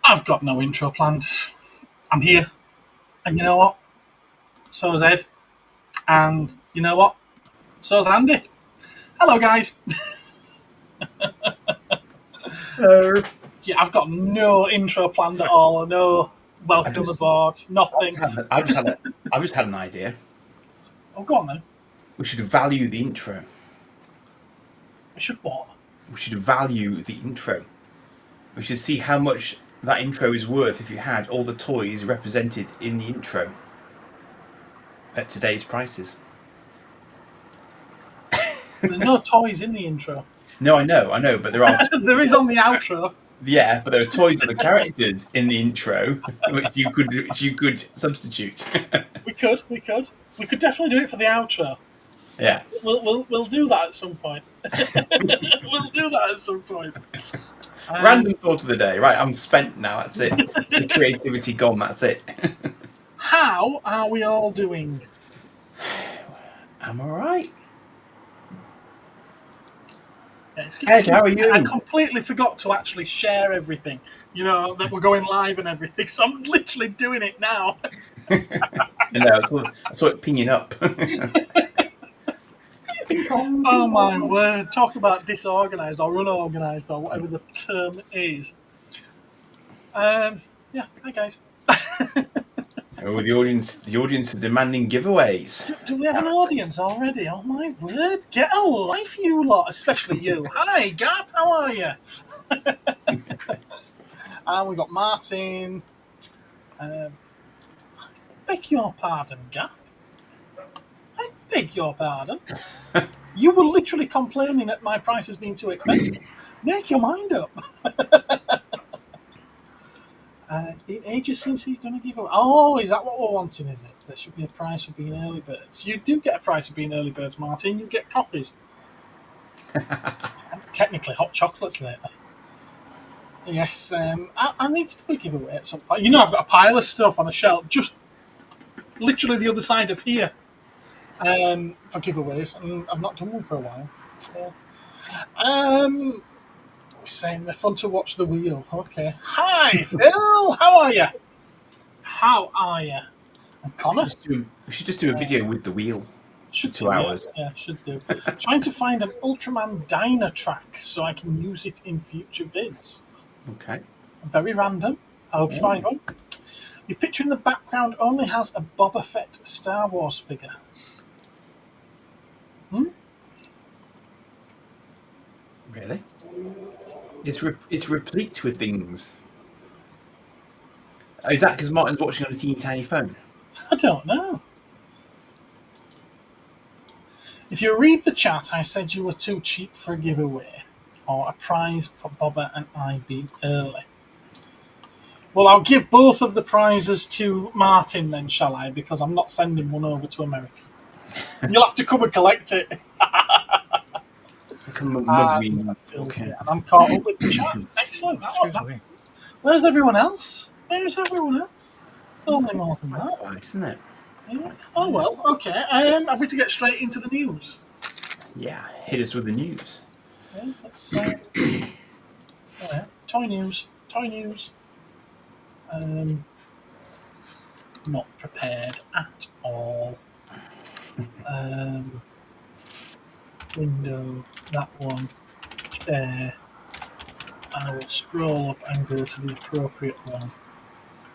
I've got no intro planned. I'm here, and you know what? So's Ed, and you know what? So's Andy. Hello, guys. Yeah, I've got no intro planned at all. No welcome aboard. Nothing. I've just had an idea. Oh, go on then. We should value the intro. We should what? We should value the intro. We should see how much that intro is worth if you had all the toys represented in the intro at today's prices. There's no toys in the intro. No, I know, but there are. There is on the outro. Yeah, but there are toys of the characters in the intro which you could substitute. We could definitely do it for the outro. Yeah. We'll do that at some point. We'll do that at some point. Random thought of the day. Right, I'm spent now. That's it. The creativity gone. That's it. How are we all doing? I'm all right. Ed, how are you? I completely forgot to actually share everything. You know, that we're going live and everything. So I'm literally doing it now. I saw it pinging up. Oh my word! Talk about disorganised or unorganised or whatever the term is. Yeah, hi guys. Oh, the audience is demanding giveaways. Do we have an audience already? Oh my word! Get a life, you lot, especially you. Hi, Gap. How are you? And we got Martin. I beg your pardon, Gap. I beg your pardon. You were literally complaining that my price has been too expensive. Make your mind up. It's been ages since he's done a giveaway. Oh, is that what we're wanting, is it? There should be a prize for being early birds. You do get a prize for being early birds, Martin. You get coffees. Technically, hot chocolates later. Yes, I need to do a giveaway at some point. You know, I've got a pile of stuff on a shelf, just literally the other side of here. For giveaways, and I've not done one for a while. We're saying they're fun to watch the wheel. Okay. Hi, Phil. How are you? How are you? And Connor. We should just do a video with the wheel. Should 2 hours. Yeah, should do. Trying to find an Ultraman Diner track so I can use it in future vids. Okay. Very random. I hope you find one. Your picture in the background only has a Boba Fett Star Wars figure. Really? It's replete with things. Is that because Martin's watching on a teeny tiny phone? I don't know. If you read the chat, I said you were too cheap for a giveaway or a prize for Bobba and I being early. Well, I'll give both of the prizes to Martin then, shall I? Because I'm not sending one over to America. You'll have to come and collect it. Okay. And I'm caught up with the chat. Excellent. Where's everyone else? Only more than that. Right, isn't it? Yeah. Oh, well, okay. Have we to get straight into the news? Yeah, hit us with the news. Okay, let's toy news. Not prepared at all. Window, that one, there. I will scroll up and go to the appropriate one.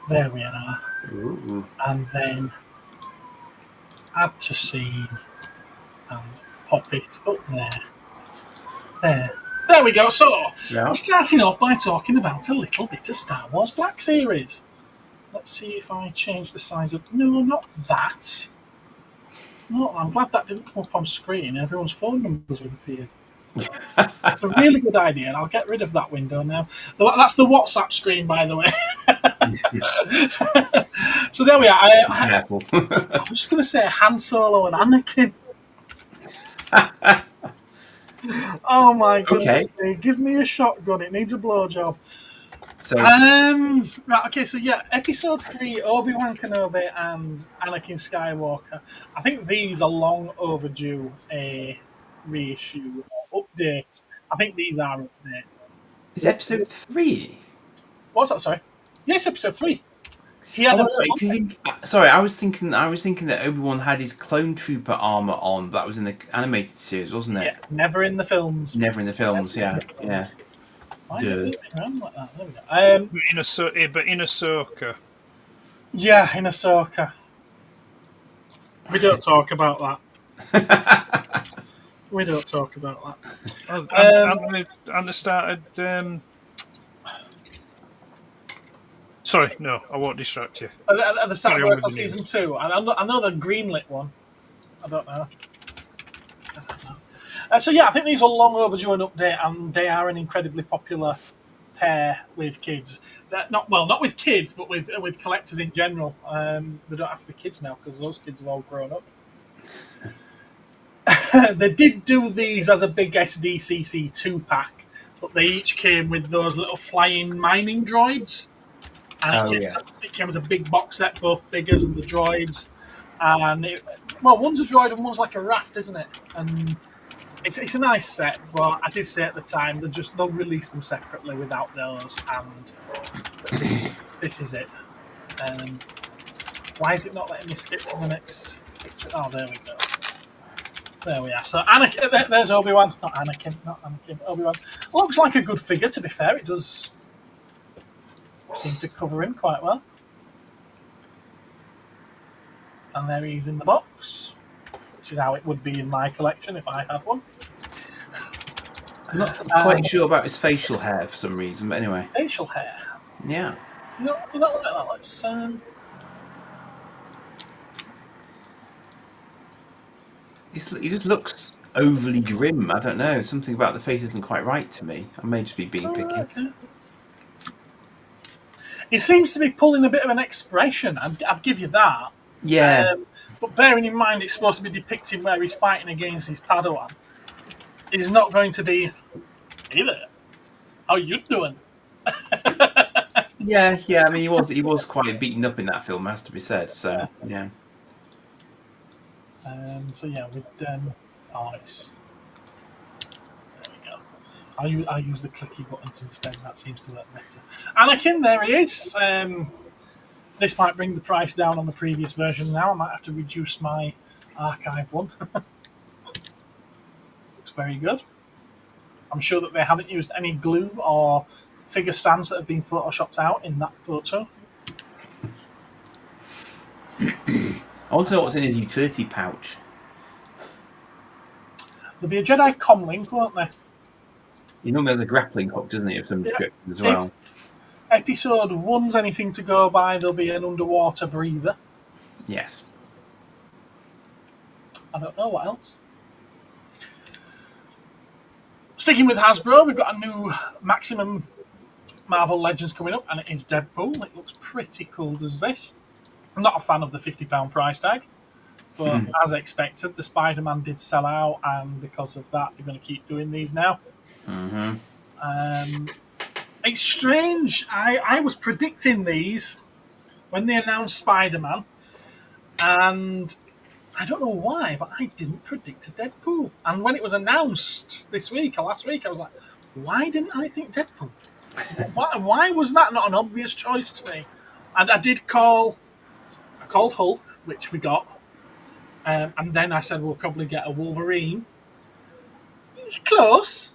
There we are. Ooh. And then add to scene and pop it up there. There we go. So, we're starting off by talking about a little bit of Star Wars Black Series. Let's see if I change the size of... No, not that. No, I'm glad that didn't come up on screen. Everyone's phone numbers have appeared. It's a really good idea, and I'll get rid of that window now. That's the WhatsApp screen, by the way. So there we are. I was going to say Han Solo and Anakin. Oh my goodness! Okay. Give me a shotgun. It needs a blowjob. So, right, okay, so yeah, Episode 3, Obi-Wan Kenobi and Anakin Skywalker. I think these are long overdue a reissue or update. I think these are updates. Is Episode 3? What's that, sorry? Yes, episode 3. He had sorry, I was thinking that Obi-Wan had his clone trooper armor on. That was in the animated series, wasn't it? Yeah, never in the films. Never in the films. Yeah. Why is it moving around like that? There we go. But in Ahsoka. Yeah, in Ahsoka. We don't talk about that. We don't talk about that. And they started. Sorry, no, I won't distract you. At the start of season 2, and I know the greenlit one. I don't know. So yeah, I think these were long overdue an update, and they are an incredibly popular pair with kids. Not with kids, but with collectors in general. They don't have to be kids now because those kids have all grown up. They did do these as a big SDCC 2-pack, but they each came with those little flying mining droids. And it came as a big box set, both figures and the droids. And one's a droid and one's like a raft, isn't it? And it's a nice set, but I did say at the time they'll release them separately without those. And this is it. Why is it not letting me skip to the next picture? Oh, there we go. There we are. So Anakin, there's Obi-Wan. Not Anakin. Obi-Wan. Looks like a good figure, to be fair. It does seem to cover him quite well. And there he is in the box, which is how it would be in my collection if I had one. I'm not quite sure about his facial hair for some reason, but anyway. Facial hair? Yeah. You don't look like that. Let's... He just looks overly grim. I don't know. Something about the face isn't quite right to me. I may just be being picky. Okay. He seems to be pulling a bit of an expression. I'd give you that. Yeah. But bearing in mind it's supposed to be depicting where he's fighting against his Padawan, he's not going to be... Hey there. How you doing? Yeah. I mean, he was quite beaten up in that film, has to be said. So, yeah. With it's... There we go. I use the clicky buttons instead. That seems to work better. Anakin, there he is. This might bring the price down on the previous version now. I might have to reduce my archive one. Looks very good. I'm sure that they haven't used any glue or figure stands that have been photoshopped out in that photo. I want to know what's in his utility pouch. There'll be a Jedi comlink, won't there? He normally has a grappling hook, doesn't he, of some description as well. If episode 1's anything to go by, there'll be an underwater breather. Yes. I don't know what else. Sticking with Hasbro, we've got a new Maximum Marvel Legends coming up, and it is Deadpool. It looks pretty cool, does this? I'm not a fan of the £50 price tag, but as expected, the Spider-Man did sell out, and because of that, they're going to keep doing these now. Mm-hmm. It's strange. I was predicting these when they announced Spider-Man, and I don't know why, but I didn't predict a Deadpool. And when it was announced this week or last week, I was like, why didn't I think Deadpool? Why was that not an obvious choice to me? And I called Hulk, which we got, and then I said we'll probably get a Wolverine. Close.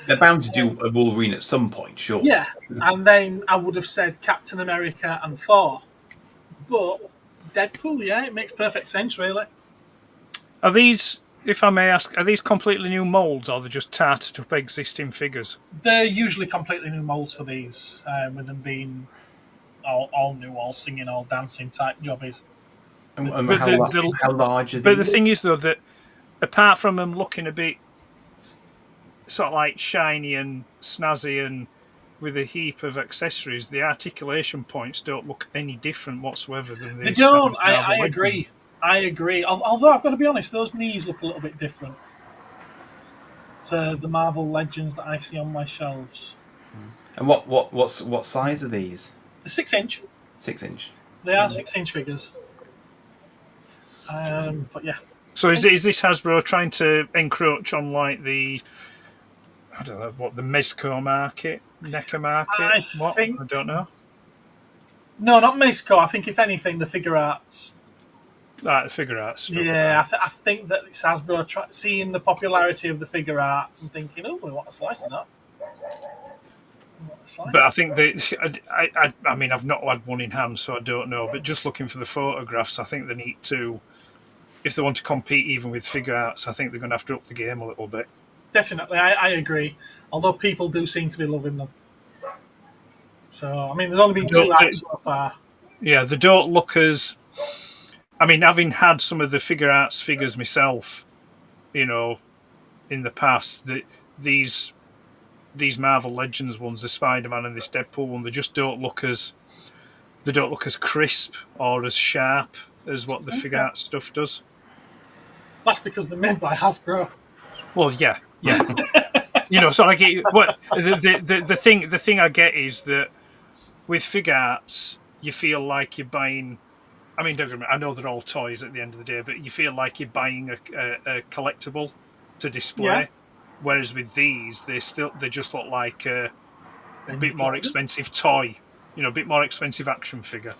They're bound to do a Wolverine at some point, sure. Yeah, and then I would have said Captain America and Thor. But Deadpool, yeah, it makes perfect sense, really. Are these, if I may ask, are these completely new moulds, or are they just tarted up existing figures? They're usually completely new moulds for these, with them being all new, all singing, all dancing type jobbies. And how large are these? But the thing is, though, that apart from them looking a bit sort of like shiny and snazzy and with a heap of accessories, the articulation points don't look any different whatsoever than they don't. I agree. Although I've got to be honest, those knees look a little bit different to the Marvel Legends that I see on my shelves. And what size are these? The 6-inch. 6-inch. They are 6-inch figures. But yeah. So is this Hasbro trying to encroach on like the, I don't know what, the Mezco market? Necker market? I don't know. No, not Misco. I think, if anything, the figure arts. Right, the figure arts. Yeah, I think that it's Hasbro seeing the popularity of the figure arts and thinking, oh, we want a slice of that. But I think I mean, I've not had one in hand, so I don't know. But just looking for the photographs, I think they need to, if they want to compete even with figure arts, I think they're going to have to up the game a little bit. Definitely, I agree. Although people do seem to be loving them. So, I mean, there's only been 2 out so far. Yeah, they don't look as... I mean, having had some of the figure arts figures myself, you know, in the past, these Marvel Legends ones, the Spider-Man and this Deadpool one, they just don't look as crisp or as sharp as what the figure arts stuff does. That's because they're made by Hasbro. Well, yeah. You know, so like the thing I get is that with figure arts, you feel like you're buying. I mean, don't get me wrong, I know they're all toys at the end of the day, but you feel like you're buying a collectible to display. Yeah. Whereas with these, they just look like a bit more expensive toy, you know, a bit more expensive action figure.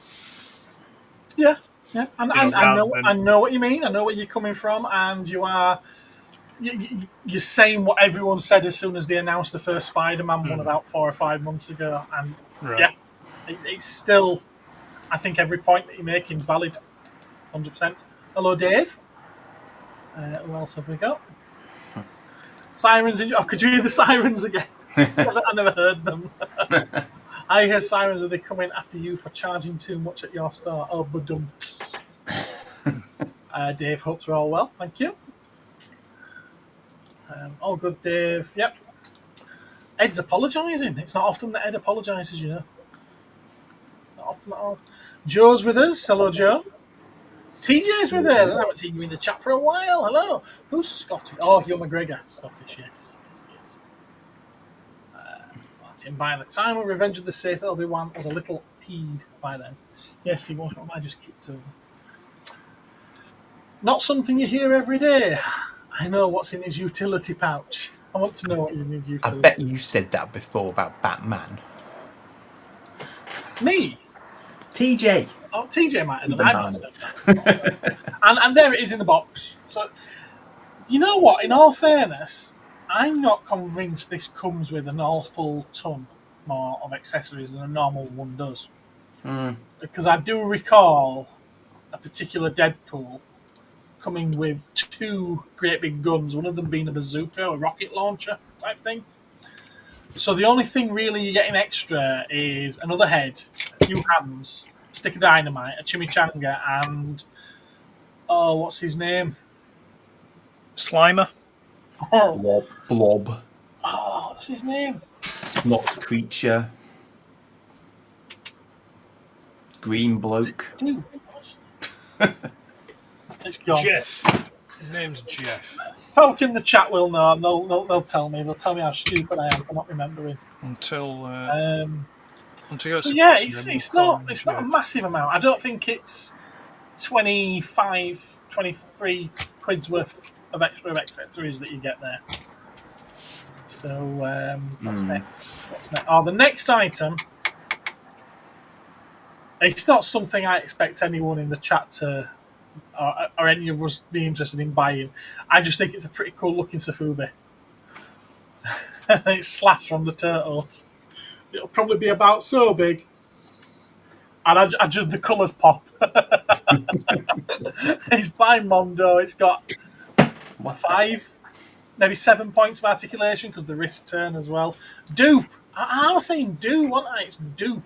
Yeah. I know what you mean. I know where you're coming from, and you're saying what everyone said as soon as they announced the first Spider-Man one about 4 or 5 months ago, and yeah, it's still. I think every point that you're making is valid, 100%. Hello, Dave. Who else have we got? Sirens. Could you hear the sirens again? I never heard them. I hear sirens. Are they coming after you for charging too much at your store? Oh, badumts. Dave, hopes we're all well. Thank you. All good, Dave. Yep. Ed's apologising. It's not often that Ed apologises, you know. Not often at all. Joe's with us. Hello, Joe. TJ's with us. I haven't seen you in the chat for a while. Hello. Who's Scottish? Oh, Hugh McGregor. Scottish, yes. Yes, he is. That's him. By the time of Revenge of the Sith, Obi-Wan was a little peed by then. Yes, he was. I just kicked over. Not something you hear every day. I know what's in his utility pouch. I want to know what is in his utility. I bet you said that before about Batman. Me? TJ. Oh, TJ might have done. I've not said that. and there it is in the box. So, you know what? In all fairness, I'm not convinced this comes with an awful ton more of accessories than a normal one does. Because I do recall a particular Deadpool coming with 2 great big guns, one of them being a bazooka or a rocket launcher type thing. So the only thing really you're getting extra is another head, a few hands, a stick of dynamite, a chimichanga, and what's his name? Slimer. Blob. Oh, what's his name? Not Creature. Green bloke. It's gone. Jeff. His name's Jeff. Folk in the chat will know. They'll tell me. They'll tell me how stupid I am for not remembering. Until so yeah, it's not a massive amount. I don't think it's 25, 23 quid's worth of extra accessories that you get there. So what's next? Oh, the next item. It's not something I expect anyone in the chat to, or any of us be interested in buying. I just think it's a pretty cool looking Safube. It's Slash from the Turtles. It'll probably be about so big. And I just, the colours pop. It's by Mondo. It's got 5, maybe 7 points of articulation because the wrist turn as well. Dupe. I was saying do, wasn't I? It's Dupe.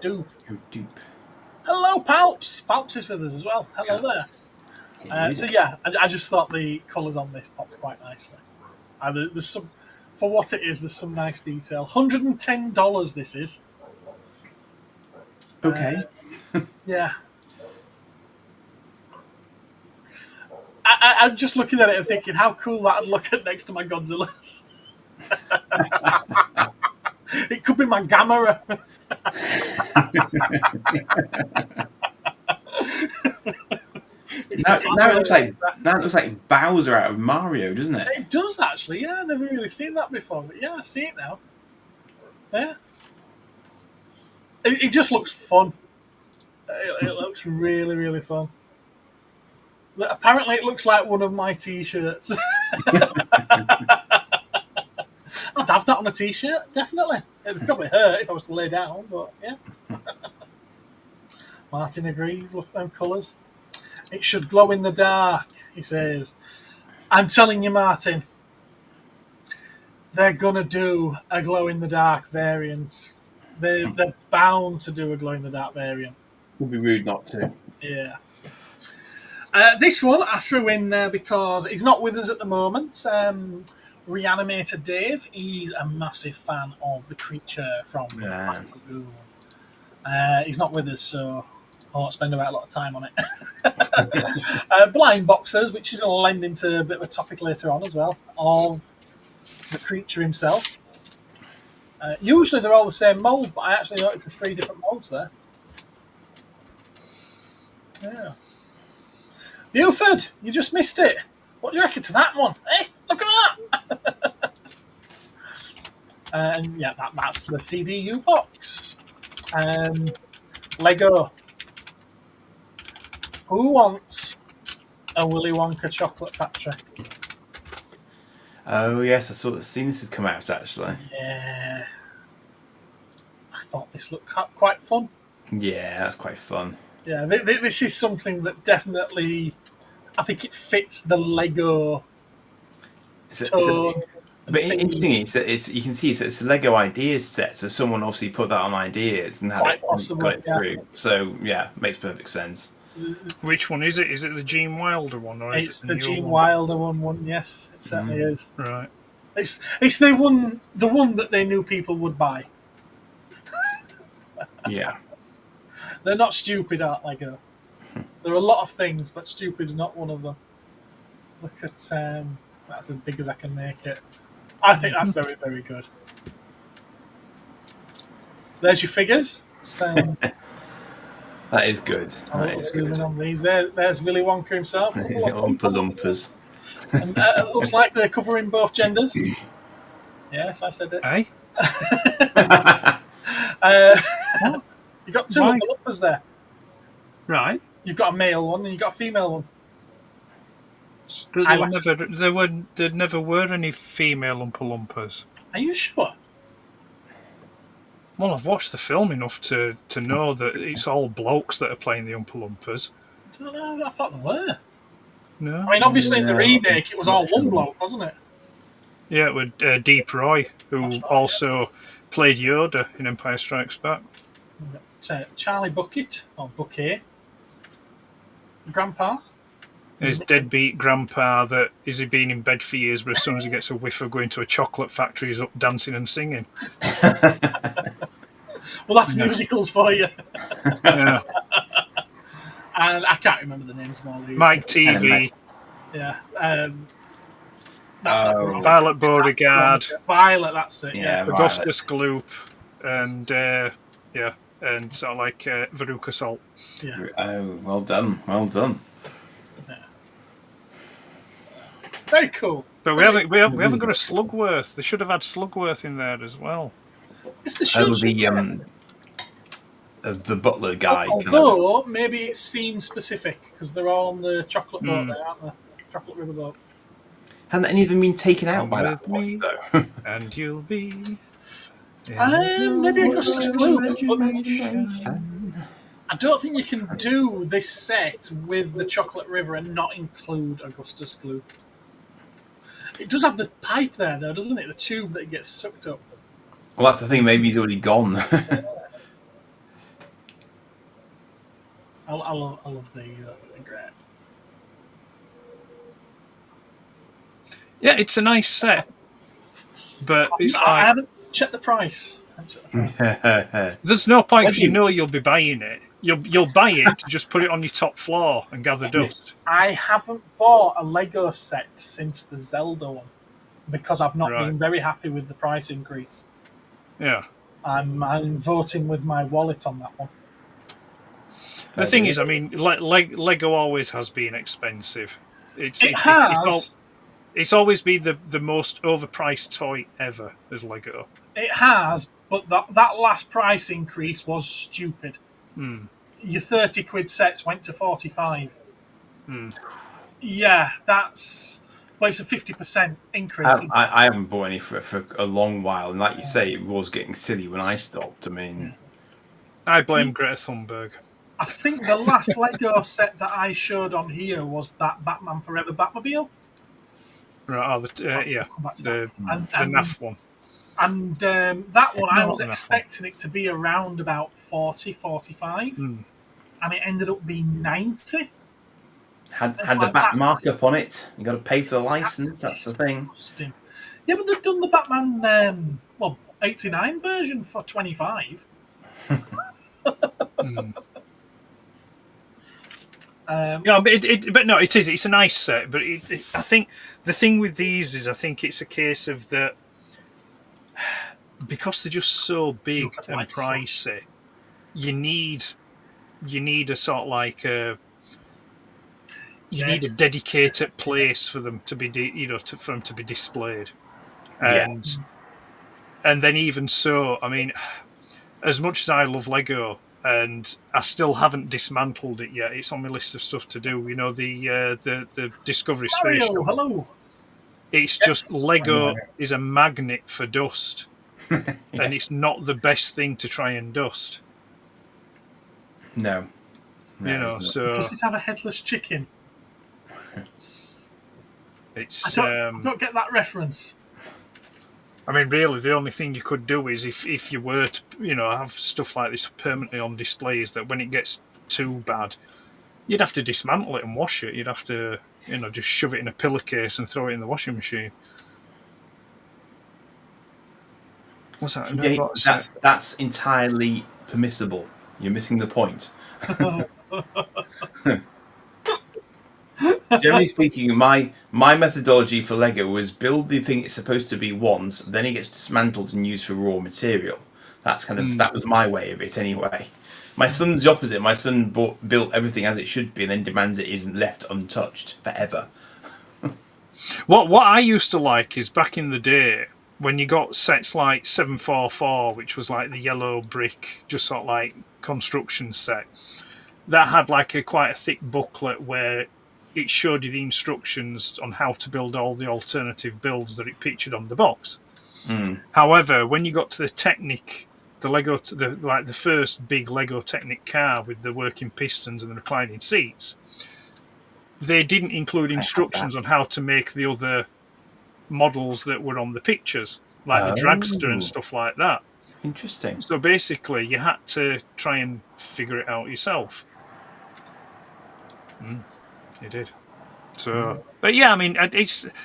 Dupe. Oh, Dupe. Hello, Palps. Palps is with us as well. Hello there. So yeah, I just thought the colours on this popped quite nicely. There's some, for what it is, there's some nice detail. $110 this is. Okay. Yeah. I'm just looking at it and thinking how cool that would look at next to my Godzillas. It could be my Gamera. Now it looks like Bowser out of Mario, doesn't it? It does actually. Yeah, I've never really seen that before, but yeah, I see it now. Yeah. It just looks fun. It looks really, really fun. Apparently, it looks like one of my T-shirts. I'd have that on a T-shirt, definitely. It'd probably hurt if I was to lay down, but yeah. Martin agrees. Look at them colours. It should glow in the dark, he says. I'm telling you, Martin, they're going to do a glow-in-the-dark variant. They're bound to do a glow-in-the-dark variant. It would be rude not to. Yeah. This one I threw in there because he's not with us at the moment. Reanimator Dave, he's a massive fan of the creature from Black Lagoon. He's not with us, so I won't spend a lot of time on it. Blind Boxers, which is going to lend into a bit of a topic later on as well, of the creature himself. Usually they're all the same mould, but I actually noticed there's 3 different moulds there. Yeah. Buford, you just missed it. What do you reckon to that one? Hey, look at that! And yeah, that's the CDU box. Lego. Who wants a Willy Wonka chocolate factory? Oh yes, I've seen this has come out actually. Yeah. I thought this looked quite fun. Yeah, that's quite fun. Yeah, this is something that definitely, I think it fits the Lego tone. But interesting, it's you can see it's a Lego ideas set, so someone obviously put that on ideas and had Quite it possibly, got it through. So yeah, makes perfect sense. Which one is it? Is it the Gene Wilder one, or It's is it the the Gene Wilder one. Yes, it certainly is. Right. It's the one that they knew people would buy. Yeah. They're not stupid, aren't Lego? There are a lot of things, but stupid's not one of them. Look at that's as big as I can make it. I think that's very, very good. There's your figures. That is good. That is good. On these. There's Willy Wonka himself. Oompa Loompas. And, it looks like they're covering both genders. Yes, I said it. Hey? You got 2 Oompa Loompas there. Right. You've got a male one and you've got a female one. There never were any female Oompa Loompas. Are you sure? Well, I've watched the film enough to know that it's all blokes that are playing the Oompa Loompas. I don't know. I thought there were. No. I mean, obviously in the remake it was all one bloke, wasn't it? Yeah, with Deep Roy, who also played Yoda in Empire Strikes Back. Charlie Bucket, or Bouquet. Grandpa. His deadbeat grandpa that is he been in bed for years, but as soon as he gets a whiff of going to a chocolate factory, he's up dancing and singing. Well, that's musicals for you. Yeah. And I can't remember the names of all these. Mike TV. Yeah. That's Violet Beauregard. Violet, that's it. Yeah. Augustus Gloop. And, and sort of like Veruca Salt. Yeah. Oh, well done. Well done. Very cool. But we haven't got a Slugworth. They should have had Slugworth in there as well. It's the The butler guy. Although maybe it's scene specific because they're all on the chocolate boat there, aren't they? Chocolate river boat. Haven't any of them been taken out by that point, though? And you'll be. Maybe Augustus Gloop. I don't think you can do this set with the chocolate river and not include Augustus Gloop. It does have the pipe there, though, doesn't it? The tube that gets sucked up. Well, that's the thing. Maybe he's already gone. I love the grab. Yeah, it's a nice set, but it's I haven't checked the price. There's no point because you know you'll be buying it. You'll buy it to just put it on your top floor and gather dust. I haven't bought a Lego set since the Zelda one because I've not been very happy with the price increase. Yeah. I'm voting with my wallet on that one. The thing is, I mean, Lego always has been expensive. It's always been the most overpriced toy ever as Lego. It has, but that last price increase was stupid. Your 30 quid sets went to 45. Yeah, that's... Well, it's a 50% increase, isn't it? I haven't bought any for a long while, and like you say, it was getting silly when I stopped. I mean, I blame Greta Thunberg. I think the last Lego set that I showed on here was that Batman Forever Batmobile. Right, yeah, That's the and NAF one. And that one, I was Not enough expecting it to be around about 40, 45, and it ended up being 90. had It's the like, back that's- markup on it. You got to pay for the license. That's the thing. disgusting. Yeah, but they've done the Batman, 89 version for 25. Yeah, but no, it is. It's a nice set, but I think the thing with these is, I think it's a case of that because they're just so big and pricey. You need a sort of like a need a dedicated place for them to be, for them to be displayed, and then even so, I mean, as much as I love Lego. And I still haven't dismantled it yet. It's on my list of stuff to do. You know, the Discovery Space Shuttle. Hello. It's just Lego is a magnet for dust, and it's not the best thing to try and dust. No, So Does it have a headless chicken? it's. I don't get that reference. I mean, really, the only thing you could do is if you were to, have stuff like this permanently on display, is that when it gets too bad, you'd have to dismantle it and wash it. You'd have to, just shove it in a pillowcase and throw it in the washing machine. What's that? Yeah, that's entirely permissible. You're missing the point. Generally speaking, my methodology for Lego was build the thing it's supposed to be once, then it gets dismantled and used for raw material. That's that was my way of it anyway. My son's the opposite. My son built everything as it should be, and then demands it isn't left untouched forever. What I used to like is back in the day when you got sets like 744, which was like the yellow brick, just sort of like construction set, that had like quite a thick booklet where it showed you the instructions on how to build all the alternative builds that it pictured on the box. However, when you got to the Technic, the first big Lego Technic car with the working pistons and the reclining seats, they didn't include instructions on how to make the other models that were on the pictures, like the dragster and stuff like that. Interesting. So basically, you had to try and figure it out yourself. You did. So, but yeah, I mean,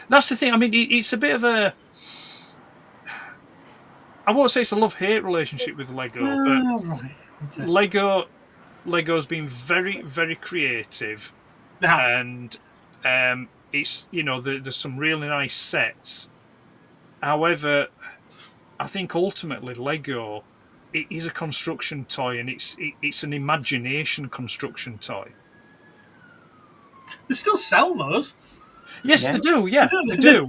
that's the thing. I mean, it's a bit of a. I won't say it's a love-hate relationship with Lego, but Lego's been very, very creative, and it's there's some really nice sets. However, I think ultimately Lego, it is a construction toy, and it's an imagination construction toy. They still sell those. Yes, they do. Yeah, they do.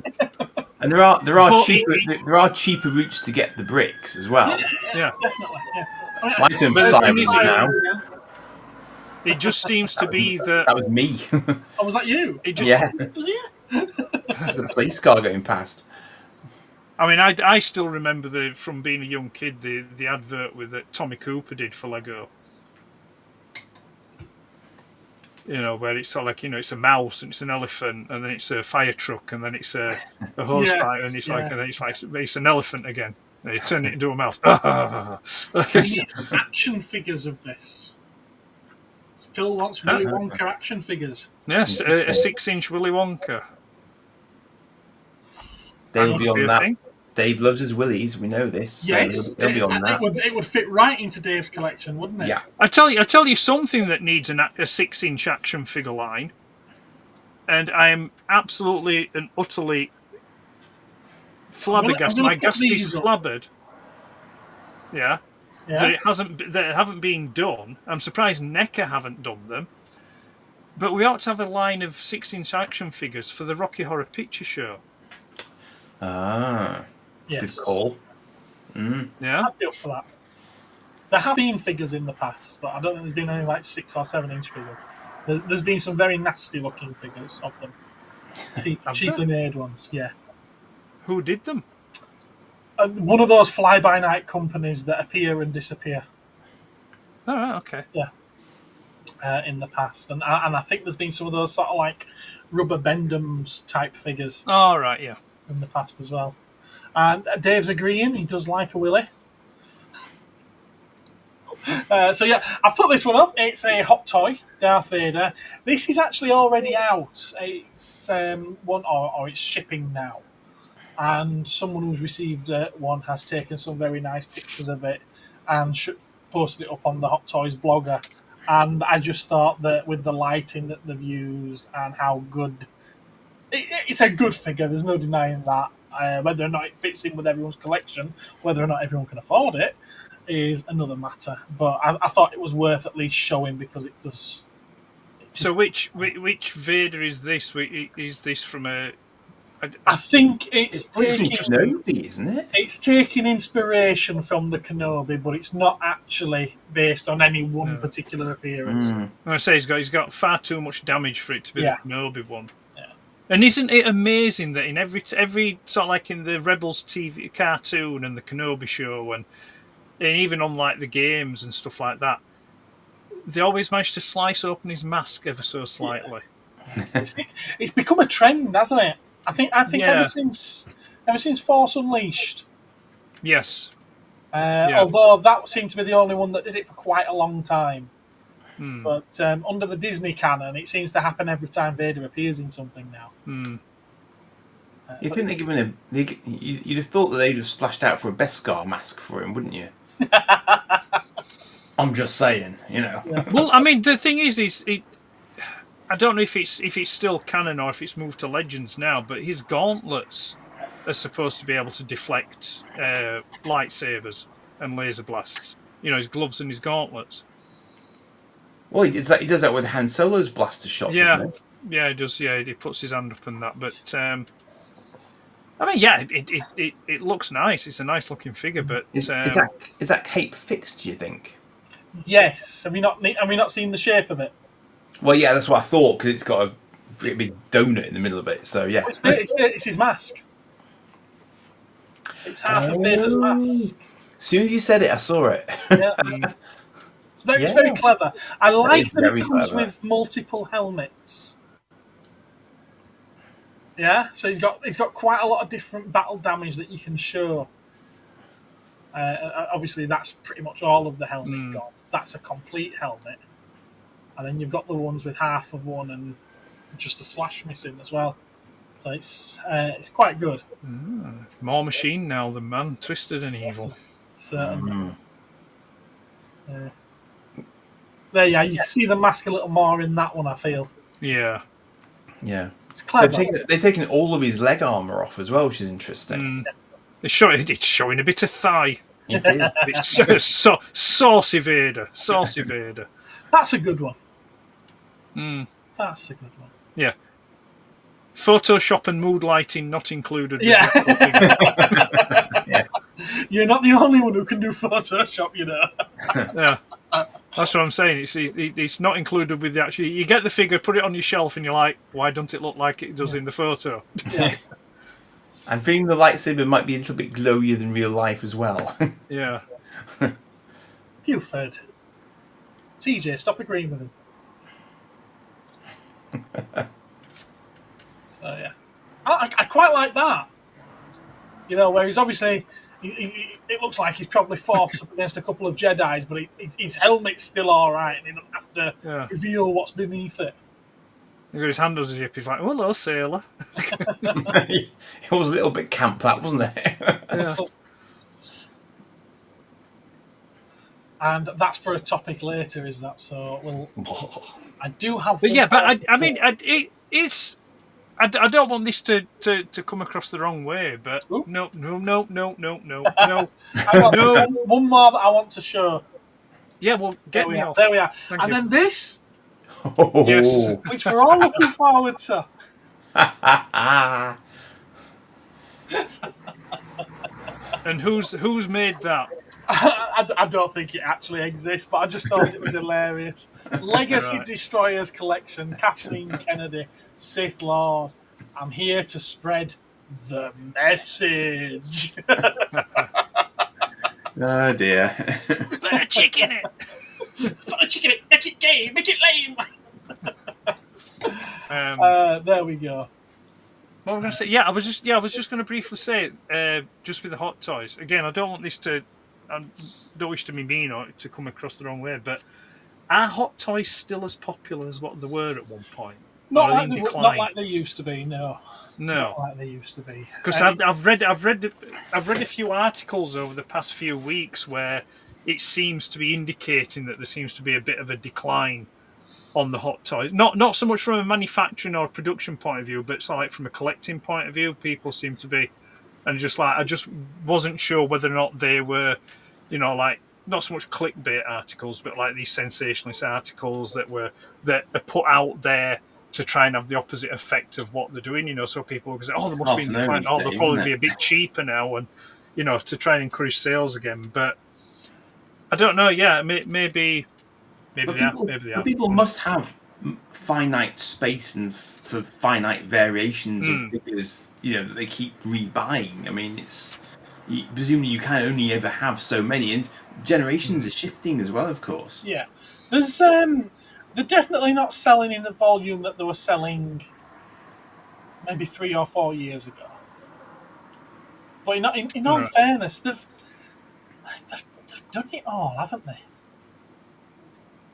And there are cheaper routes to get the bricks as well. Yeah. Definitely. Yeah. My turn for Simon now. It just seems to be that. That was me. Oh, was that you? Yeah. Was it? There's a police car going past. I mean, I still remember from being a young kid the advert that Tommy Cooper did for Lego. Where it's sort of like, it's a mouse and it's an elephant and then it's a fire truck and then it's a hose pipe and it's an elephant again. They turn it into a mouse. We need action figures of this. Phil wants Willy Wonka action figures. Yes, a 6-inch Willy Wonka. They'll be on that. Dave loves his Willies. We know this. Yes, so they'll be on that. It would fit right into Dave's collection, wouldn't it? Yeah. I tell you something that needs a 6-inch action figure line, and I am absolutely and utterly flabbergasted. My gast is flabbered. Yeah. That haven't been done. I'm surprised NECA haven't done them. But we ought to have a line of 6-inch action figures for the Rocky Horror Picture Show. Ah. Yes. Good call. Yeah. I'd be up for that. There have been figures in the past, but I don't think there's been any like 6 or 7 inch figures. There's been some very nasty looking figures of them. Cheaply made ones, yeah. Who did them? One of those fly-by-night companies that appear and disappear. Oh, right, okay. Yeah. In the past. And I think there's been some of those sort of like rubber Bendhams type figures. Oh, right, yeah. In the past as well. And Dave's agreeing, he does like a Willy. So yeah, I've put this one up. It's a hot toy, Darth Vader. This is actually already out. It's or it's shipping now. And someone who's received one has taken some very nice pictures of it and posted it up on the Hot Toys blogger. And I just thought that with the lighting that they've used and how good... It's a good figure, there's no denying that. Whether or not it fits in with everyone's collection, whether or not everyone can afford it, is another matter. But I thought it was worth at least showing because it does... So which Vader is this? Is this from a... I think it's taking Kenobi, isn't it? It's taking inspiration from the Kenobi, but it's not actually based on any one particular appearance. I say he's got far too much damage for it to be the Kenobi one. Yeah. And isn't it amazing that in every sort of like in the Rebels TV cartoon and the Kenobi show and even on like the games and stuff like that, they always manage to slice open his mask ever so slightly. Yeah. It's become a trend, hasn't it? I think ever since Force Unleashed. Yes. Although that seemed to be the only one that did it for quite a long time. But under the Disney canon, it seems to happen every time Vader appears in something now. You think they're giving him? You'd have thought that they'd have splashed out for a Beskar mask for him, wouldn't you? I'm just saying, you know. Yeah. Well, I mean, the thing is I don't know if it's still canon or if it's moved to Legends now, but his gauntlets are supposed to be able to deflect lightsabers and laser blasts. You know, his gloves and his gauntlets. Well, he does that with Han Solo's blaster shot, doesn't he? Yeah, he does. Yeah, he puts his hand up and that. But I mean, yeah, it looks nice. It's a nice looking figure. But is that cape fixed? Do you think? Yes. Have you not seen the shape of it? Well, yeah, that's what I thought because it's got a big donut in the middle of it. So yeah, it's his mask. It's half of Vader's mask. As soon as you said it, I saw it. Yeah. It's very clever. I like that it comes with multiple helmets. Yeah, so he's got quite a lot of different battle damage that you can show. Obviously, that's pretty much all of the helmet gone. That's a complete helmet. And then you've got the ones with half of one and just a slash missing as well. So it's quite good. More machine now than man, twisted and evil. Certainly. There, yeah, you see the mask a little more in that one, I feel. Yeah. Yeah. It's clever. They're taking all of his leg armour off as well, which is interesting. It's showing a bit of thigh. It is. It's saucy Vader. Saucy Vader. That's a good one. That's a good one. Yeah. Photoshop and mood lighting not included. Yeah. You're not the only one who can do Photoshop, you know. Yeah. That's what I'm saying. It's not included with the actual... You get the figure, put it on your shelf, and you're like, why don't it look like it does in the photo? Yeah. And being the lightsaber might be a little bit glowier than real life as well. Yeah. Buford. TJ, stop agreeing with him. So, yeah. I quite like that. You know, where he's obviously... it looks like he's probably fought up against a couple of Jedis, but his helmet's still all right, and he doesn't have to reveal what's beneath it. He got his hand on his hip. He's like, oh, hello, sailor. It was a little bit camp, that, wasn't it? Yeah. And that's for a topic later, is that? So, I do have... But yeah, but I mean, it's... I don't want this to come across the wrong way, but no. No. One more that I want to show. Yeah, well, get me off. There we are. Thank and you. then this, Yes. which we're all looking forward to. And who's made that? I don't think it actually exists, but I just thought it was hilarious. Legacy Right. Destroyers Collection, Kathleen Kennedy, Sith Lord. I'm here to spread the message. Oh dear. Put a chick in it. Put a chicken in it, make it gay, make it lame. There we go. What was I going to say? Yeah, I was just going to briefly say, just with the hot toys. Again, I don't want this to, I don't wish to be mean or to come across the wrong way, but are hot toys still as popular as what they were at one point? Not like they used to be. No. Not like they used to be. Because I've read a few articles over the past few weeks where it seems to be indicating that there seems to be a bit of a decline on the hot toys. Not so much from a manufacturing or production point of view, but like from a collecting point of view, people seem to be, and I just wasn't sure whether or not they were, like not so much clickbait articles, but like these sensationalist articles that are put out there to try and have the opposite effect of what they're doing. So people will say, "Oh, there must be a decline. Oh, they'll probably be a bit cheaper now," and to try and encourage sales again. But I don't know. Yeah, maybe they are. People must have finite space and for finite variations of figures, that they keep rebuying. I mean, presumably you can only ever have so many, and generations are shifting as well, of course. Yeah, there's they're definitely not selling in the volume that they were selling maybe 3 or 4 years ago. But in all fairness, they've done it all, haven't they?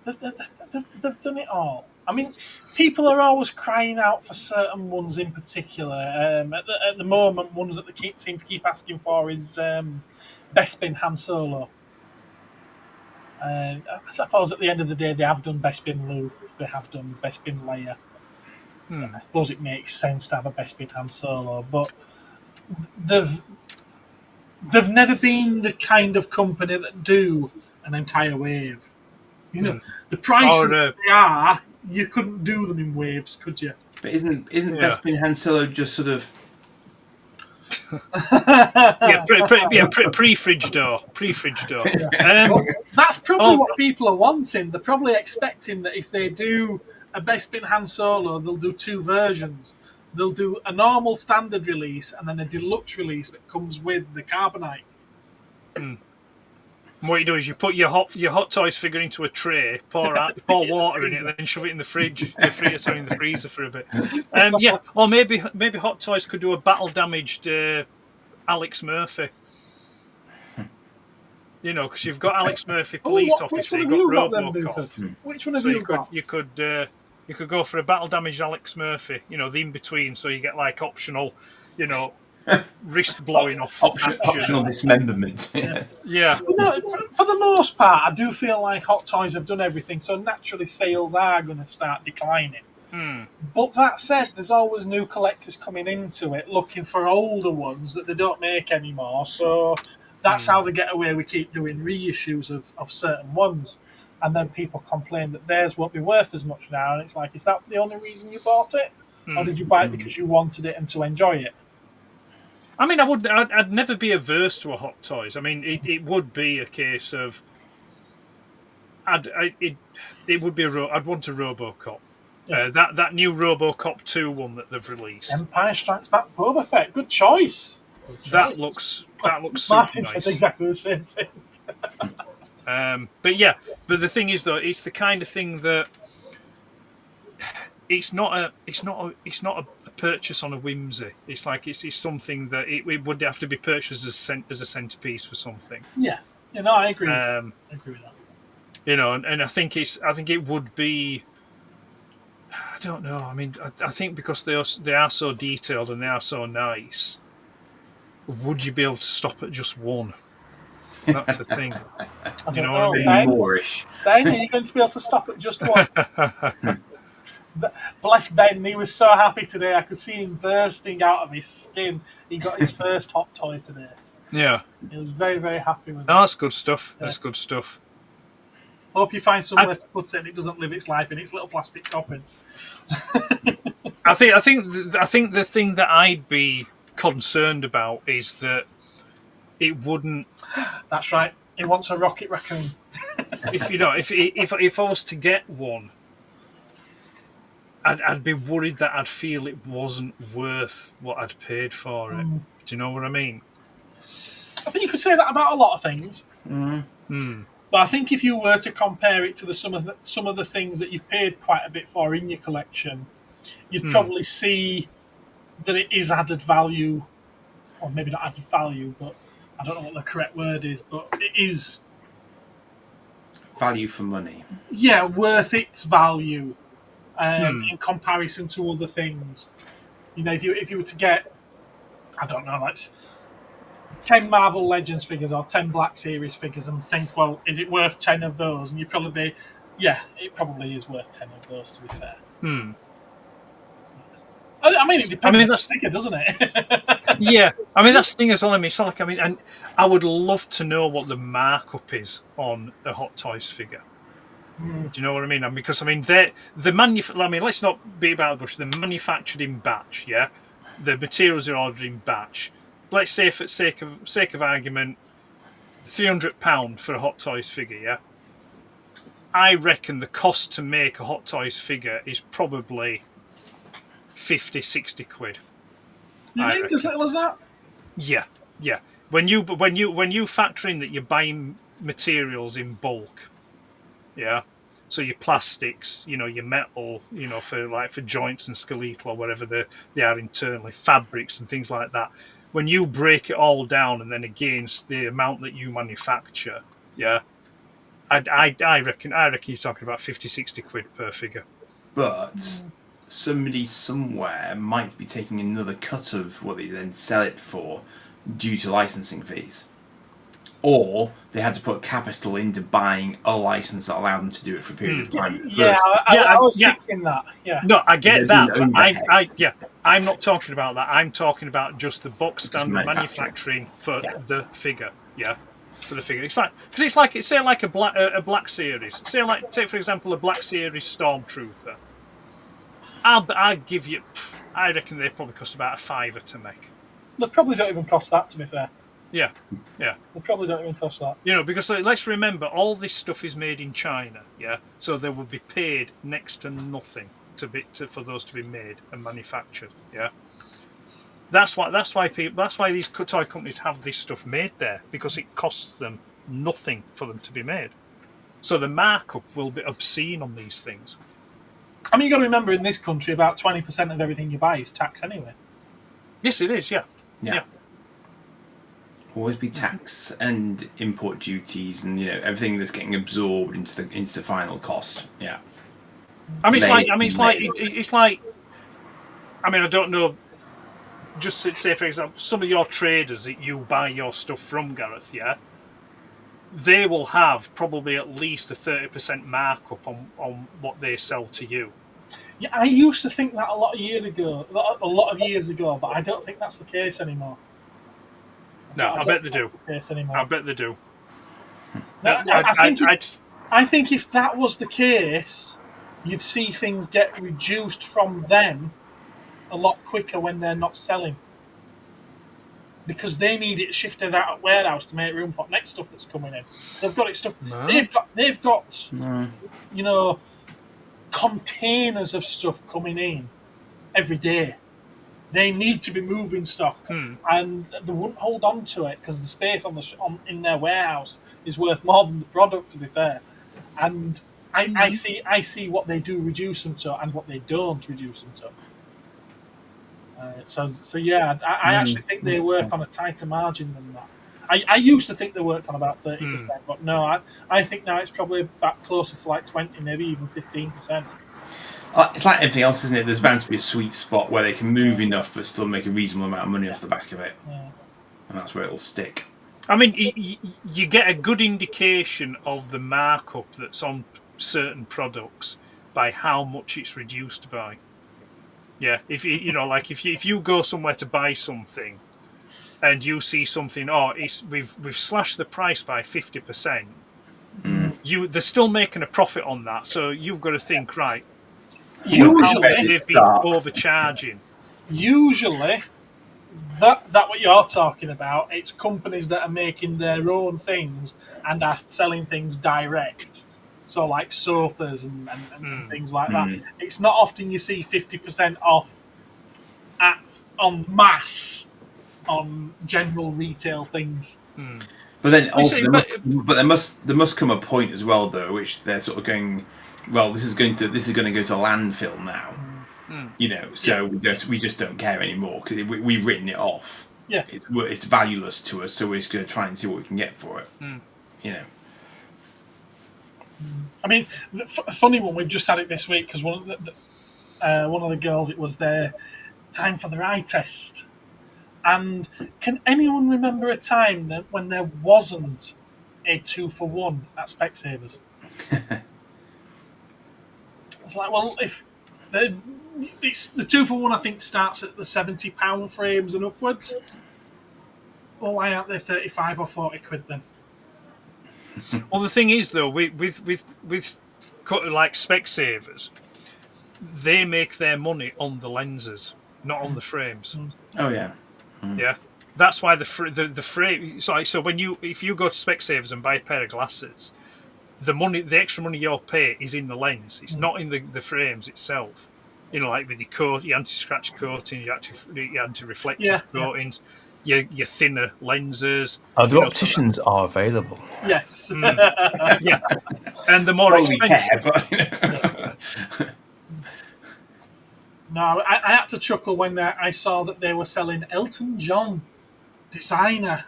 They've done it all. I mean, people are always crying out for certain ones in particular. At the moment, one that they seem to keep asking for is Bespin Han Solo. I suppose at the end of the day, they have done Bespin Luke, they have done Bespin Leia. I suppose it makes sense to have a Bespin Han Solo, but they've never been the kind of company that do an entire wave. The prices they are, you couldn't do them in waves, could you? But isn't Bespin Han Solo just sort of pre-fridge door. That's probably what people are wanting. They're probably expecting that if they do a Bespin Han Solo, they'll do 2 versions. They'll do a normal standard release and then a deluxe release that comes with the carbonite. And what you do is you put your hot toys figure into a tray, pour water in it, and then shove it in the fridge. in the freezer for a bit. Or maybe Hot Toys could do a battle damaged Alex Murphy. Because you've got Alex Murphy, police officer. You've got RoboCop. Which one have you got? You could go for a battle damaged Alex Murphy. The in between, so you get like optional, wrist blowing off. Optional dismemberment. Yeah. For the most part, I do feel like Hot Toys have done everything, so naturally sales are going to start declining. But that said, there's always new collectors coming into it looking for older ones that they don't make anymore. So that's how they get away with keep doing reissues of certain ones. And then people complain that theirs won't be worth as much now. And it's like, is that the only reason you bought it? Or did you buy it because you wanted it and to enjoy it? I mean, I'd never be averse to a Hot Toys. I mean, it would be a case of, I'd want a RoboCop. That new RoboCop 2 one that they've released. Empire Strikes Back Boba Fett. Good choice. That looks super Martin nice. said exactly the same thing. But the thing is though, it's the kind of thing that it's not a purchase on a whimsy. It's like it's something that it would have to be purchased as a centerpiece for something. Yeah, I agree. I agree with that. And I think it would be. I don't know. I mean, I think because they are so detailed and they are so nice. Would you be able to stop at just one? That's the thing. I don't know. Ben, are you going to be able to stop at just one? Bless Ben, he was so happy today. I could see him bursting out of his skin. He got his first Hot Toy today. Yeah. He was very, very happy with it. That's good stuff. That's good stuff. Hope you find somewhere to put it and it doesn't live its life in its little plastic coffin. I think the thing that I'd be concerned about is that it wouldn't. That's right. He wants a rocket raccoon. If I was to get one, I'd be worried that I'd feel it wasn't worth what I'd paid for it. Do you know what I mean? I think you could say that about a lot of things. But I think if you were to compare it to some of the things that you've paid quite a bit for in your collection, you'd probably see that it is added value, or maybe not added value, but I don't know what the correct word is, but it is value for money. Yeah, worth its value in comparison to other things. You know, if you were to get, I don't know, like 10 Marvel Legends figures or 10 Black Series figures and think, well, is it worth 10 of those? And you'd probably be, yeah, it probably is worth 10 of those, to be fair. I mean, it depends on the figure, doesn't it? Yeah. I mean, that's the thing as well. I mean, it's not like, and I would love to know what the markup is on a Hot Toys figure. Do you know what I mean? Because, let's not beat about the bush. They're manufactured in batch, yeah? The materials are ordered in batch. Let's say, for sake of argument, £300 for a Hot Toys figure, yeah? I reckon the cost to make a Hot Toys figure is probably 50, 60 quid. You think as little as that? Yeah. When you factor in that you're buying materials in bulk, yeah. So your plastics, your metal, for joints and skeletal or whatever they are internally, fabrics and things like that. When you break it all down and then against the amount that you manufacture, yeah, I reckon you're talking about 50, 60 quid per figure. But somebody somewhere might be taking another cut of what they then sell it for due to licensing fees. Or they had to put capital into buying a license that allowed them to do it for a period of time. I was thinking that. Yeah. No, I get that. But I'm not talking about that. I'm talking about just the box standard manufacturing for the figure. Yeah, for the figure. It's like say like a black series. Say like take for example a Black Series Stormtrooper. I'd give you. I reckon they probably cost about £5 to make. They probably don't even cost that, to be fair. Yeah. They probably don't even cost that. Because let's remember, all this stuff is made in China, yeah? So they would be paid next to nothing for those to be made and manufactured, yeah? That's why these toy companies have this stuff made there, because it costs them nothing for them to be made. So the markup will be obscene on these things. I mean, you've got to remember, in this country, about 20% of everything you buy is tax anyway. Yes, it is, yeah. Always be tax and import duties and everything that's getting absorbed into the final cost. Yeah. It's like I don't know. Just to say, for example, some of your traders that you buy your stuff from, Gareth, yeah, they will have probably at least a 30% markup on what they sell to you. Yeah, I used to think that a lot of years ago, but I don't think that's the case anymore. No, I bet they do. I bet they do. I think if that was the case, you'd see things get reduced from them a lot quicker when they're not selling. Because they need it shifted out of warehouse to make room for next stuff that's coming in. They've got it stuff. No. They've got containers of stuff coming in every day. They need to be moving stock, and they wouldn't hold on to it because the space in their warehouse is worth more than the product. To be fair, and I see what they do reduce them to and what they don't reduce them to. I actually think they work on a tighter margin than that. I used to think they worked on about 30%, but no, I think now it's probably back closer to like 20, maybe even 15%. It's like everything else, isn't it? There's bound to be a sweet spot where they can move enough but still make a reasonable amount of money off the back of it. Yeah. And that's where it'll stick. I mean, you get a good indication of the markup that's on certain products by how much it's reduced by. Yeah, if you go somewhere to buy something and you see something, we've slashed the price by 50%. They're still making a profit on that, so you've got to think, right, usually they've been overcharging. Usually, that what you're talking about, it's companies that are making their own things and are selling things direct. So like sofas and things like that. It's not often you see 50% off on mass on general retail things. But then also, there must come a point as well, though, which they're sort of going, well, this is going to go to landfill now. You know, so we just don't care anymore because we've written it off. Yeah, it's valueless to us, so we're just going to try and see what we can get for it. You know. I mean, a funny one. We've just had it this week because one of the girls, it was their time for their eye test. And can anyone remember a time when there wasn't a 2-for-1 at Specsavers? It's like, well, if the 2-for-1, I think starts at the £70 frames and upwards. Well, why aren't they 35 or 40 quid then? Well, the thing is, though, with like Specsavers, they make their money on the lenses, not on the frames. Oh yeah. Yeah, that's why the frame. So if you go to Specsavers and buy a pair of glasses, the extra money you'll pay is in the lens. It's not in the frames itself. You know, like with your anti-scratch coating, your anti-reflective coatings, your thinner lenses. Other opticians are available. Yes. Yeah, and the more expensive. No, I had to chuckle when I saw that they were selling Elton John designer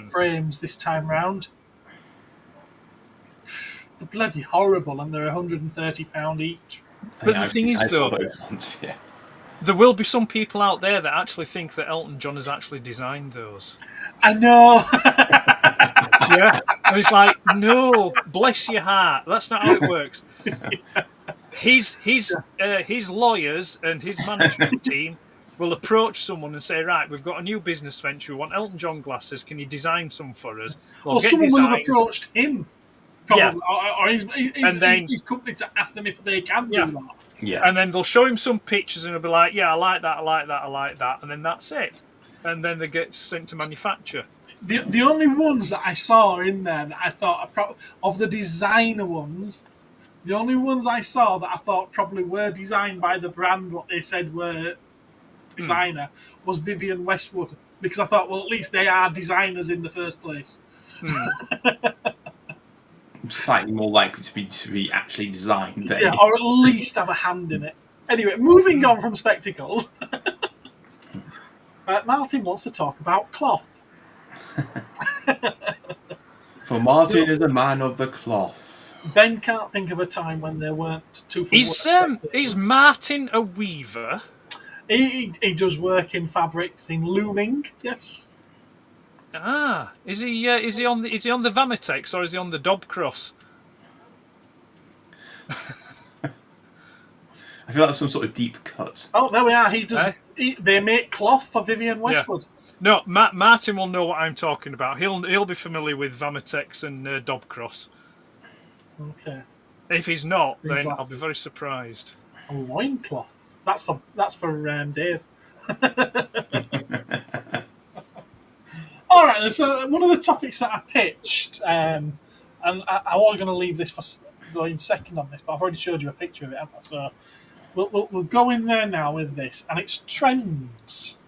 frames this time round. They're bloody horrible, and they're £130 each. But the thing is, though, there will be some people out there that actually think that Elton John has actually designed those. I know. Yeah, and it's like, no, bless your heart. That's not how it works. His lawyers and his management team will approach someone and say, right, we've got a new business venture. We want Elton John glasses. Can you design some for us? Well, someone will have approached him, probably, or his company to ask them if they can do that. Yeah. And then they'll show him some pictures and he'll be like, yeah, I like that, I like that, I like that. And then that's it. And then they get sent to manufacture. The only ones that I saw in there that I thought, of the designer ones, the only ones I saw that I thought probably were designed by the brand, what they said were designer, was Vivienne Westwood. Because I thought, well, at least they are designers in the first place. Slightly more likely to be actually designed. Yeah, or at least have a hand in it. Anyway, moving on from spectacles. Martin wants to talk about cloth. For Martin is a man of the cloth. Ben can't think of a time when there weren't 2-for-1. Is Martin a weaver? He does work in fabrics, in looming. Yes. Ah, is he on the Vamatex or is he on the Dobcross? I feel like that's some sort of deep cut. Oh, there we are. He does. They make cloth for Vivienne Westwood. Yeah. No, Martin will know what I'm talking about. He'll be familiar with Vamatex and Dobcross. Okay. If he's not, then glasses. I'll be very surprised. A loincloth. That's for Dave. All right. So one of the topics that I pitched, and I was going to leave this for going second on this, but I've already showed you a picture of it, haven't I? So we'll go in there now with this, and it's trends.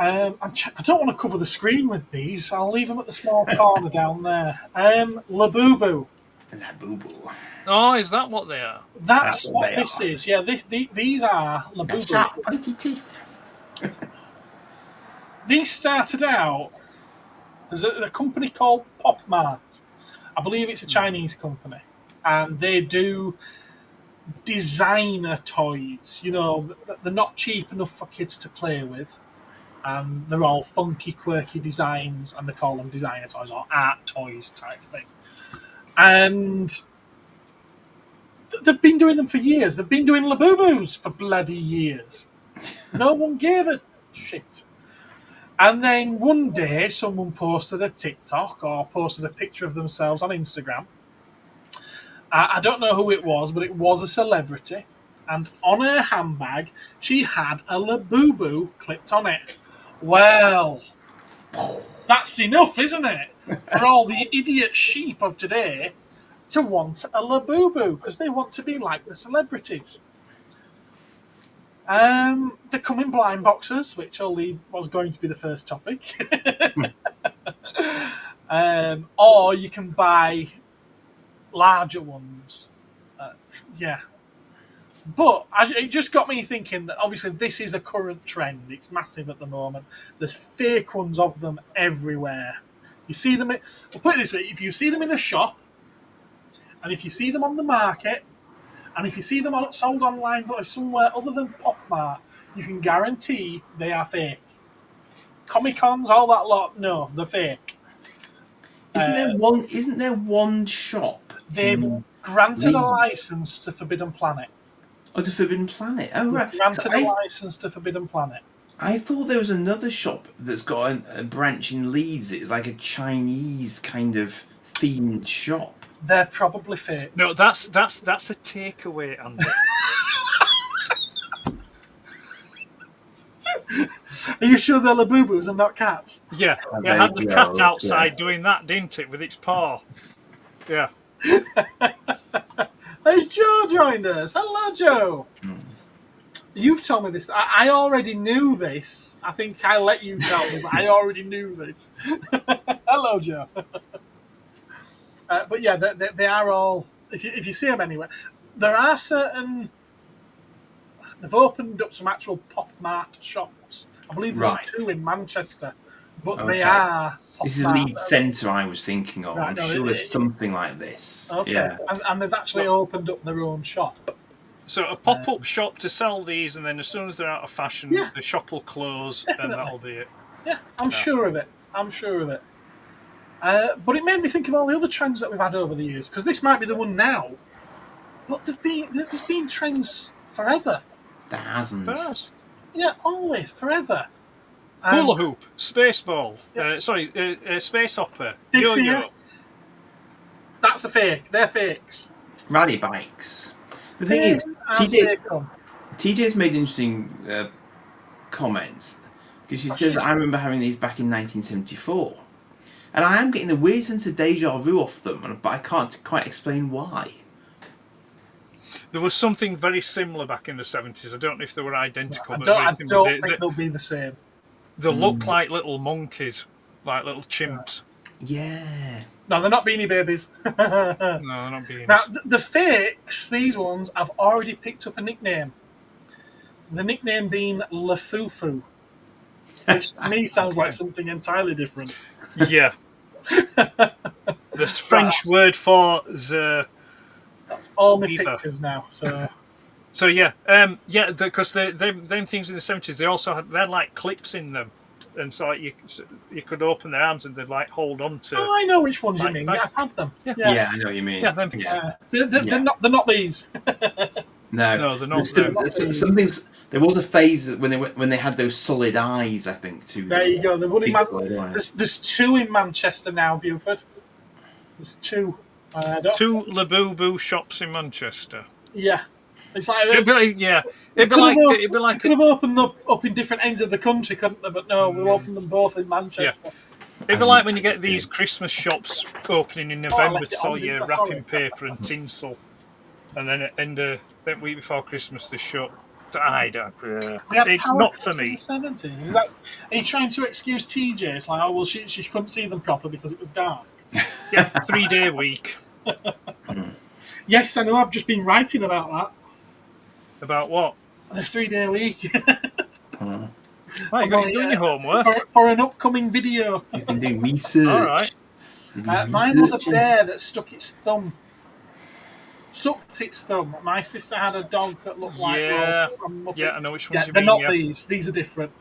I don't want to cover the screen with these. I'll leave them at the small corner down there. Labubu. Labubu. Oh, is that what they are? That's what this is. Yeah, these are Labubu. Pointy teeth. These started out. There's a company called Pop Mart. I believe it's a Chinese company, and they do designer toys. You know, they're not cheap enough for kids to play with. And they're all funky, quirky designs, and they call them designer toys or art toys type thing. And they've been doing them for years. They've been doing Labubus for bloody years. No one gave a shit. And then one day, someone posted a TikTok or posted a picture of themselves on Instagram. I don't know who it was, but it was a celebrity. and on her handbag she had a LOWBOT clipped on it. Well, that's enough, isn't it? For all the idiot sheep of today to want a LOWBOT because they want to be like the celebrities. They come in blind boxes, which only was going to be the first topic. Or you can buy larger ones. Yeah. But it just got me thinking that obviously this is a current trend. It's massive at the moment. There's fake ones of them everywhere. You see them, we'll put it this way, if you see them in a shop, and if you see them on the market, and if you see them sold online but somewhere other than Pop Mart, you can guarantee they are fake. Comic-Cons, all that lot, no, they're fake. Isn't there one shop? They've granted a license to Forbidden Planet. Oh, to Forbidden Planet. Oh, right. Granted a license to Forbidden Planet. I thought there was another shop that's got a branch in Leeds. It's like a Chinese kind of themed shop. They're probably fake. No, that's a takeaway, Andy. Are you sure they're LOWBOTs and not cats? Yeah, it had the cat outside doing that, didn't it, with its paw? Yeah. Has Joe joined us? Hello, Joe. You've told me this. I already knew this. I think I let you tell me, but I already knew this. Hello, Joe. But yeah, they are all. If you see them anywhere, there are certain. They've opened up some actual Pop Mart shops. I believe there's 2 in Manchester, but they are. This is Leeds Centre I was thinking of. Right, I'm sure there's something like this. Okay, yeah. and they've actually opened up their own shop. So a pop-up shop to sell these, and then as soon as they're out of fashion, the shop will close, and that'll be it. Yeah, I'm sure of it. I'm sure of it. But it made me think of all the other trends that we've had over the years, because this might be the one now. But there's been trends forever. Thousands. Yeah, always, forever. Hula hoop, space ball, space hopper, yo-yo. That's a fake. They're fakes. Rally bikes. The thing is, TJ's made interesting comments because she says that I remember having these back in 1974, and I am getting a weird sense of deja vu off them, but I can't quite explain why. There was something very similar back in the 70s. I don't know if they were identical. I don't think they'll be the same. They look like little monkeys, like little chimps. Yeah. No, they're not Beanie Babies. No, they're not Beanies. Now, the fakes, these ones, have already picked up a nickname. The nickname being Lafufu, which to me sounds like something entirely different. Yeah. The French word for the... That's all my pictures now, so... So yeah, because them things in the 70s, they also had like clips in them, and so you could open their arms and they'd like hold on to. Oh, I know which ones you mean. Yeah, I've had them. Yeah, I know what you mean. Yeah, them things. They're not these. No, they're not. Some things. There was a phase when they had those solid eyes. I think too. There you go. There's 2 in Manchester now, Buford. There's 2. 2 LOWBOT shops in Manchester. Yeah. It's like it'd be like could have opened them up in different ends of the country, couldn't they? But no, we'll open them both in Manchester. Yeah. It'd be like when you get these Christmas shops opening in November to sell your wrapping paper and tinsel, and then at the week before Christmas they shut. It's not for me. In the 70s. Is that? Are you trying to excuse TJ? It's like, oh well, she couldn't see them properly because it was dark. Yeah, 3-day week. Yes, I know. I've just been writing about that. About what? The 3-day week. Well, you're doing your homework. For an upcoming video. He's been doing research. All right. Mine was a bear that stuck its thumb. Sucked its thumb. My sister had a dog that looked like Rolf from Muppets. Yeah, I know which ones you they're mean. Not these. These are different.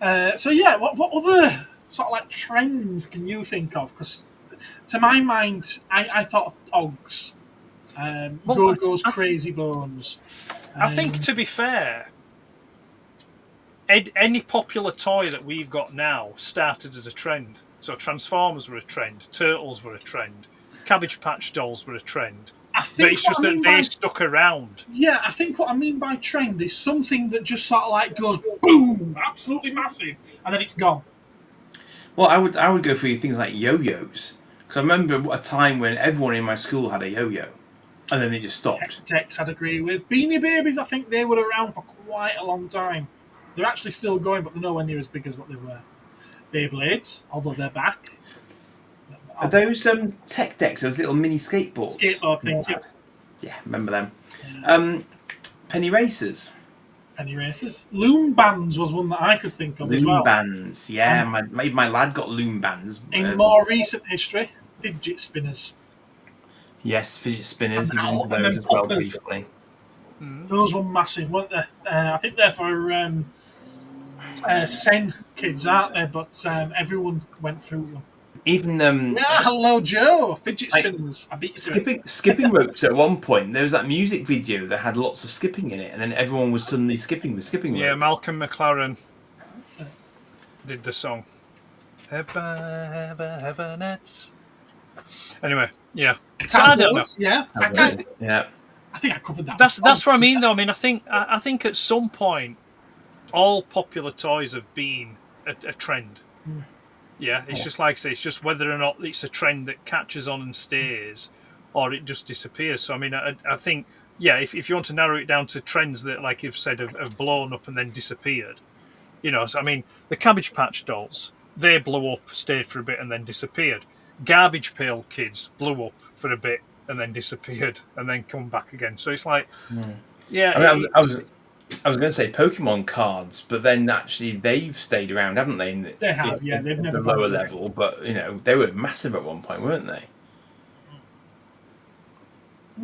So yeah, what other sort of like trends can you think of? Because to my mind, I thought of Pogs. Go-Go's Crazy Bones. I think, to be fair, any popular toy that we've got now started as a trend. So Transformers were a trend, Turtles were a trend, Cabbage Patch Dolls were a trend. I But think it's just what I that mean they by, stuck around. yeah, I think what I mean by trend is something that just sort of like goes boom, absolutely massive, and then it's gone. Well, I would go for things like yo-yos, because I remember a time when everyone in my school had a yo-yo, and then they just stopped. Tex, I'd agree with. Beanie Babies, I think they were around for quite a long time. They're actually still going, but they're nowhere near as big as what they were. Beyblades, although they're back. Are those tech decks, those little mini skateboards? Skateboard things, yeah. Yeah, remember them. Penny racers. Penny races. Loom bands was one that I could think of as Loom well. bands, yeah. My lad got loom bands. In more recent history, fidget spinners. Yes, fidget spinners. And He was into then those as well poppers. briefly. Those were massive, weren't they? I think they're for Sen kids, aren't they? But everyone went through them. Even Hello, Joe. Fidget spinners. I beat you to it. skipping ropes at one point. There was that music video that had lots of skipping in it, and then everyone was suddenly skipping with skipping Yeah, rope. Malcolm McLaren did the song. Heavenets. Anyway, yeah. So I don't know. Tazos, yeah. Yeah. I think I covered that. That's what I mean, though. I mean, I think at some point, all popular toys have been a trend. Yeah, it's just like I say, it's just whether or not it's a trend that catches on and stays, or it just disappears. So I mean, I think, yeah, if you want to narrow it down to trends that, like you've said, have blown up and then disappeared, you know. So I mean, the Cabbage Patch dolls, they blew up, stayed for a bit, and then disappeared. Garbage Pail Kids blew up for a bit and then disappeared and then come back again. So it's like, yeah. I mean, I was going to say Pokemon cards, but then actually they've stayed around, haven't they? They have, yeah. They've never the gone lower away. level, but you know they were massive at one point, weren't they?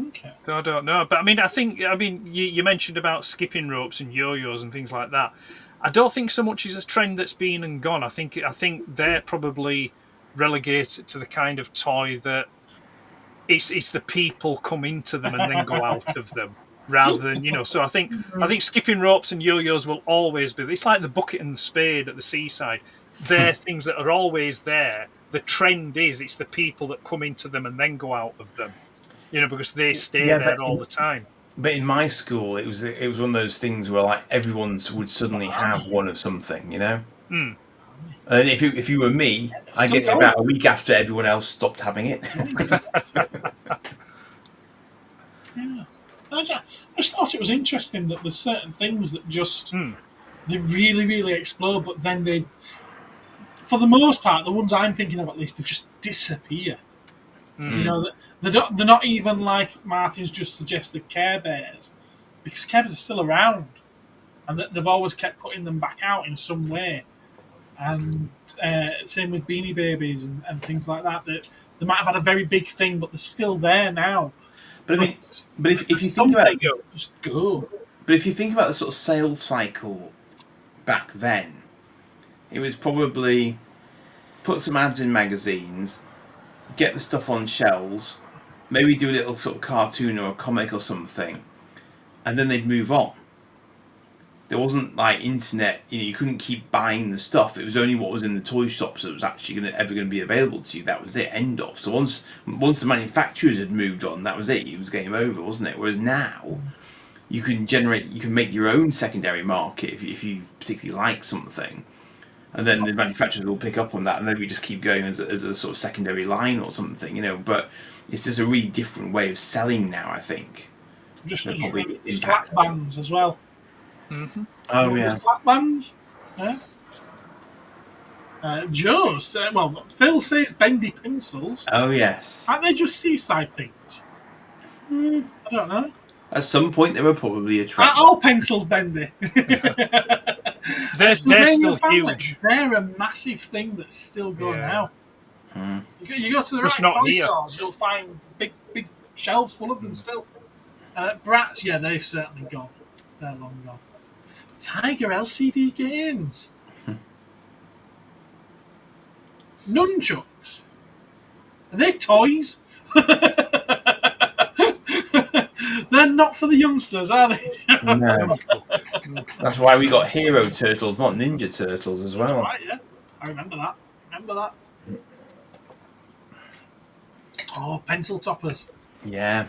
Okay. So I don't know, but I mean, you mentioned about skipping ropes and yo-yos and things like that. I don't think so much is a trend that's been and gone. I think they're probably relegated to the kind of toy that it's the people come into them and then go out of them, rather than, you know. So I think skipping ropes and yo-yos will always be. It's like the bucket and the spade at the seaside. They're things that are always there. The trend is it's the people that come into them and then go out of them, you know, because they stay there all the time. But in my school, it was one of those things where like everyone would suddenly have one of something, you know. And if you were me, I get it about a week after everyone else stopped having it. Yeah. I just thought it was interesting that there's certain things that just they really, really explode, but then they, for the most part, the ones I'm thinking of at least, they just disappear. You know, they're not even like Martin's just suggested Care Bears, because Care Bears are still around, and they've always kept putting them back out in some way. And same with Beanie Babies and things like that. That they might have had a very big thing, but they're still there now. But I mean, if you think about just go. But if you think about the sort of sales cycle back then, it was probably put some ads in magazines, get the stuff on shelves, maybe do a little sort of cartoon or a comic or something, and then they'd move on. There wasn't like internet, you know, you couldn't keep buying the stuff. It was only what was in the toy shops that was actually ever going to be available to you. That was it, end of. So once the manufacturers had moved on, that was it. It was game over, wasn't it? Whereas now, you can make your own secondary market if you particularly like something, and then the manufacturers will pick up on that, and then we just keep going as a sort of secondary line or something, you know. But it's just a really different way of selling now, I think. Just probably slap bands as well. Oh yeah, slap bands. Yeah. Joe, Phil says bendy pencils. Oh yes. Aren't they just seaside things? I don't know. At some point, they were probably a trend. Are all pencils bendy? They're still huge. They're a massive thing that's still going now. You go to the Just right not toy here. stores, you'll find big shelves full of them still. Brats, yeah, they've certainly gone. They're long gone. Tiger LCD games. Nunchucks. Are they toys? They're not for the youngsters, are they? No. That's why we got Hero Turtles, not Ninja Turtles, as well. Right, yeah. I remember that. Oh, pencil toppers. Yeah.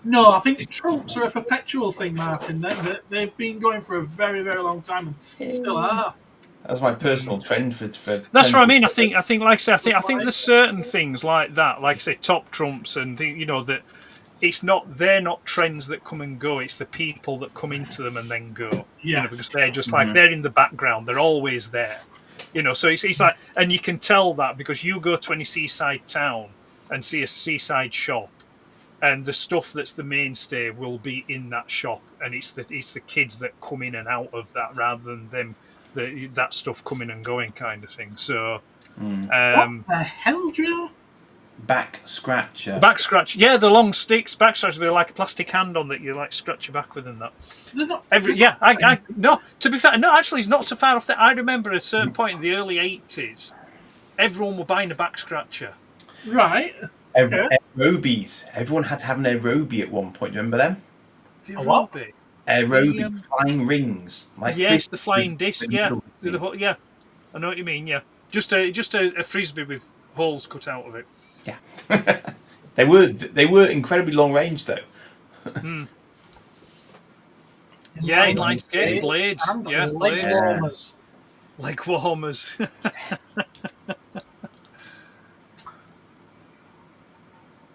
No, I think trumps are a perpetual thing, Martin. They've been going for a very, very long time and still are. That's my personal trend for. That's what I mean. I think, like I say, I think there's certain things like that, like I say, top trumps, and that they're not trends that come and go. It's the people that come into them and then go. Yeah, because they're just like they're in the background. They're always there. So it's like, and you can tell that because you go to any seaside town and see a seaside shop, and the stuff that's the mainstay will be in that shop, and it's the kids that come in and out of that rather than them. That stuff coming and going kind of thing. So, what the hell, Joe? Back scratcher. Back scratch. Yeah, the long sticks. Back scratcher. They're like a plastic hand on that you like scratch your back with and that. They're not. No. To be fair, no. Actually, it's not so far off that. I remember at a certain point in the early '80s, everyone were buying a back scratcher. Right. Aerobies. Everyone had to have an aerobie at one point. Do you remember them? A what? Aerobie flying rings. Like yes, the flying disc. Yeah, yeah. I know what you mean. Yeah, just a frisbee with holes cut out of it. Yeah. they were incredibly long range though. Yeah, in line skates, blades. Yeah, leg blades. warmers. Leg warmers.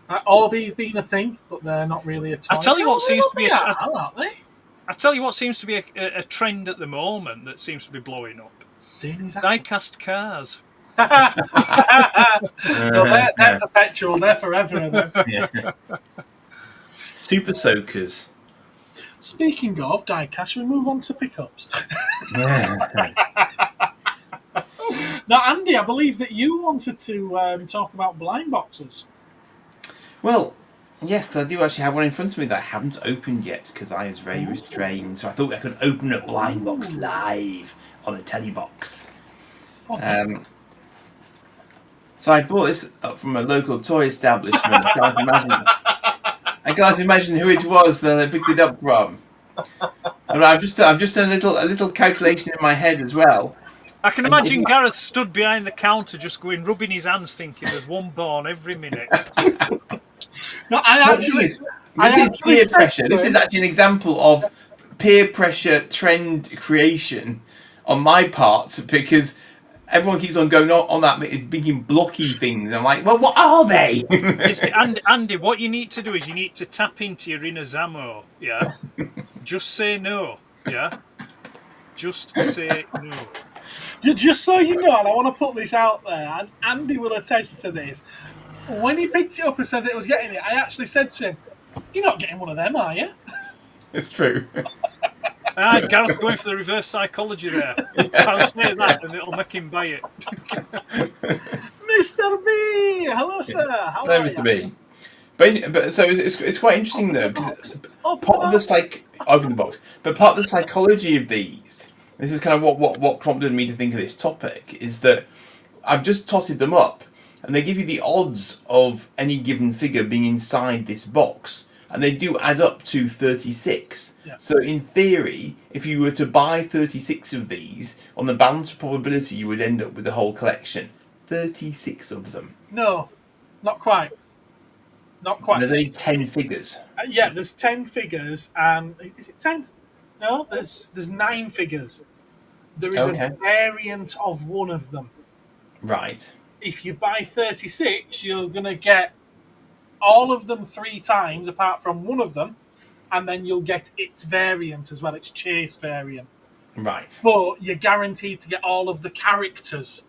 Orbeez being a thing, but they're not really a toy. I tell you what seems to be aren't they? I tell you what seems to be a trend at the moment that seems to be blowing up. Die-cast cars. Well, they're perpetual. They're forever. Yeah. Super soakers. Speaking of die-cast, we move on to pickups. Now, Andy, I believe that you wanted to talk about blind boxes. Well, yes, I do actually have one in front of me that I haven't opened yet because I was very restrained. So I thought I could open a blind box live on the telly box. So I bought this up from a local toy establishment. I can't imagine who it was that I picked it up from. And I've just done a little calculation in my head as well. I can imagine Gareth stood behind the counter just rubbing his hands thinking there's one born every minute. No, this is peer pressure. This is actually an example of peer pressure trend creation on my part because everyone keeps on going on that making blocky things. I'm like, well, what are they? Andy, what you need to do is you need to tap into your inner Zamo. Yeah, just say no. Yeah, just say no. Just so you know, and I want to put this out there, and Andy will attest to this. When he picked it up and said that he was getting it, I actually said to him, "You're not getting one of them, are you?" It's true. Gareth going for the reverse psychology there. I'll say that and it'll make him buy it. Mr. B! Hello, sir. How Hello, are Mr. you? B. But so it's quite interesting though, because part of the open the box, but part of the psychology of these, this is kind of what prompted me to think of this topic, is that I've just totted them up, and they give you the odds of any given figure being inside this box, and they do add up to 36. Yeah. So in theory, if you were to buy 36 of these, on the balance of probability, you would end up with the whole collection. 36 of them. No, not quite. Not quite. And there's only 10 figures. Yeah, there's 10 figures, and is it 10? No, there's 9 figures. There is a variant of one of them. Right. If you buy 36, you're going to get all of them 3 times, apart from one of them, and then you'll get its variant as well, its chase variant. Right. But you're guaranteed to get all of the characters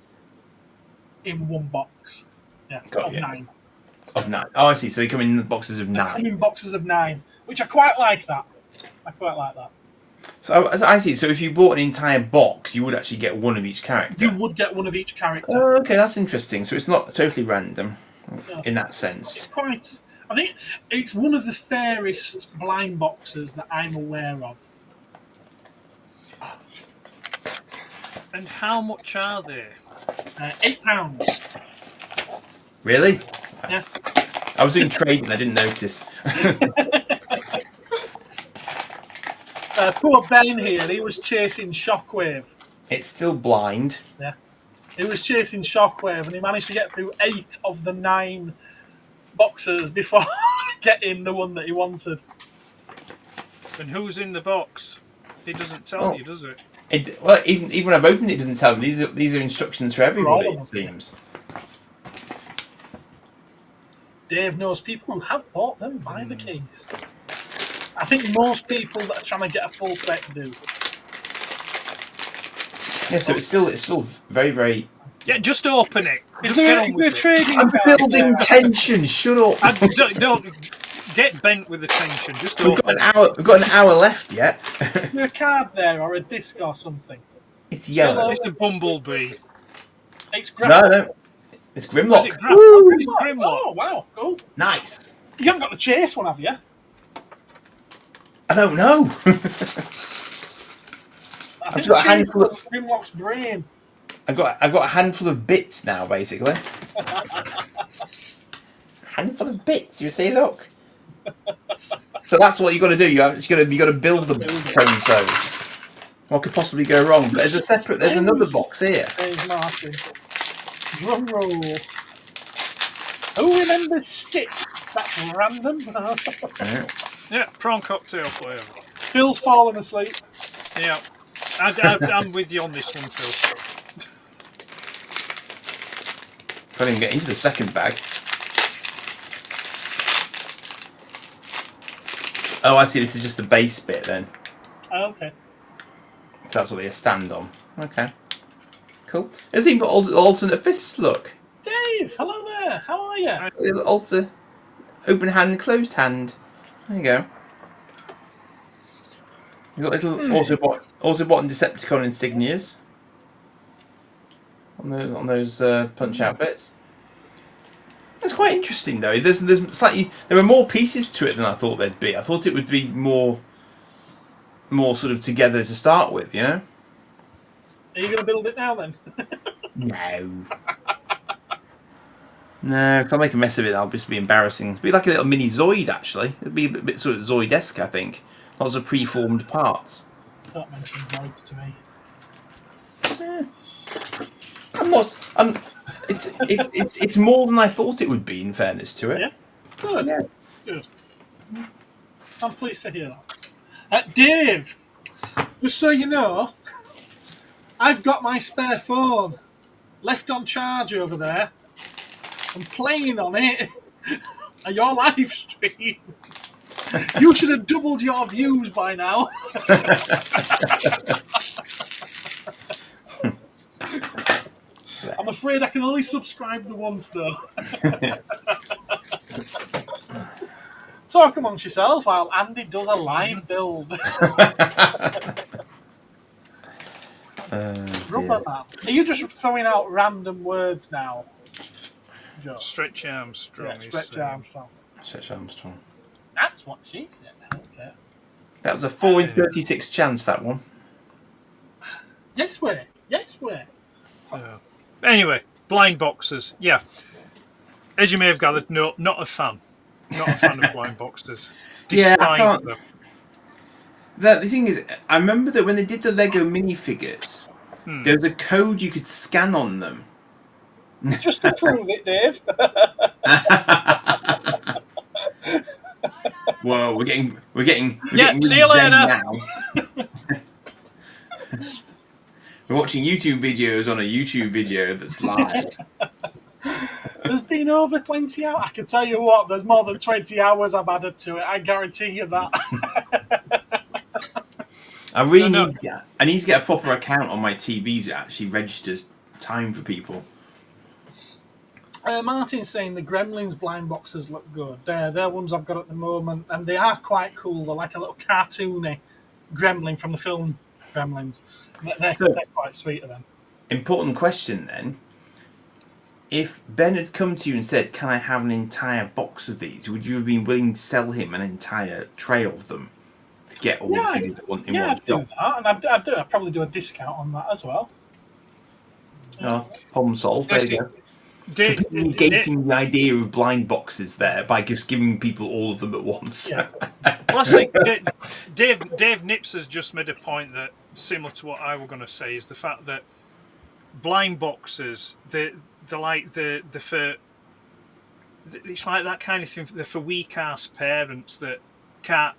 in one box. Yeah, of 9. Of 9. Oh, I see. So they come in boxes of 9. They come in boxes of 9, which I quite like that. So I see. So if you bought an entire box, you would actually get one of each character. You would get one of each character. Oh, okay, that's interesting. So it's not totally random in that sense. It's quite. I think it's one of the fairest blind boxes that I'm aware of. And how much are they? £8. Really? Yeah. I was doing trading. I didn't notice. Poor Ben here. He was chasing Shockwave. It's still blind. Yeah. He was chasing Shockwave, and he managed to get through 8 of the 9 boxes before get him the one that he wanted. And who's in the box? It doesn't tell you, does it? Well, even when I've opened it, it doesn't tell me. These are instructions for everybody, all of it seems. Dave knows people who have bought them by the case. I think most people that are trying to get a full set do. Yeah, so it's still very, very... Yeah, just open it. Is there a trading I'm card building there? tension, shut up! Don't get bent with the tension. Just We've open got an hour left yet. Is there a card there or a disc or something? It's yellow. It's a bumblebee. It's graphic. No. It's Grimlock. Is it Grimlock? Oh, wow, cool. Nice. You haven't got the chase one, have you? I don't know. I I've think got a the chase handful of... one's Grimlock's brain. I've got a handful of bits now, basically. Handful of bits. You see, look. So that's what you got to do. You got to build them. So what could possibly go wrong? But there's another box here. There's Martin. Drum roll. Who remembers Stitch? That's random. Yeah, prawn cocktail flavour. Phil's fallen asleep. Yeah. I'm with you on this one, Phil. Can't even get into the second bag. Oh, I see. This is just the base bit then. Oh, okay. So that's what they stand on. Okay. Cool. There's even got alternate fists, look. Dave, hello there. How are you? A little alter. Open hand, closed hand. There you go. You've got little Autobot and Decepticon insignias on those punch out bits. That's quite interesting though. There's slightly there are more pieces to it than I thought there'd be. I thought it would be more sort of together to start with, you know? Are you going to build it now then? No. No, if I make a mess of it, that'll just be embarrassing. It'd be like a little mini Zoid, actually. It'd be a bit sort of Zoid-esque, I think. Lots of preformed parts. Don't mention Zoids to me. It's more than I thought it would be, in fairness to it. Yeah? Good. Yeah. Good. I'm pleased to hear that. Dave, just so you know, I've got my spare phone left on charge over there. I'm playing on it. And your live stream. You should have doubled your views by now. I'm afraid I can only subscribe the once though. Talk amongst yourselves while Andy does a live build. Rubber man. Are you just throwing out random words now? Joe? Stretch Armstrong. Yeah, Stretch Armstrong. Stretch Armstrong. That's what she said. Okay. That was a 4 in 36 chance, that one. Yes, way. Yes, way. Anyway, blind boxes. Yeah. As you may have gathered, no, not a fan. Not a fan of blind boxes. Yeah, Despise them. The thing is, I remember that when they did the Lego minifigures, there was a code you could scan on them. Just to prove it, Dave. Whoa, we're getting See you later. now. We're watching YouTube videos on a YouTube video that's live. There's been over 20 hours. I can tell you what, there's more than 20 hours I've added to it. I guarantee you that. I really need to get a proper account on my TVs that actually registers time for people. Martin's saying the Gremlins blind boxes look good. They're ones I've got at the moment, and they are quite cool. They're like a little cartoony gremlin from the film Gremlins. They're quite sweet of them. Important question then. If Ben had come to you and said, "Can I have an entire box of these?" would you have been willing to sell him an entire tray of them to get all the figures in one I'd do shot? that, and I'd probably do a discount on that as well. Oh, problem solved. There you go. Completely negating the idea of blind boxes there by just giving people all of them at once. Yeah. Well, I think Dave Nips has just made a point that similar to what I was going to say is the fact that blind boxes they're like the for it's like that kind of thing for weak ass parents that can't,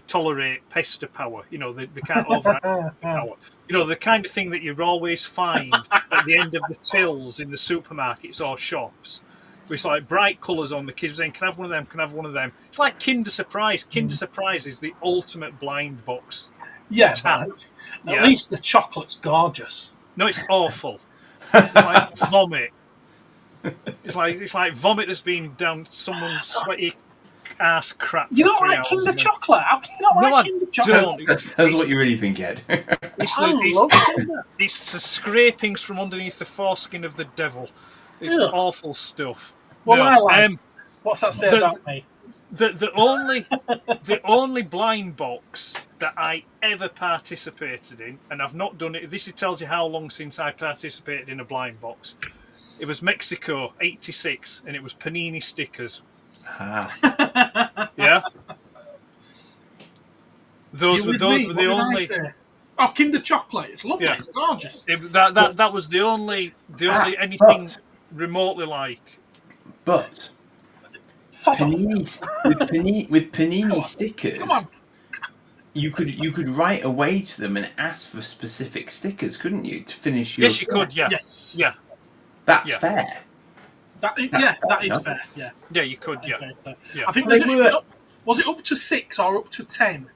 tolerate pester power. They can't overact power. The kind of thing that you always find at the end of the tills in the supermarkets or shops. It's like bright colours on the kids saying, "Can I have one of them? Can I have one of them?" It's like Kinder Surprise. Kinder Surprise is the ultimate blind box. Yeah, at least the chocolate's gorgeous. No, it's awful. It's like vomit. It's like vomit that's been down someone's sweaty ass crap. You don't like Kinder chocolate? How can you not like Kinder chocolate? That's what you really think, Ed. It's the scrapings from underneath the foreskin of the devil. It's awful stuff. Well, I like. What's that say about me? The only blind box that I ever participated in, and I've not done it. This tells you how long since I participated in a blind box. It was Mexico '86, and it was panini stickers. Yeah. Those were the only. Oh, Kinder chocolate! It's lovely. Yeah. It's gorgeous. That was the only anything remotely like. But with panini stickers, you could write away to them and ask for specific stickers, couldn't you, to finish your? Yes, you could. Yeah. Yes. Yeah. That's fair. That is fair. Yeah. Yeah, you could. Yeah. Yeah. I think was it up to 6 or up to 10?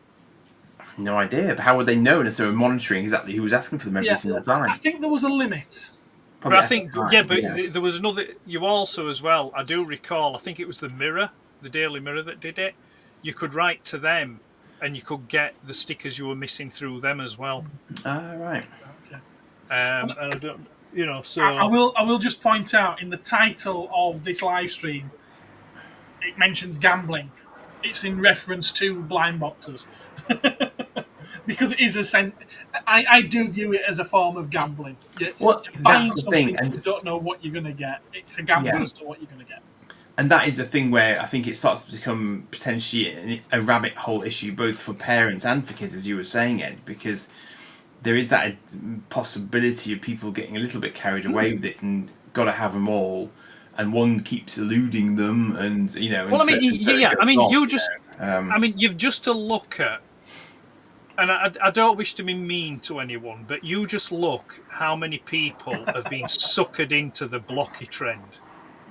No idea. But how would they know if they were monitoring exactly who was asking for them every single time? I think there was a limit. Probably but I think, there was another. You also, as well, I do recall, I think it was the Mirror, the Daily Mirror that did it. You could write to them and you could get the stickers you were missing through them as well. Right. Okay. And I don't, so... I will just point out, in the title of this live stream, it mentions gambling. It's in reference to blind boxes. Because it is I do view it as a form of gambling. Well, that's the thing, and you don't know what you're going to get. It's a gamble as to what you're going to get. And that is the thing where I think it starts to become potentially a rabbit hole issue, both for parents and for kids, as you were saying, Ed, because there is that possibility of people getting a little bit carried away with it and got to have them all, and one keeps eluding them, and Well, I mean, you've just to look at. And I don't wish to be mean to anyone, but you just look how many people have been suckered into the blocky trend.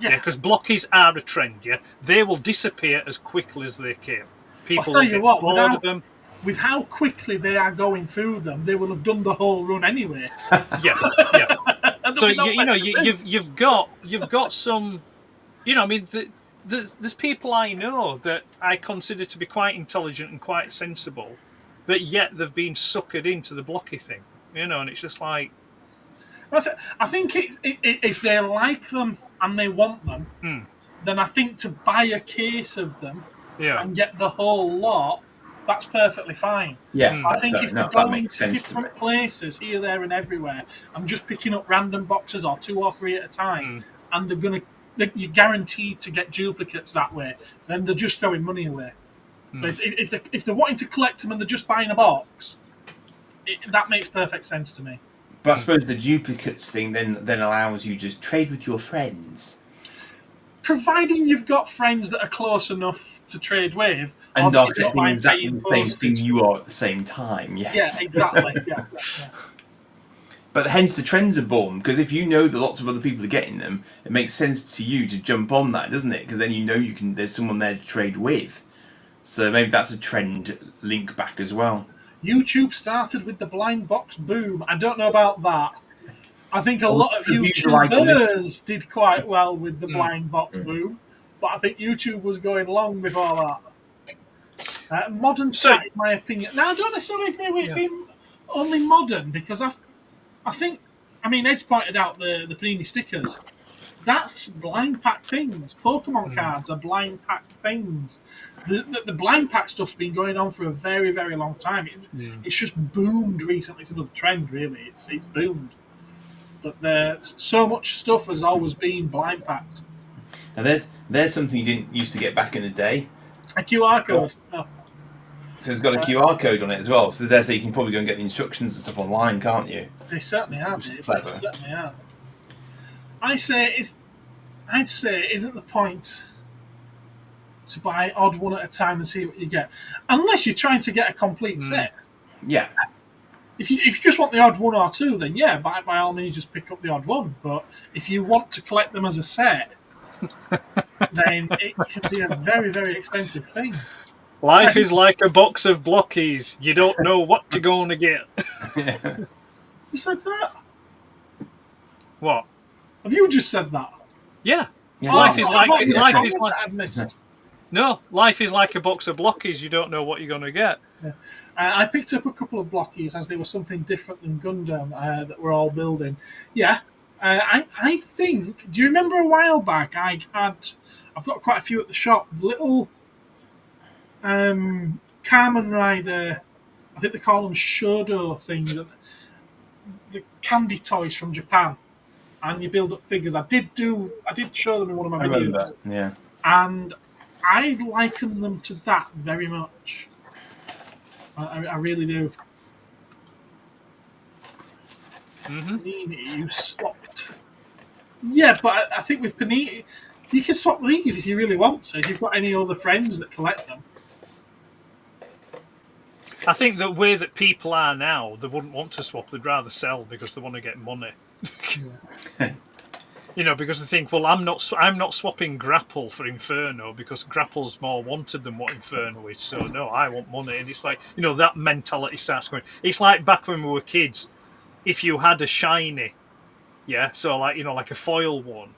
Yeah, because blockies are a trend, They will disappear as quickly as they came. People I'll tell you what, bored of them. With how quickly they are going through them, they will have done the whole run anyway. Yeah. So, you've got some... there's people I know that I consider to be quite intelligent and quite sensible, but yet they've been suckered into the blocky thing, and it's just like... I think if they like them and they want them, then I think to buy a case of them and get the whole lot, that's perfectly fine. Yeah, I think if they're going to different places, here, there and everywhere, and just picking up random boxes or 2 or 3 at a time, and you're guaranteed to get duplicates that way, then they're just throwing money away. But if they're wanting to collect them and they're just buying a box, that makes perfect sense to me. But I suppose the duplicates thing then allows you to trade with your friends. Providing you've got friends that are close enough to trade with, and are getting exactly the same thing you are at the same time. Yes. Yeah, exactly. yeah. But hence the trends are born, because if you know that lots of other people are getting them, it makes sense to you to jump on that, doesn't it? Because then there's someone there to trade with. So maybe that's a trend link back as well. YouTube started with the blind box boom. I don't know about that. I think a lot of YouTubers did quite well with the blind box boom, but I think YouTube was going long before that. Modern chat, in my opinion. Now, I don't necessarily agree with it being only modern, because Ed's pointed out the Panini stickers. That's blind pack things. Pokemon cards are blind pack things. The blind pack stuff's been going on for a very, very long time. It's just boomed recently. It's another trend, really. It's boomed. But so much stuff has always been blind packed. Now there's something you didn't used to get back in the day. A QR code. Oh. So it's got a QR code on it as well. So you can probably go and get the instructions and stuff online, can't you? They certainly have. They certainly have. I say I'd say it isn't the point to buy odd one at a time and see what you get, unless you're trying to get a complete set. Yeah. If you just want the odd one or two, then yeah, by all means, just pick up the odd one. But if you want to collect them as a set, then it can be a very, very expensive thing. Life is like a box of blockies. You don't know what you're going to get. You said that? What? Have you just said that? Yeah. Yeah. Life is like I've missed. No, life is like a box of blockies. You don't know what you're going to get. Yeah. I picked up a couple of blockies as they were something different than Gundam that we're all building. Yeah. I think. Do you remember a while back? I've got quite a few at the shop. The little Kamen Rider. I think they call them Shodo things. The candy toys from Japan, and you build up figures. I did show them in one of my videos. That. Yeah. And I liken them to that very much. I really do. Panini, you swapped. Yeah, but I think with Panini, you can swap these if you really want to. If you've got any other friends that collect them. I think the way that people are now, they wouldn't want to swap. They'd rather sell because they want to get money. You know, because they think, well, I'm not swapping Grapple for Inferno because Grapple's more wanted than what Inferno is. So no, I want money, and it's like, you know, that mentality starts going. It's like back when we were kids. If you had a shiny, yeah, so like, you know, like a foil one,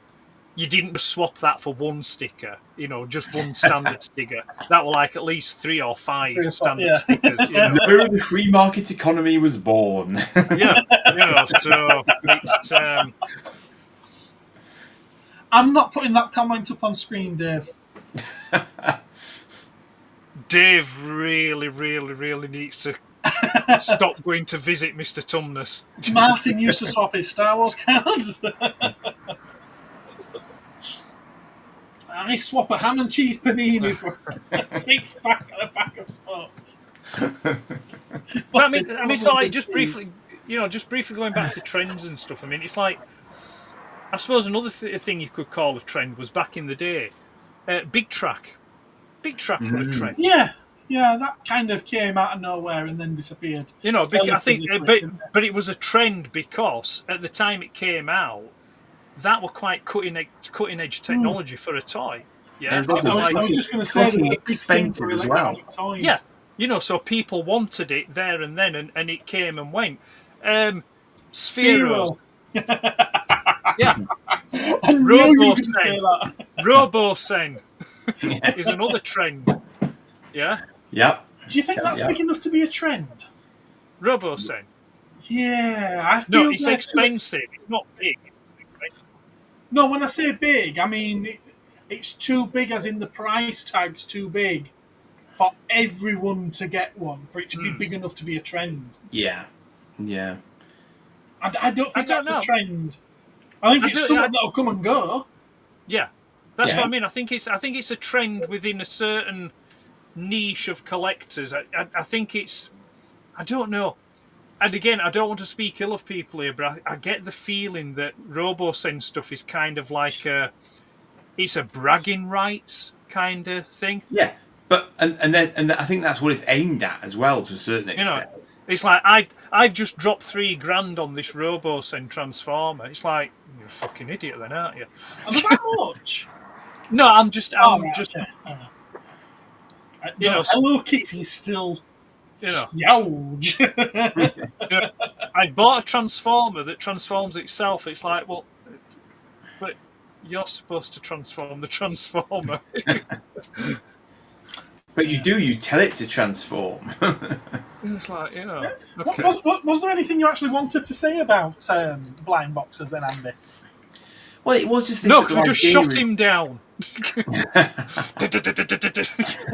you didn't just swap that for one sticker, you know, just one standard sticker. That were like at least 3 or 5 standard stickers. You know? Where the free market economy was born. Yeah, you know, so it's. I'm not putting that comment up on screen, Dave. Dave really, really, really needs to stop going to visit Mr. Tumnus. Martin used to swap his Star Wars cards. I swap a ham and cheese panini for a 6-pack and a pack of smokes. But I mean, so like just briefly going back to trends and stuff. I mean, it's like, I suppose another thing you could call a trend was back in the day, Big Track. Big Track were a trend. Yeah, that kind of came out of nowhere and then disappeared. You know, I think, but it was a trend because at the time it came out, that were quite cutting edge technology for a toy. Yeah, I was just going to say that expensive as well. Toys. Yeah, you know, so people wanted it there and then, and it came and went. Spheros. Yeah. I knew you were going to say that. Robo-Sen is another trend. Yeah? Yep. Do you think that's big enough to be a trend? Robo-Sen. Yeah, I feel No, it's expensive. It's not big. No, when I say big, I mean it's too big as in the price tag's too big for everyone to get one, for it to be big enough to be a trend. Yeah. Yeah. I don't think that's a trend. I think it's something that'll come and go. Yeah, that's what I mean. I think it's a trend within a certain niche of collectors. I think it's. I don't know. And again, I don't want to speak ill of people here, but I get the feeling that Robo-Sen stuff is kind of like it's a bragging rights kind of thing. Yeah, but and I think that's what it's aimed at as well to a certain extent. You know, it's like I've just dropped $3,000 on this Robo-Sen transformer. It's like, you're a fucking idiot, then, aren't you? And that much? No, I'm just. Okay. You know, Hello Kitty's still. You know, Youch. I've bought a transformer that transforms itself. It's like, well, but you're supposed to transform the transformer. But you do. You tell it to transform. It's like, you know. Okay. Was there anything you actually wanted to say about blind boxes then, Andy? Well, it was just this. No, because we just shot him down.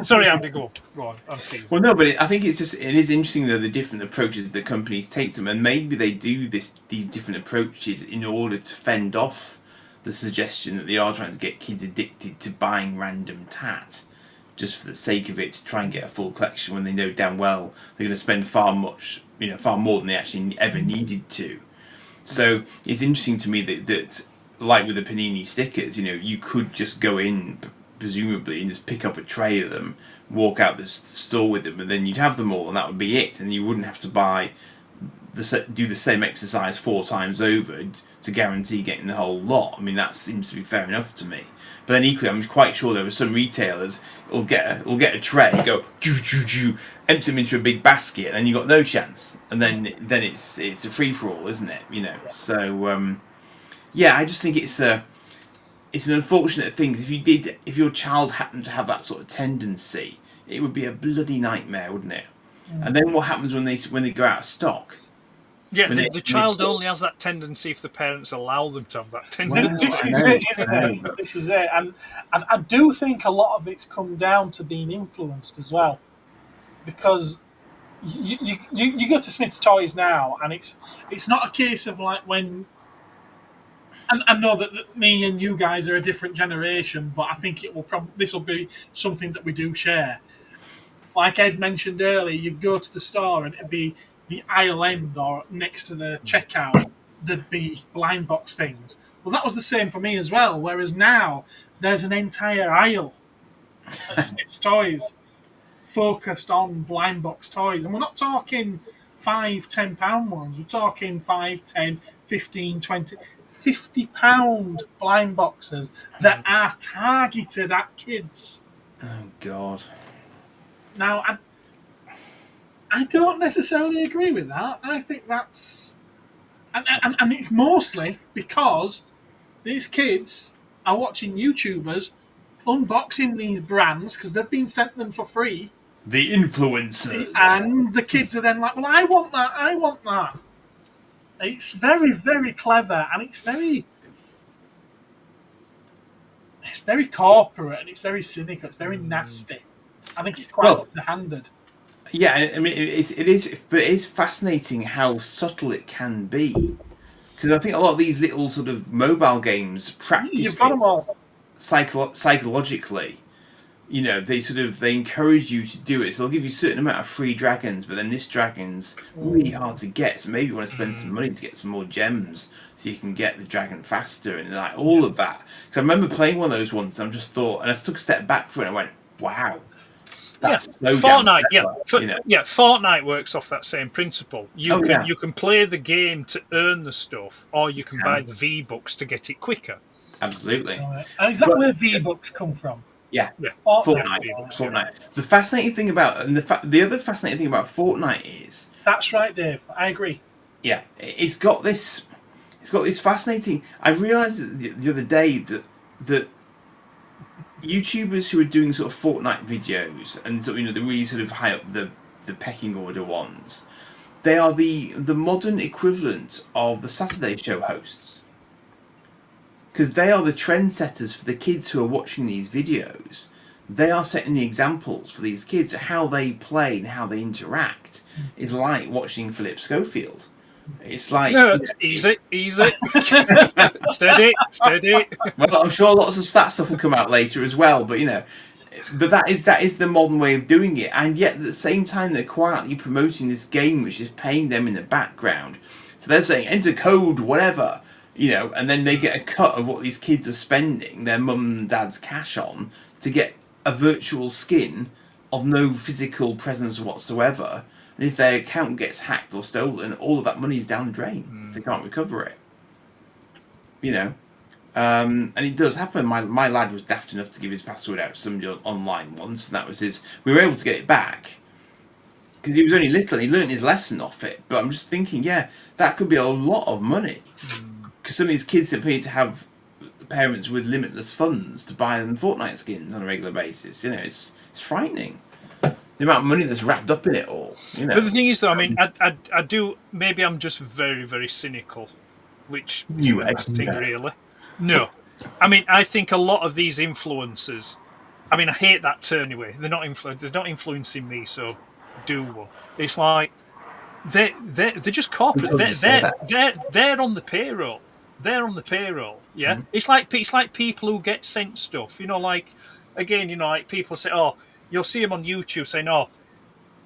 Sorry, Andy, go on. I'm teasing. Well, no, but I think it is interesting though the different approaches that companies take to them, and maybe they do these different approaches in order to fend off the suggestion that they are trying to get kids addicted to buying random tat, just for the sake of it, to try and get a full collection when they know damn well they're going to spend far more than they actually ever needed to. So it's interesting to me that like with the Panini stickers, you could just go in, presumably, and just pick up a tray of them, walk out the store with them, and then you'd have them all, and that would be it. And you wouldn't have to do the same exercise 4 times over to guarantee getting the whole lot. I mean, that seems to be fair enough to me. But then equally, I'm quite sure there were some retailers who'll get a tray, go empty them into a big basket, and you got no chance. And then it's a free for all, isn't it? So yeah, I just think it's an unfortunate thing. If your child happened to have that sort of tendency, it would be a bloody nightmare, wouldn't it? And then what happens when they go out of stock? Yeah, the child only has that tendency if the parents allow them to have that tendency. This is it, isn't it? This is it. And I do think a lot of it's come down to being influenced as well. Because you go to Smith's Toys now, and it's not a case of like when... And I know that me and you guys are a different generation, but I think this will be something that we do share. Like Ed mentioned earlier, you'd go to the store and it'd be the aisle end or next to the checkout, there'd be blind box things. Well, that was the same for me as well, whereas now there's an entire aisle at Smith's Toys focused on blind box toys. And we're not talking £5, £10 ones. We're talking 5, 10, 15, 20... £50 blind boxes that are targeted at kids. Oh God! Now, I don't necessarily agree with that. I think that's, and it's mostly because these kids are watching YouTubers unboxing these brands because they've been sent them for free. The influencers, and the kids are then like, "Well, I want that. I want that." It's very, very clever, and it's very corporate, and it's very cynical. It's very nasty. I think it's quite underhanded. Yeah, I mean, it is, but it is fascinating how subtle it can be. Because I think a lot of these little sort of mobile games practice You've got them all. Psychologically. They encourage you to do it. So they'll give you a certain amount of free dragons, but then this dragon's really hard to get. So maybe you want to spend some money to get some more gems so you can get the dragon faster and like all of that. Because I remember playing one of those once and I just thought, and I took a step back for it and I went, wow. That's so Fortnite, clever, Fortnite works off that same principle. You can play the game to earn the stuff, or you can buy the V-Bucks to get it quicker. Absolutely. Right. Is that where V-Bucks come from? Yeah. Fortnite. The fascinating thing about the other fascinating thing about Fortnite is that's right, Dave. I agree. Yeah, it's got this fascinating. I realised the other day that YouTubers who are doing sort of Fortnite videos and sort of, the really sort of high up the pecking order ones, they are the modern equivalent of the Saturday show hosts. Because they are the trendsetters for the kids who are watching these videos. They are setting the examples for these kids. How they play and how they interact is like watching Philip Schofield. It's like... Easy. Steady. Well, I'm sure lots of stat stuff will come out later as well, but but that is the modern way of doing it. And yet at the same time, they're quietly promoting this game which is paying them in the background. So they're saying, enter code, whatever... and then they get a cut of what these kids are spending their mum and dad's cash on to get a virtual skin of no physical presence whatsoever. And if their account gets hacked or stolen, all of that money is down the drain. If they can't recover it. And it does happen. My lad was daft enough to give his password out to somebody online once, and that was his... We were able to get it back. Because he was only little and he learned his lesson off it. But I'm just thinking, that could be a lot of money. Because some of these kids appear to have parents with limitless funds to buy them Fortnite skins on a regular basis. It's frightening. The amount of money that's wrapped up in it all. But the thing is, though, I mean, I do... Maybe I'm just very, very cynical, which is a bad thing, really. No. I mean, I think a lot of these influencers... I mean, I hate that term anyway. They're not influencing me, so do one. It's like... They're just corporate. They're on the payroll. They're on the payroll. Yeah, it's like people who get sent stuff. Like people say, oh, you'll see them on YouTube saying, oh,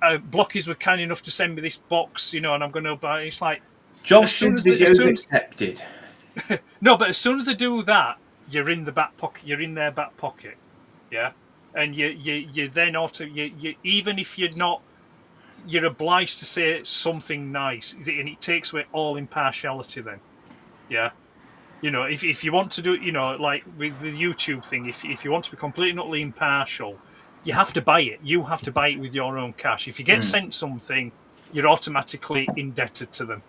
Blockies were kind enough to send me this box, and I'm going to buy. It's like Josh's videos accepted. No, but as soon as they do that, you're in the back pocket. You're in their back pocket, yeah. And you then you even if you're not, you're obliged to say something nice, and it takes away all impartiality. Then, yeah. You know, if you want to do it, you know, like with the YouTube thing, if you want to be completely and utterly impartial, you have to buy it. You have to buy it with your own cash. If you get sent something, you're automatically indebted to them.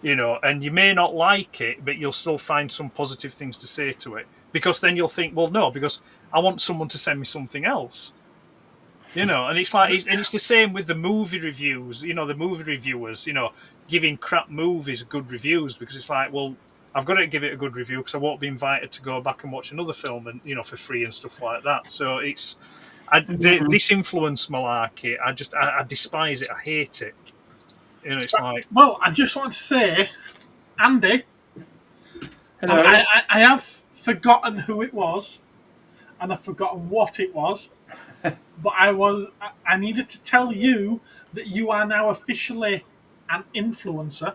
You know, and you may not like it, but you'll still find some positive things to say to it. Because then you'll think, well, no, because I want someone to send me something else. You know, and it's like, and it's the same with the movie reviews. You know, the movie reviewers, you know, giving crap movies good reviews because it's like, well, I've got to give it a good review because I won't be invited to go back and watch another film and, you know, for free and stuff like that. So it's this influence malarkey. I despise it. I hate it. You know, it's like. Well, I just want to say, Andy. Hello. I have forgotten who it was, and I've forgotten what it was. But I needed to tell you that you are now officially an influencer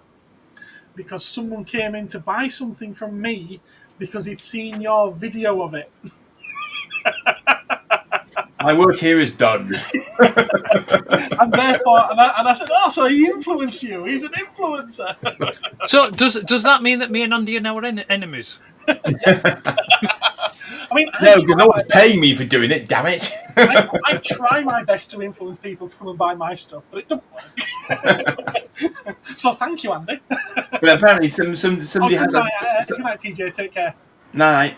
because someone came in to buy something from me because he'd seen your video of it. My work here is done. And therefore, and I said, oh, so he influenced you. He's an influencer. So does that mean that me and Andy are now enemies? I mean, No, because no one's paying me for doing it, damn it. I try my best to influence people to come and buy my stuff, but it doesn't work. So thank you, Andy. But apparently somebody has... Good night, TJ. Take care. No,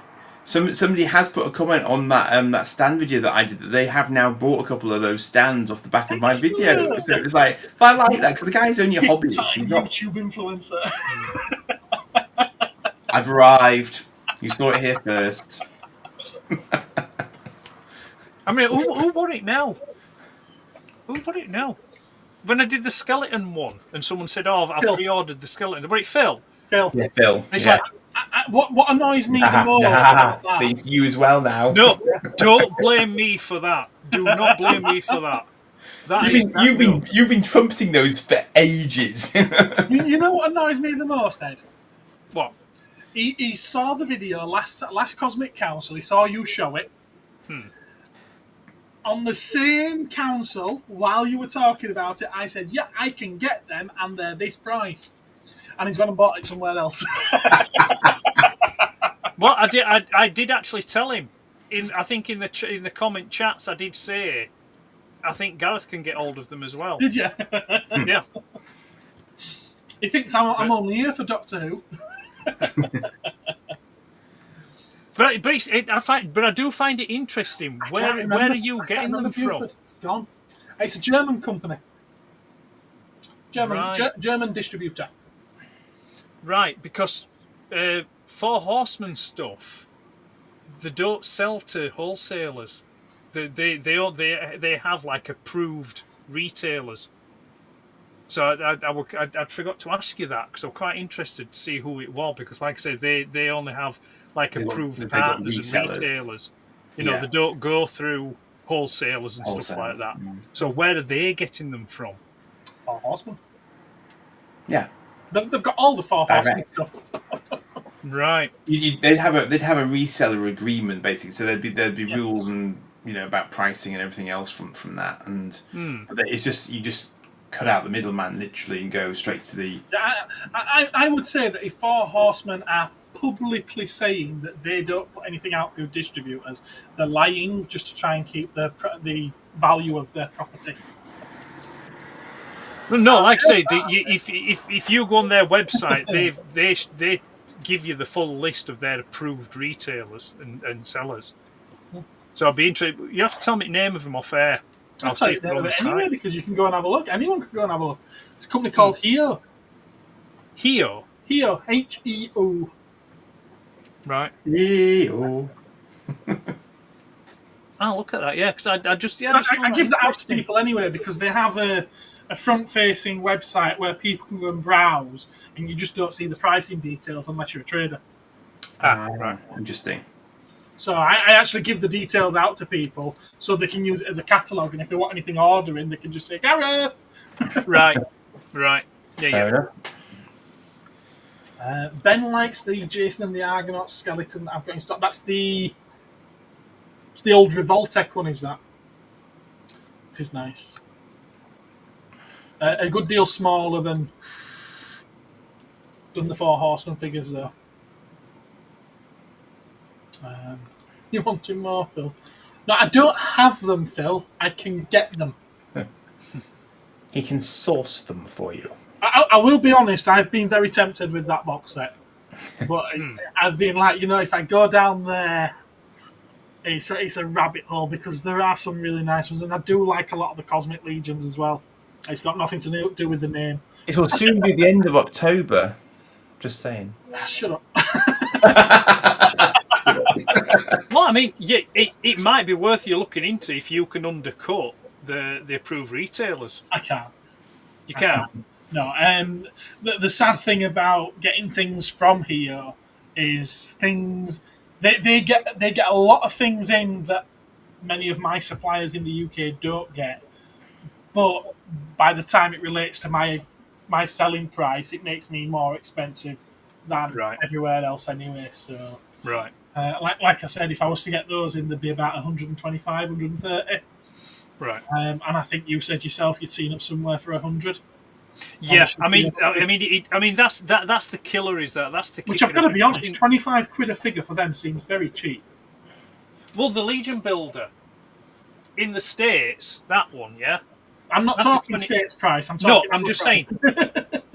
somebody has put a comment on that stand video that I did that they have now bought a couple of those stands off the back of my video. So it was like, if I like that, because the guy's only a hobbyist. He's not... YouTube influencer. I've arrived. You saw it here first. I mean, who bought it now? Who bought it now? When I did the skeleton one, and someone said, "Oh, I've pre-ordered the skeleton," but it Phil. Yeah, Phil. It's yeah. like, what annoys me the most about that. See, it's you as well now. No, don't blame me for that. Do not blame me for that. You've been trumpeting those for ages. You know what annoys me the most, Ed? What? He saw the video last Cosmic Council. He saw you show it. On the same council, while you were talking about it, I said, "Yeah, I can get them, and they're this price." And he's gone and bought it somewhere else. Well, I did actually tell him. I think in the comment chats, I did say, I think Gareth can get hold of them as well. Did you? Yeah. He thinks I'm only here for Doctor Who. But I do find it interesting. Where are you getting them from? It's gone. It's a German company. German distributor. Right, because Four Horsemen stuff, they don't sell to wholesalers. They have like approved retailers. So I forgot to ask you that because I'm quite interested to see who it was because, like I said, they only have like approved partners and retailers. You know, they don't go through wholesalers and stuff like that. So where are they getting them from? Four Horsemen. Yeah, they've got all the Four Horsemen stuff. Right. They'd have a reseller agreement basically. So there'd be rules and about pricing and everything else from that. And it's just you just cut out the middleman literally and go straight to the. I would say that if Four Horsemen are publicly saying that they don't put anything out through distributors, they're lying just to try and keep the value of their property. No, like I say, if you go on their website, they give you the full list of their approved retailers and sellers. So I'd be interested. You have to tell me the name of them off air. I'll tell you the name of it anyway because you can go and have a look. Anyone can go and have a look. It's a company called Heo. Heo? Heo. Heo. Right. Heo. Oh, look at that. Yeah, because I just I give that out to people anyway because they have a front-facing website where people can go and browse, and you just don't see the pricing details unless you're a trader. Right. Interesting. So I actually give the details out to people so they can use it as a catalogue, and if they want anything ordering, they can just say, Gareth! Right. Yeah, Fair enough. Ben likes the Jason and the Argonaut skeleton that I've got in stock. It's the old Revoltech one, is that? It is nice. A good deal smaller than the Four Horsemen figures, though. You wanting more, Phil? No, I don't have them, Phil. I can get them. He can source them for you. I will be honest, I've been very tempted with that box set. But I've been like, if I go down there, it's a rabbit hole because there are some really nice ones. And I do like a lot of the Cosmic Legions as well. It's got nothing to do with the name. It will soon be the end of October. Just saying. Shut up. Well, I mean, yeah, it might be worth you looking into if you can undercut the approved retailers. I can't. You can't? No. The sad thing about getting things from here is things they get a lot of things in that many of my suppliers in the UK don't get. But by the time it relates to my selling price, it makes me more expensive than everywhere else anyway. So right. Like I said, if I was to get those in, they'd be about 125, 130. Right. And I think you said yourself you'd seen them somewhere for 100. Yeah, I mean, that's the killer. Is that's the which I've got to be honest, £25 a figure for them seems very cheap. Well, the Legion Builder in the States, that one, yeah. I'm not talking States price. I'm talking. No, I'm just saying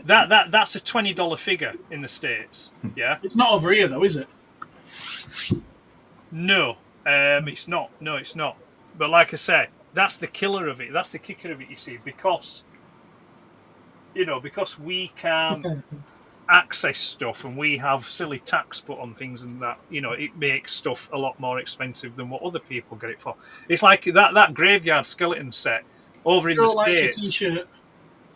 that's a $20 figure in the States. Yeah, it's not over here though, is it? No, it's not. No, it's not. But like I say, that's the killer of it. That's the kicker of it. You see, because we can access stuff and we have silly tax put on things and that, it makes stuff a lot more expensive than what other people get it for. It's like that Graveyard Skeleton set over in the States. T-shirt.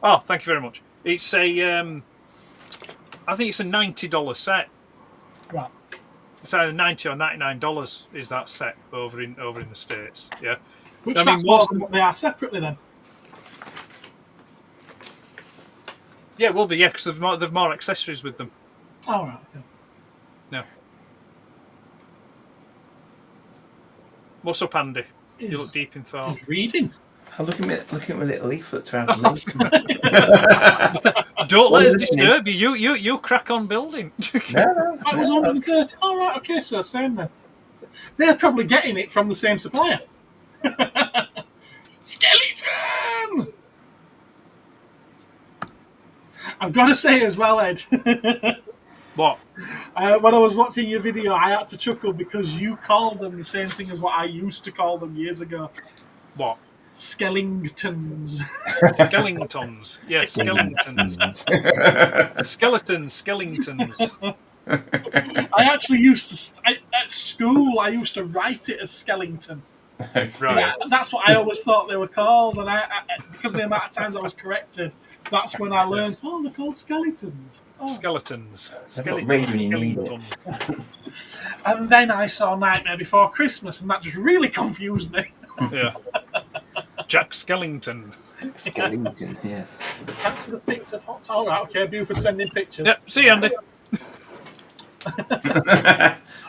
Oh, thank you very much. It's I think it's a $90 set. Right. It's either $90 or $99 is that set over in the States. Yeah. Which that's more than what they are separately then. Yeah, it will be, because they've more accessories with them. Oh, right, okay. Yeah. What's up, Andy? You look deep in thought. He's reading. I'm looking at my little leaflet throughout the list. Don't let us disturb you. You crack on building. No. It was 130. All right, okay, so same then. They're probably getting it from the same supplier. Skeleton! I've got to say as well, Ed. What? When I was watching your video, I had to chuckle because you called them the same thing as what I used to call them years ago. What? Skellingtons. Skellingtons. Yes, Skellingtons. Skellingtons. I actually used to... at school, I used to write it as Skellington. Right. That's what I always thought they were called, and I because of the amount of times I was corrected, that's when I learned. Oh, they're called skeletons. Oh. Skeletons. Skeleton. And then I saw Nightmare Before Christmas, and that just really confused me. Yeah. Jack Skellington. Skellington, yes. Thanks for the pics of hot. All right, okay. Buford sending pictures. Yep. See you, Andy.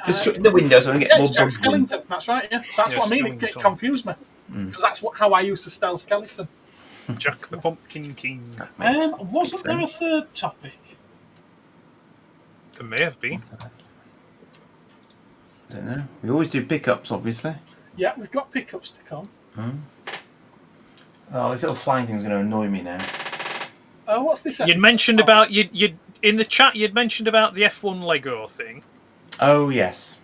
Just shut the window so I can get more Jack bugs. Skellington. That's right. Yeah, that's what I mean. It confused me because that's how I used to spell skeleton. Jack the Pumpkin King. Wasn't there a third topic? There may have been. I don't know. We always do pickups, obviously. Yeah, we've got pickups to come. Oh, this little flying thing's going to annoy me now. What's this? You'd mentioned about you in the chat. You'd mentioned about the F1 Lego thing. Oh yes.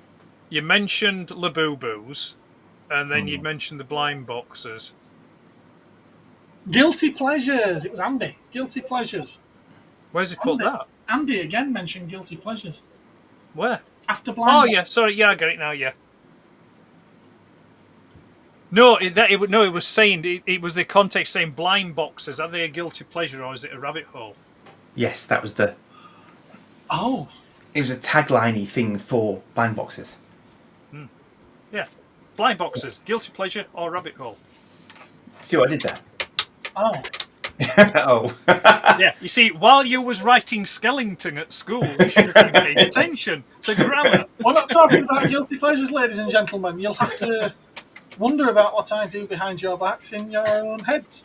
You mentioned Labubu's, and then you'd mentioned the blind boxes. Guilty pleasures. It was Andy. Guilty pleasures. Where's he put that? Andy again mentioned guilty pleasures. Where? After blind. Oh yeah, sorry, yeah, I get it now. Yeah. No, it was saying it was the context saying blind boxes. Are they a guilty pleasure or is it a rabbit hole? Yes, that was the. Oh. It was a tagliney thing for blind boxes. Yeah, blind boxes, guilty pleasure or rabbit hole. See what I did there? Oh. Oh. Yeah, you see, while you was writing Skellington at school, you should have been paying attention to grammar. We're not talking about guilty pleasures, ladies and gentlemen. You'll have to wonder about what I do behind your backs in your own heads.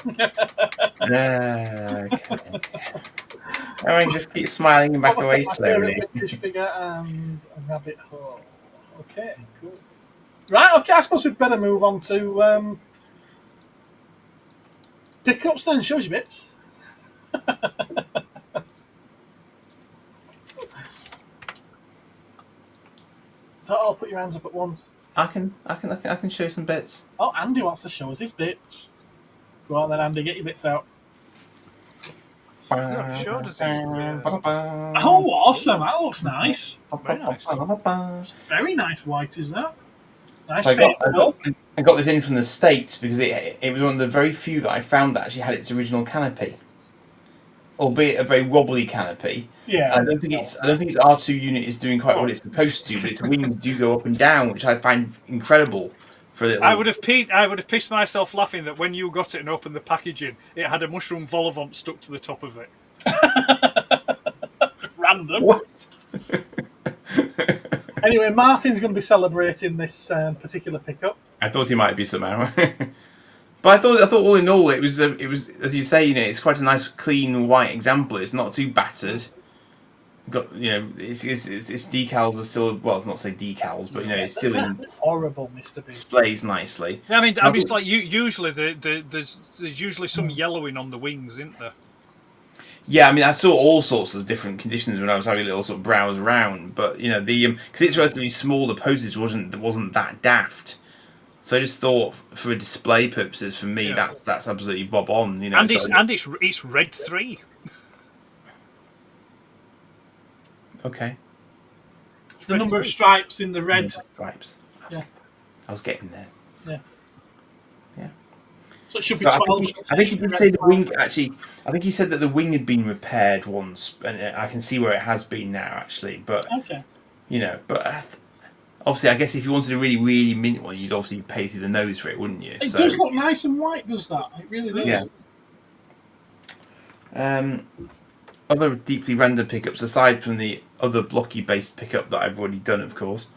Okay. I mean, just keep smiling and back What was away my slowly. favourite British figure and a rabbit hole. Okay, cool. Right, okay, I suppose we'd better move on to pickups then. Shows you bits. I'll put your hands up at once. I can show some bits. Oh, Andy wants to show us his bits. Go on then, Andy, get your bits out. No, sure does his, Oh, awesome! That looks nice. very nice. It's very nice white, is that? Nice So paper. I got this in from the States because it was one of the very few that I found that actually had its original canopy, albeit a very wobbly canopy. Yeah. And I don't think its R2 unit is doing quite what it's supposed to, but its wings do go up and down, which I find incredible. For a little... I would have pissed myself laughing that when you got it and opened the packaging, it had a mushroom vol-au-vent stuck to the top of it. Random. What? Anyway, Martin's going to be celebrating this particular pickup. I thought he might be somehow. But I thought all in all it was as you say, it's quite a nice clean white example. It's not too battered. Got its decals are still, well, it's not say decals, but it's still in horrible, Mr. B. displays nicely. I mean, it's like usually there's usually some yellowing on the wings, isn't there? Yeah, I mean, I saw all sorts of different conditions when I was having a little sort of browse around, but the because it's relatively small, the postage wasn't that daft. So I just thought, for display purposes, for me, that's absolutely bob on. And it's red 3. Okay. The number of stripes in the red. Stripes. Yeah. I was getting there. Yeah. Yeah. So it should be So 12. I think he did say the wing. Actually, I think he said that the wing had been repaired once, and I can see where it has been now. Actually, but Okay. but obviously, I guess if you wanted a really, really mint one, you'd obviously pay through the nose for it, wouldn't you? It does look nice and white, does that? It really does. Yeah. Other deeply random pickups, aside from the other blocky-based pickup that I've already done, of course.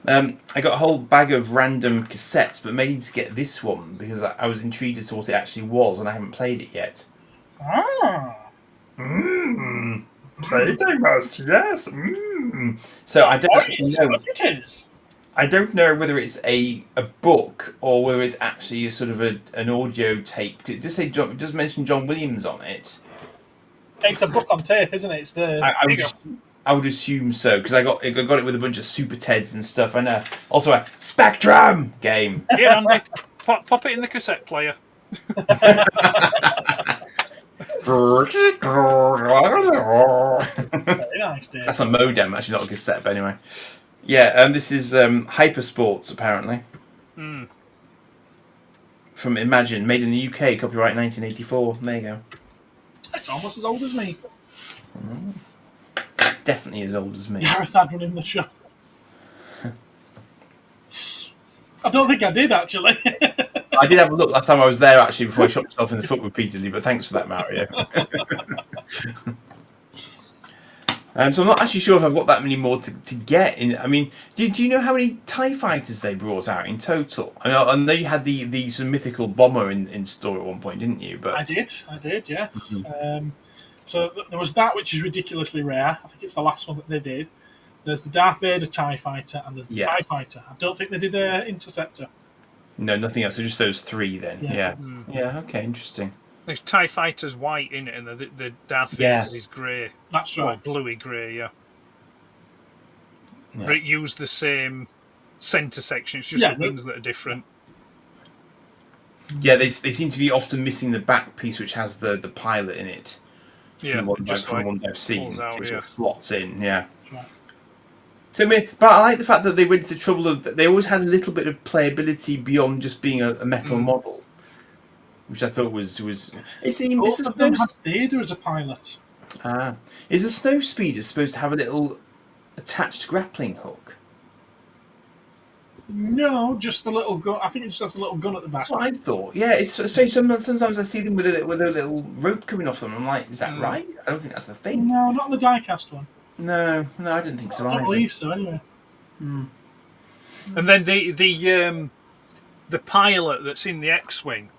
I got a whole bag of random cassettes, but mainly to get this one because I was intrigued as to what it actually was, and I haven't played it yet. Playtime must, yes. So I don't actually know. What it is. I don't know whether it's a book or whether it's actually a sort of an audio tape. It does mention John Williams on it. It's a book on tape, isn't it? It's the. I would assume so because I got it with a bunch of Super Teds and stuff, and also a Spectrum game. Yeah, Andy, pop it in the cassette player. Very nice, Dave. That's a modem, actually, not a cassette. But anyway, yeah. This is Hypersports, apparently. From Imagine, made in the UK, copyright 1984. There you go. It's almost as old as me. Definitely as old as me. Gareth had one in the shop. I don't think I did, actually. I did have a look last time I was there, actually, before I shot myself in the foot repeatedly, but thanks for that, Mario. So I'm not actually sure if I've got that many more to get. I mean, do you know how many TIE fighters they brought out in total? I know you had the sort of mythical bomber in store at one point, didn't you? But I did, yes. So there was that, which is ridiculously rare. I think it's the last one that they did. There's the Darth Vader TIE Fighter, and there's the TIE Fighter. I don't think they did an Interceptor. No, nothing else. So just those three then. Yeah. Yeah, okay, interesting. There's TIE Fighter's white in it, and the Darth Vader's is grey. That's right. Or bluey grey, yeah. But it used the same centre section. It's just the wings that are different. Yeah, they seem to be often missing the back piece, which has the pilot in it. Yeah, from the ones I've seen. Out, it sort of slots in, yeah. That's right. So, but I like the fact that they went to the trouble of they always had a little bit of playability beyond just being a metal model, which I thought was. Is Both of them had Vader as a pilot. Is the snow speeder supposed to have a little attached grappling hook? No, just a little gun. I think it just has a little gun at the back. That's what I thought. Yeah, it's strange. Sometimes I see them with a little rope coming off them. I'm like, is that right? I don't think that's the thing. No, not on the die-cast one. No, I didn't think so. I don't believe so, anyway. And then the pilot that's in the X-wing,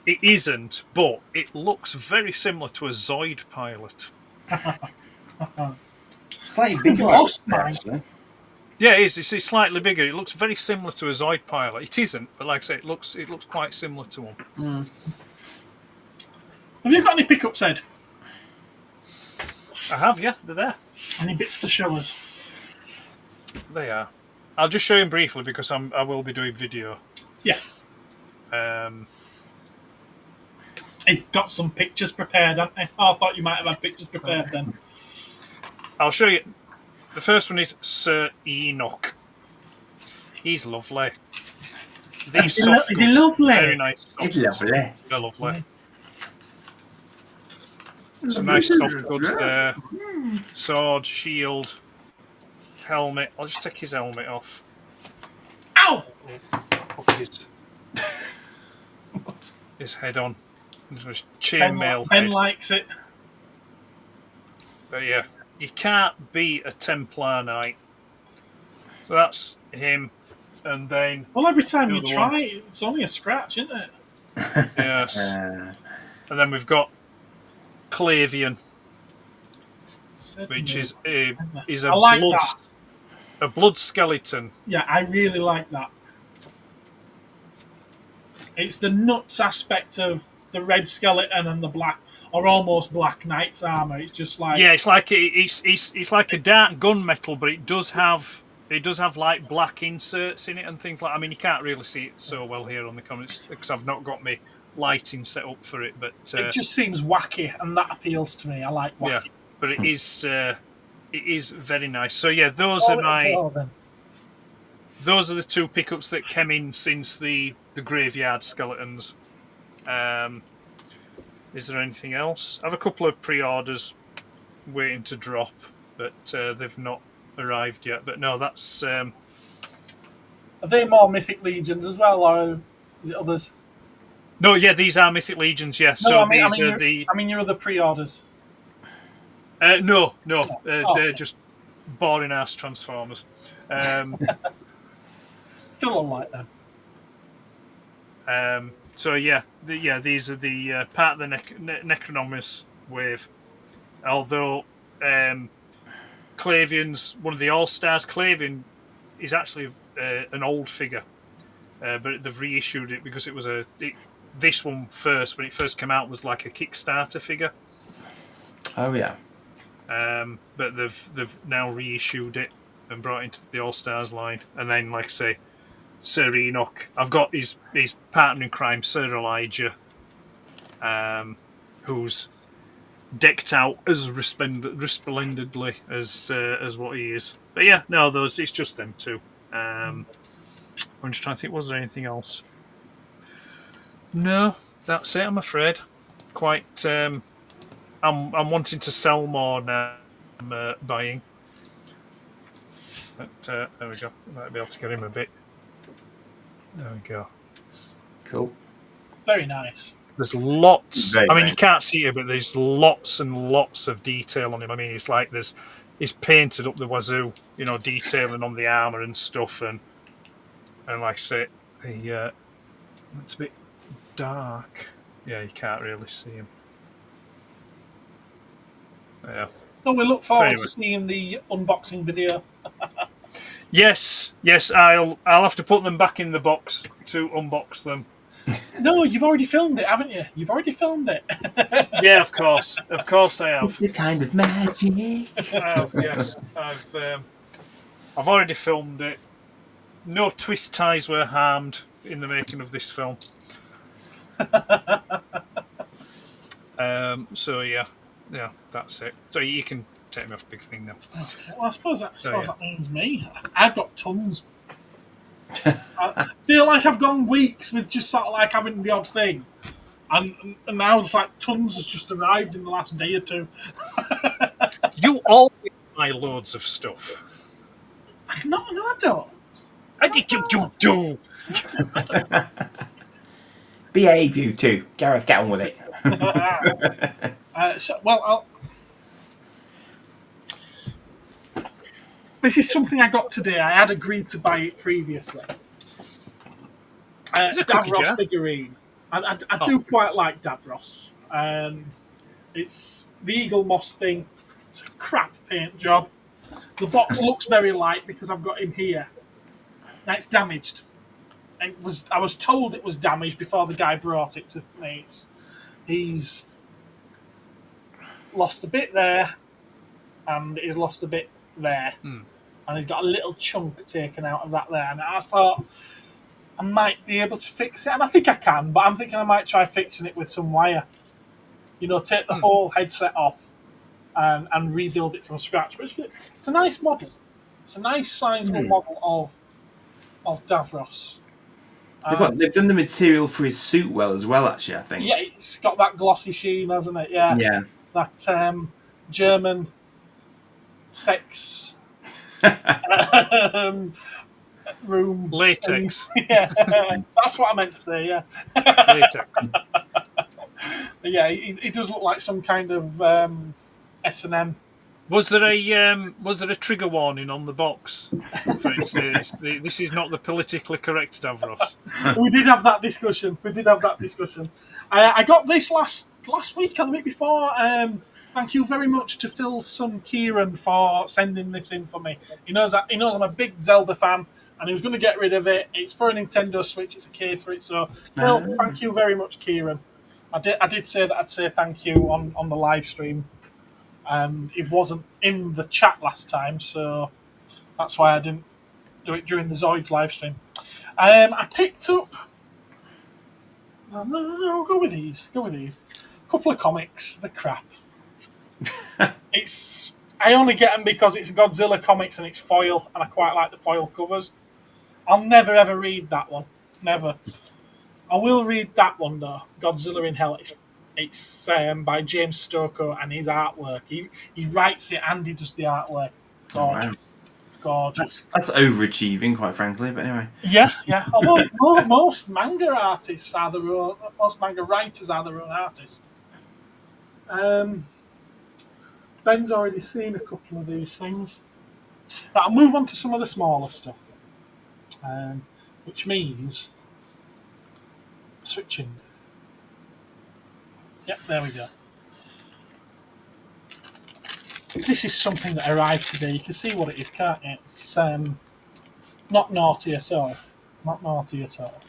it isn't, but it looks very similar to a Zoid pilot. Slightly bigger. Actually. Yeah, it is. It's slightly bigger. It looks very similar to a Zoid pilot. It isn't, but like I say, it looks quite similar to one. Have you got any pickups, Ed? I have, yeah. They're there. Any bits to show us? They are. I'll just show him briefly because I will be doing video. Yeah. He's got some pictures prepared, hasn't he? Oh, I thought you might have had pictures prepared then. I'll show you. The first one is Sir Enoch. He's lovely. These soft is he goods, lovely? very nice. It's lovely. They're lovely. Some nice soft goods there. Sword, shield, helmet. I'll just take his helmet off. Ow! Put his head on. There's chainmail. Ben likes it. But yeah, you can't beat a Templar Knight. So that's him. And then... Well, every time you the try one. it, it's only a scratch, isn't it? Yes. And then we've got Clavian, which is a I like blood, that. a blood skeleton. Yeah, I really like that. It's the nuts aspect of the red skeleton and the black, or almost black knight's armor. It's just like It's like it's like a dark gunmetal, but it does have like black inserts in it and things like. I mean, you can't really see it so well here on the comments because I've not got my lighting set up for it. But it just seems wacky, and that appeals to me. I like wacky. Yeah, but it is very nice. So yeah, those are the two pickups that came in since the graveyard skeletons. Is there anything else? I have a couple of pre-orders waiting to drop, but they've not arrived yet. But no, that's... Are they more Mythic Legions as well, or is it others? No, yeah, these are Mythic Legions, yeah. No, So I mean, these are the... I mean, your other pre-orders. No, okay. they're just boring-ass Transformers. Still unlike them. So yeah, these are the part of the Necronomus wave. Although Clavian's one of the All-Stars. Clavian is actually an old figure, but they've reissued it because it was this one first, when it first came out, was like a Kickstarter figure. Oh yeah. But they've now reissued it and brought it into the All-Stars line, and then, like I say, Sir Enoch. I've got his partner in crime, Sir Elijah, who's decked out as resplendently as what he is. But yeah, no, it's just them two. I'm just trying to think, was there anything else? No, that's it, I'm afraid. Quite I'm wanting to sell more now. I'm buying. But there we go. Might be able to get him a bit. There we go. Cool. Very nice. There's lots. Very I mean, nice. you can't see it, but there's lots and lots of detail on him. I mean, it's like he's painted up the wazoo, detailing on the armour and stuff, and like I say, it's a bit dark. Yeah, you can't really see him. Yeah. No, we look forward Anyway. to seeing the unboxing video. Yes. I'll have to put them back in the box to unbox them. No, you've already filmed it, haven't you? You've already filmed it. Yeah, of course I have. The kind of magic. I have, yes. I've already filmed it. No twist ties were harmed in the making of this film. So yeah, that's it. So you can take me off big thing now. Okay, well, I suppose that yeah. means me. I've got tons. I feel like I've gone weeks with just sort of like having the odd thing. And now it's like tons has just arrived in the last day or two. You always buy loads of stuff. No, I don't. Do. Behave, you two. Gareth, get on with it. This is something I got today. I had agreed to buy it previously. Davros figurine. I do quite like Davros. It's the Eagle Moss thing. It's a crap paint job. The box looks very light because I've got him here. Now it's damaged. I was told it was damaged before the guy brought it to me. He's lost a bit there, and he's lost a bit there, and he's got a little chunk taken out of that there. And I thought I might be able to fix it, and I think I can, but I'm thinking I might try fixing it with some wire. You know, take the whole headset off and rebuild it from scratch. But it's a nice model. It's a nice sizable model of Davros. They've done the material for his suit well as well, actually, I think. Yeah, it's got that glossy sheen, hasn't it? Yeah. Yeah. That German sex room. Latex. Yeah, that's what I meant to say, yeah. Latex. Yeah, he does look like some kind of S&M. Was there a trigger warning on the box? For it says, this is not the politically correct Davros. We did have that discussion. I got this last week or the week before. Thank you very much to Phil's son Kieran for sending this in for me. He knows I'm a big Zelda fan, and he was going to get rid of it. It's for a Nintendo Switch. It's a case for it. So, Phil, thank you very much, Kieran. I did say that I'd say thank you on the live stream. It wasn't in the chat last time, so that's why I didn't do it during the Zoids live stream. I picked up. No, go with these. A couple of comics. They're crap. I only get them because it's Godzilla comics and it's foil, and I quite like the foil covers. I'll never ever read that one. Never. I will read that one though. Godzilla in Hell. It's by James Stokoe, and his artwork. He writes it and he does the artwork. Gorgeous. Gorgeous. That's overachieving, quite frankly, but anyway. Yeah. Although most manga artists are most manga writers are their own artists. Ben's already seen a couple of these things. Right, I'll move on to some of the smaller stuff, which means switching. Yep, there we go. This is something that arrived today. You can see what it is, can't you? It's not naughty at all. Not naughty at all.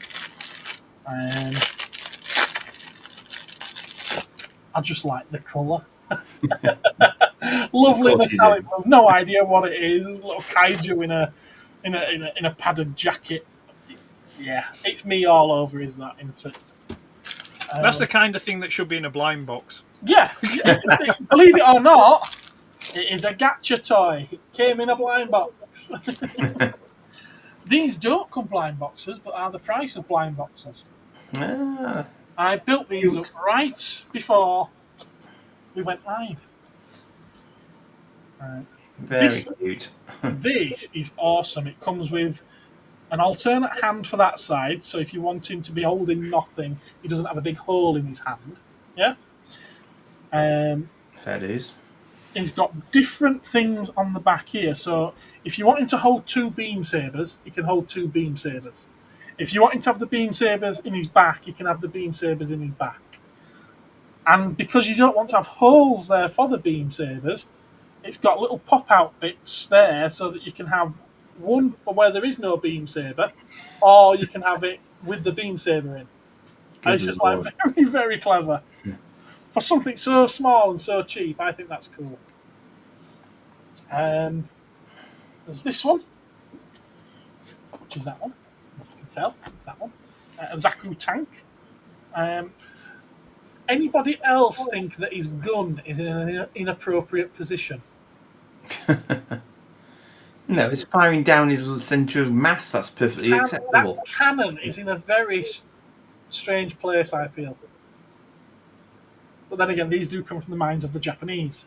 I just like the colour. Lovely metallic. I've no idea what it is. Little kaiju in a padded jacket. Yeah, it's me all over. Is that, isn't it? That's the kind of thing that should be in a blind box. Yeah. Believe it or not, it is a gacha toy. It came in a blind box. These don't come blind boxes, but are the price of blind boxes. I built these up right before we went live. Very cute. This is awesome. It comes with an alternate hand for that side, so if you want him to be holding nothing, he doesn't have a big hole in his hand. Yeah? Fair dues. He's got different things on the back here, so if you want him to hold two beam sabers, he can hold two beam sabers. If you want him to have the beam sabers in his back, he can have the beam sabers in his back. And because you don't want to have holes there for the beam sabers, it's got little pop-out bits there so that you can have one for where there is no beam saber, or you can have it with the beam saber in. And it's just like very, very clever. For something so small and so cheap, I think that's cool. There's this one, which is that one. You can tell it's that one. A Zaku tank. Does anybody else think that his gun is in an inappropriate position? No, it's firing down his centre of mass. That's perfectly acceptable. That cannon is in a very strange place, I feel. But then again, these do come from the minds of the Japanese.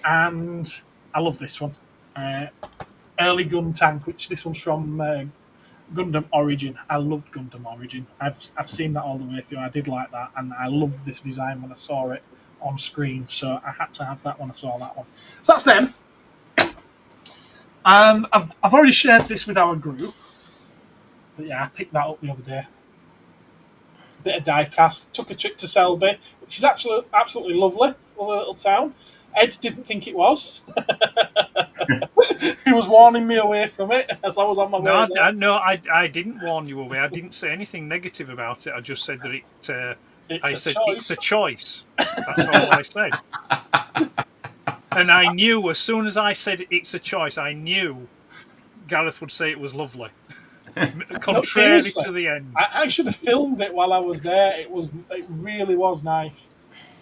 And I love this one. early gun tank, which this one's from Gundam Origin. I loved Gundam Origin. I've seen that all the way through. I did like that, and I loved this design when I saw it on screen. So I had to have that when I saw that one. So that's them. And I've already shared this with our group. But yeah, I picked that up the other day. Bit of die cast. Took a trip to Selby, which is actually absolutely lovely. Lovely little town. Ed didn't think it was. He was warning me away from it as I was on my way there. No, I didn't warn you away. I didn't say anything negative about it. I just said that it's a choice. That's all I said. And I knew as soon as I said it's a choice, I knew Gareth would say it was lovely. Contrary to the end. I should have filmed it while I was there. It really was nice.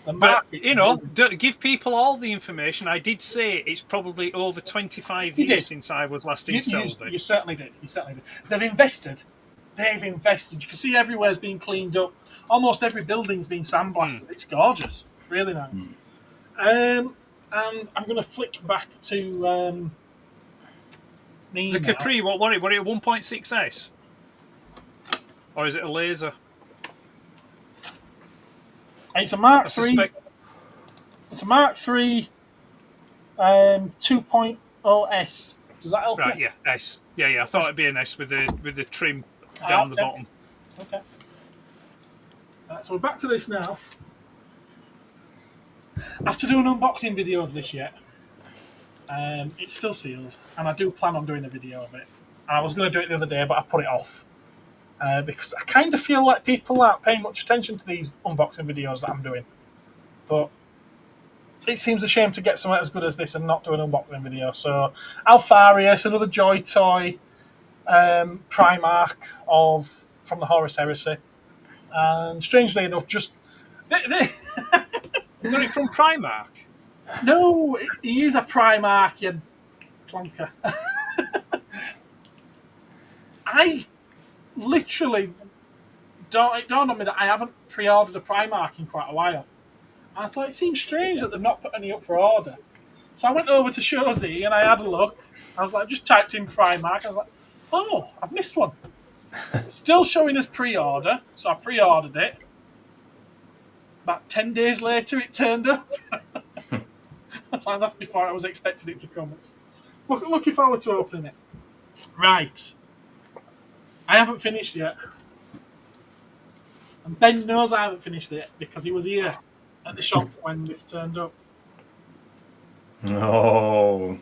But, you know, give people all the information. I did say it's probably over 25 years since I was last in Selby. You certainly did. They've invested. You can see everywhere's been cleaned up. Almost every building's been sandblasted. It's gorgeous. It's really nice. And I'm going to flick back to me the now. Capri, what were it? Were it a 1.6S? Or is it a laser? It's a Mark III. It's a Mark III 2.0S. Does that help? Right, you? yeah, S. Yeah. I thought it'd be an S with the trim down the bottom. Okay. Right, so we're back to this now. I have to do an unboxing video of this yet. It's still sealed, and I do plan on doing a video of it. And I was going to do it the other day, but I put it off. Because I kind of feel like people aren't paying much attention to these unboxing videos that I'm doing. But it seems a shame to get something as good as this and not do an unboxing video. So, Alfarius, another Joy toy, Primark from the Horus Heresy. And strangely enough, just... Got it from Primark? No, he is a Primark, you plonker. I literally it dawned on me that I haven't pre-ordered a Primark in quite a while. And I thought it seems strange that they've not put any up for order. So I went over to Showsy and I had a look. I was like, just typed in Primark. I was like, oh, I've missed one. Still showing as pre-order, so I pre-ordered it. About 10 days later, it turned up. That's before I was expecting it to come. Looking forward to opening it. Right. I haven't finished yet. And Ben knows I haven't finished it because he was here at the shop when this turned up. Oh.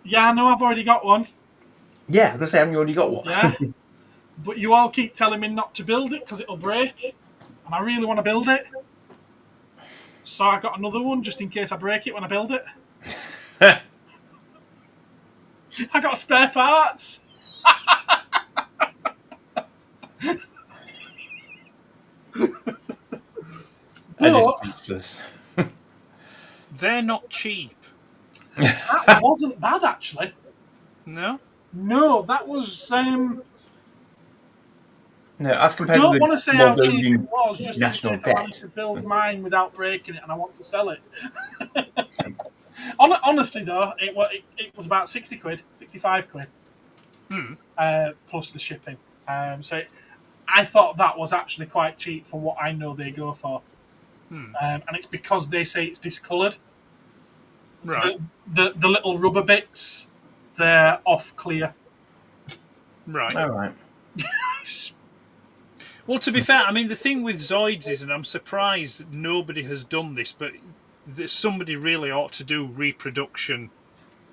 Yeah, I know I've already got one. Yeah, I was going to say, haven't you already got one? Yeah. But you all keep telling me not to build it because it'll break. And I really want to build it. So I got another one just in case I break it when I build it. I got spare parts. They're not cheap. That wasn't bad, actually. No? No, that was... no, as compared I to don't want to say how cheap it was, just in national case debt. I managed to build mine without breaking it and I want to sell it. Honestly, though, it was about 60 quid, 65 quid, plus the shipping. So I thought that was actually quite cheap for what I know they go for. And it's because they say it's discoloured. Right. The little rubber bits, they're off clear. Right. All right. Well, to be fair, I mean, the thing with Zoids is, and I'm surprised nobody has done this, but somebody really ought to do reproduction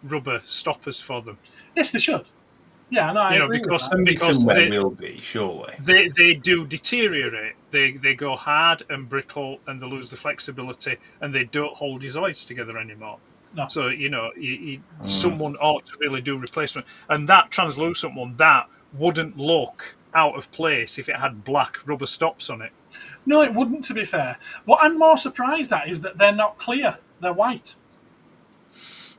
rubber stoppers for them. Yes, they should. Yeah, no, I agree because somewhere will be, surely. They do deteriorate. They go hard and brittle, and they lose the flexibility, and they don't hold your Zoids together anymore. No. So, someone ought to really do replacement. And that translucent one, that wouldn't look out of place if it had black rubber stops on it. No, it wouldn't, to be fair. What I'm more surprised at is that they're not clear. They're white.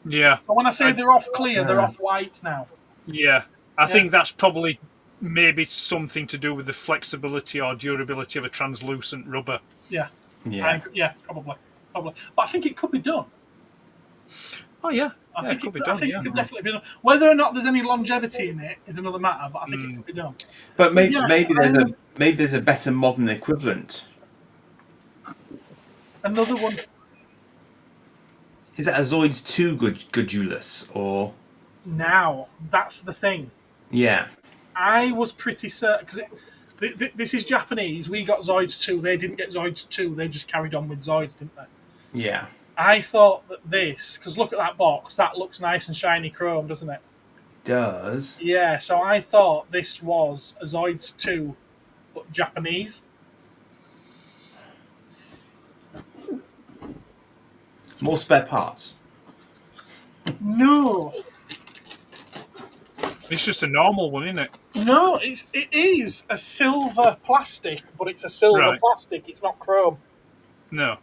Yeah. But when I say they're off clear, they're off white now. Yeah. I think that's probably maybe something to do with the flexibility or durability of a translucent rubber. Yeah. Yeah. Probably. But I think it could be done. Oh, yeah. I think it could be I done. think Yeah. it could definitely be done. Whether or not there's any longevity in it is another matter, but I think it could be done. But maybe Yeah, maybe there's a better modern equivalent. another one. Is that a Zoids 2 Godulus or? Now, that's the thing. Yeah. I was pretty certain because this is Japanese. We got Zoids 2. They didn't get Zoids 2. They just carried on with Zoids, didn't they? Yeah. I thought that this, because look at that box. That looks nice and shiny chrome, doesn't it? Does. Yeah. So I thought this was a Zoids 2, but Japanese. More spare parts. No. It's just a normal one, isn't it? No, it is a silver plastic, but it's a silver plastic. It's not chrome. No.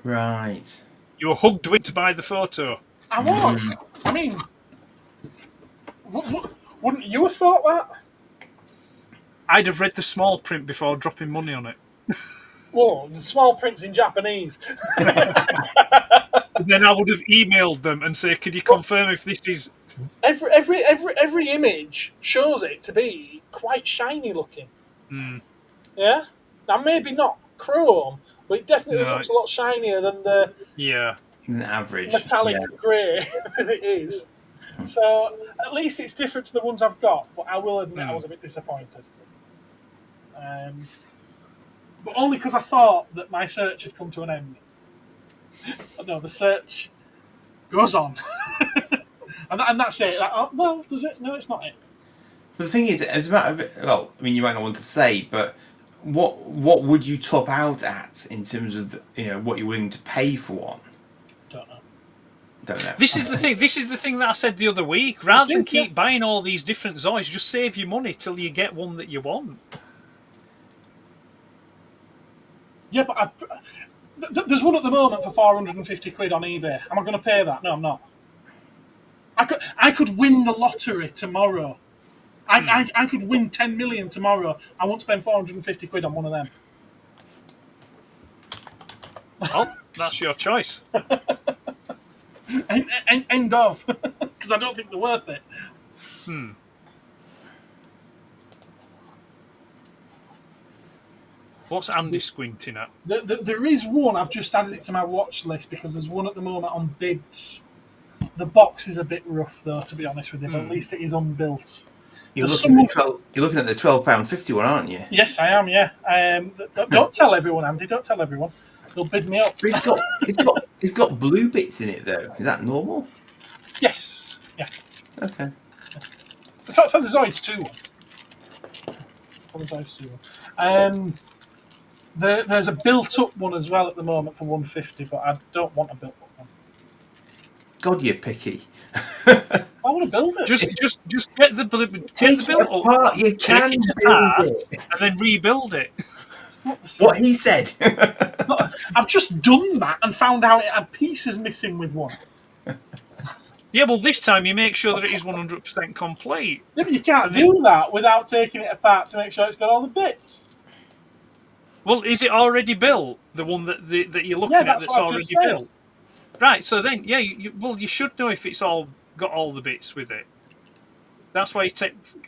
Right. You were hugged with by the photo. I was. I mean, wouldn't you have thought that? I'd have read the small print before dropping money on it. Well, the small print's in Japanese. And then I would have emailed them and say, "Could you confirm if this is?" Every image shows it to be quite shiny looking. Yeah. Now maybe not chrome, but it definitely looks a lot shinier than the An average metallic grey that it is. So at least it's different to the ones I've got. But I will admit I was a bit disappointed. But only because I thought that my search had come to an end. No, the search goes on. and that's it. Like, oh, well, does it? No, it's not it. But the thing is, as a matter of, well, I mean, you might not want to say, but what would you top out at in terms of what you're willing to pay for one? Don't know. This is the thing. This is the thing that I said the other week. Rather than keep buying all these different Zoids, just save your money till you get one that you want. Yeah, but there's one at the moment for 450 quid on eBay. Am I going to pay that? No, I'm not. I could win the lottery tomorrow. I could win 10 million tomorrow. I won't spend 450 quid on one of them. Oh, that's your choice. End of. Because I don't think they're worth it. What's Andy squinting at? There is one. I've just added it to my watch list because there's one at the moment on bids. The box is a bit rough, though, to be honest with you, but at least it is unbuilt. You're looking at the £12.50 one, aren't you? Yes, I am, yeah. Don't tell everyone, Andy. Don't tell everyone. They'll bid me up. It's got blue bits in it, though. Is that normal? Yes. Yeah. Okay. For the Zoids 2 one. For the Zoids 2 one. There's a built-up one as well at the moment for 150, but I don't want a built-up one. God, you're picky. I want to build it. Just get the build apart. You can take it build apart, it, and then rebuild it. It's not the same. What he said. I've just done that and found out it had pieces missing with one. Yeah, well, this time you make sure that it is 100% complete. Yeah, but you can't do that without taking it apart to make sure it's got all the bits. Well, is it already built? The one that you're looking at that's already built. Right. So then, you should know if it's all got all the bits with it. That's why you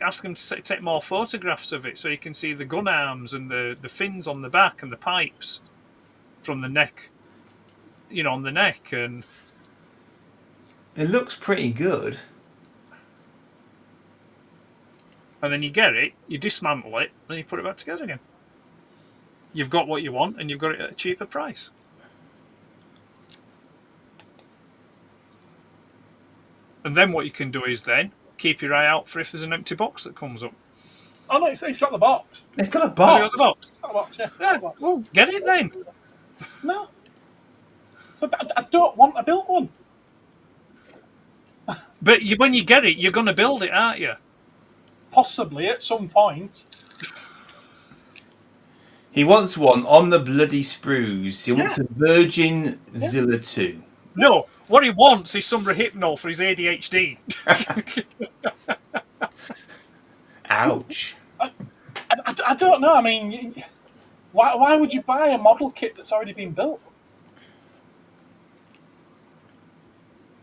ask them to take more photographs of it, so you can see the gun arms and the fins on the back and the pipes from the neck. On the neck, and It looks pretty good. And then you get it, you dismantle it, and you put it back together again. You've got what you want, and you've got it at a cheaper price. And then what you can do is then keep your eye out for if there's an empty box that comes up. Oh no, it's got the box. It's got a box. Has it got the box? It's got the box, yeah. Yeah, well, get it then. No. So I don't want a built one. But when you get it, you're going to build it, aren't you? Possibly at some point. He wants one on the bloody sprues. He wants a Virgin Zilla 2. No, what he wants is some Rohypnol for his ADHD. Ouch. I don't know. I mean, why would you buy a model kit that's already been built?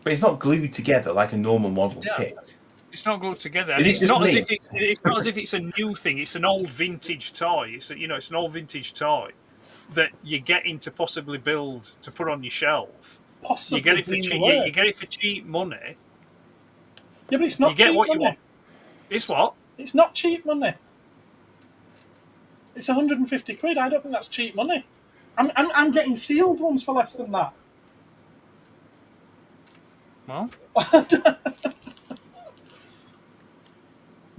But it's not glued together like a normal model kit. It's not glued together. Is it It's just not as me? if it's not as if it's a new thing. It's an old vintage toy. It's it's an old vintage toy that you're getting to possibly build to put on your shelf. Possibly You get it for cheap. You get it for cheap money. Yeah, but it's not You get cheap what money. you want. It's what? It's not cheap money. It's 150 quid. I don't think that's cheap money. I'm getting sealed ones for less than that. Well,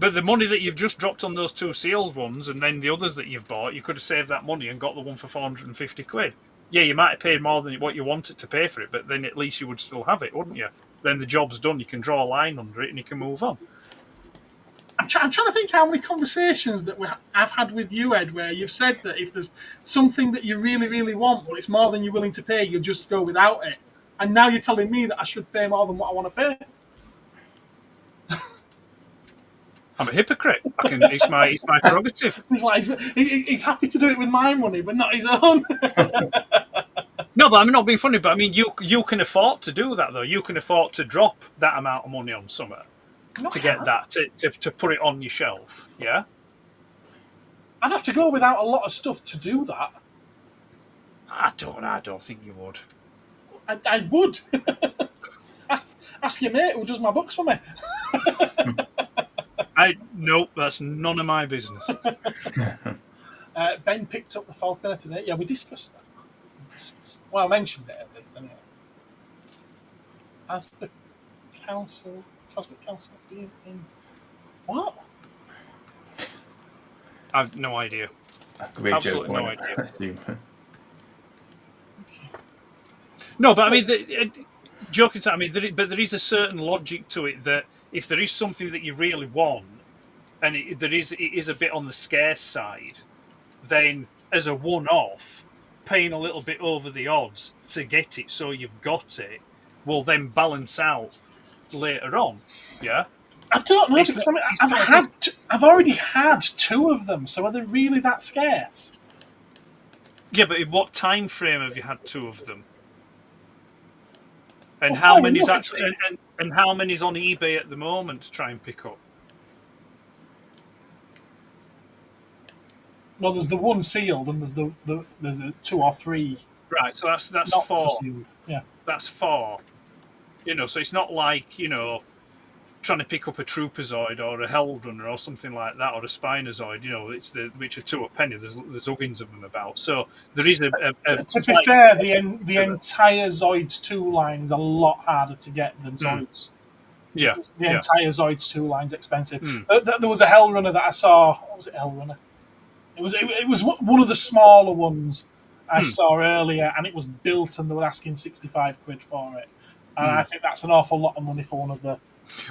but the money that you've just dropped on those 2 sealed ones, and then the others that you've bought, you could have saved that money and got the one for 450 quid. Yeah, you might have paid more than what you wanted to pay for it, but then at least you would still have it, wouldn't you? Then the job's done. You can draw a line under it and you can move on. I'm trying to think how many conversations that I've had with you, Ed, where you've said that if there's something that you really, really want, but it's more than you're willing to pay, you'll just go without it. And now you're telling me that I should pay more than what I want to pay. I'm a hypocrite. It's my prerogative. He's like he's happy to do it with my money, but not his own. No, but I'm not being funny. But I mean, you can afford to do that, though. You can afford to drop that amount of money on something to get that to put it on your shelf. Yeah. I'd have to go without a lot of stuff to do that. I don't think you would. I would. Ask your mate who does my books for me. Nope, that's none of my business. Ben picked up the Falconer today. Yeah, we discussed that. Well, I mentioned it at least, anyway. As the Cosmic Council been in... What? I've no idea. Great Absolutely joke, no idea. Okay. No, but I mean, joking aside, I mean, there is a certain logic to it that if there is something that you really want, and it is a bit on the scarce side, then as a one-off, paying a little bit over the odds to get it so you've got it will then balance out later on. Yeah? I don't know, because I've already had 2 of them, so are they really that scarce? Yeah, but in what time frame have you had 2 of them? And how many's actually and how many's on eBay at the moment to try and pick up? Well, there's the 1 sealed, and there's the 2 or 3. Right, so that's not 4. Sealed. Yeah, That's 4. So it's not like trying to pick up a Trooperzoid or a Hellrunner or something like that, or a Spinozoid. Which are 2 a penny. There's huggins of them about. So there is a to be fair, the entire Zoids 2 line is a lot harder to get than Zoids. Yeah, the entire Zoids 2 line's expensive. There was a Hellrunner that I saw. What was it, Hellrunner? It was one of the smaller ones I saw earlier, and it was built, and they were asking 65 quid for it. And I think that's an awful lot of money for one of the...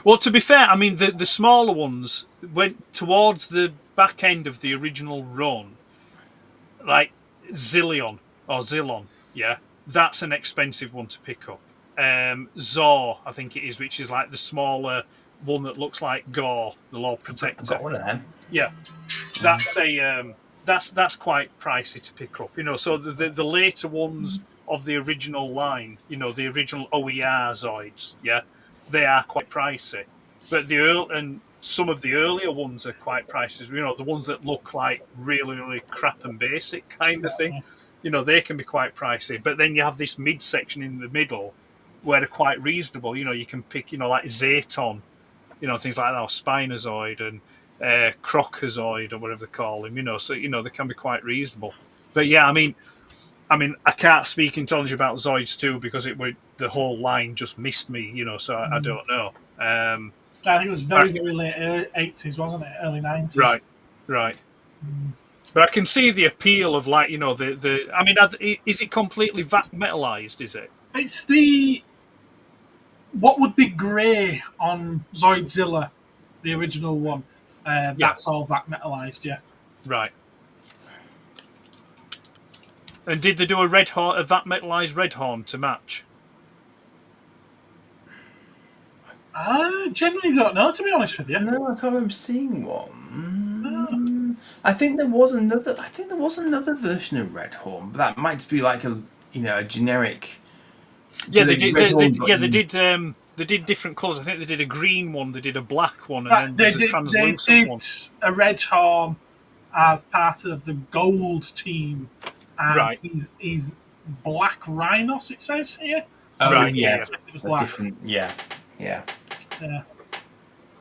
Well, to be fair, I mean, the smaller ones went towards the back end of the original run, like Zillion, yeah? That's an expensive one to pick up. Zor, I think it is, which is like the smaller one that looks like Gore, the Lord Protector. I've got one of them. Yeah, that's that's quite pricey to pick up. So the later ones of the original line, the original OER Zoids, yeah, they are quite pricey. But some of the earlier ones are quite pricey. The ones that look like really, really crap and basic kind of thing. They can be quite pricey. But then you have this midsection in the middle where they're quite reasonable. You can pick, like Zaton, things like that, or Spinozoid and Crocozoid or whatever they call him. So they can be quite reasonable. But yeah, I mean, I can't speak intelligently about Zoids 2 because the whole line just missed me. So I don't know. I think it was very, very late 80s, wasn't it? Early 90s. Right. But I can see the appeal of the. I mean, is it completely metalized? Is it? It's what would be grey on Zoidzilla, the original one. That's all that metalized, yeah. Right. And did they do a that metalized red horn to match? I generally don't know, to be honest with you. No, I can't remember seeing one. No. I think there was another version of Red Horn, but that might just be like a generic Yeah, Do they the did. red horns got They did. They did different colours. I think they did a green one. They did a black one, and then there's a translucent one. A red horn as part of the gold team, and Right. he's black rhinos. It says here. Oh, Right, yes. It was A black. different, yeah. Yeah.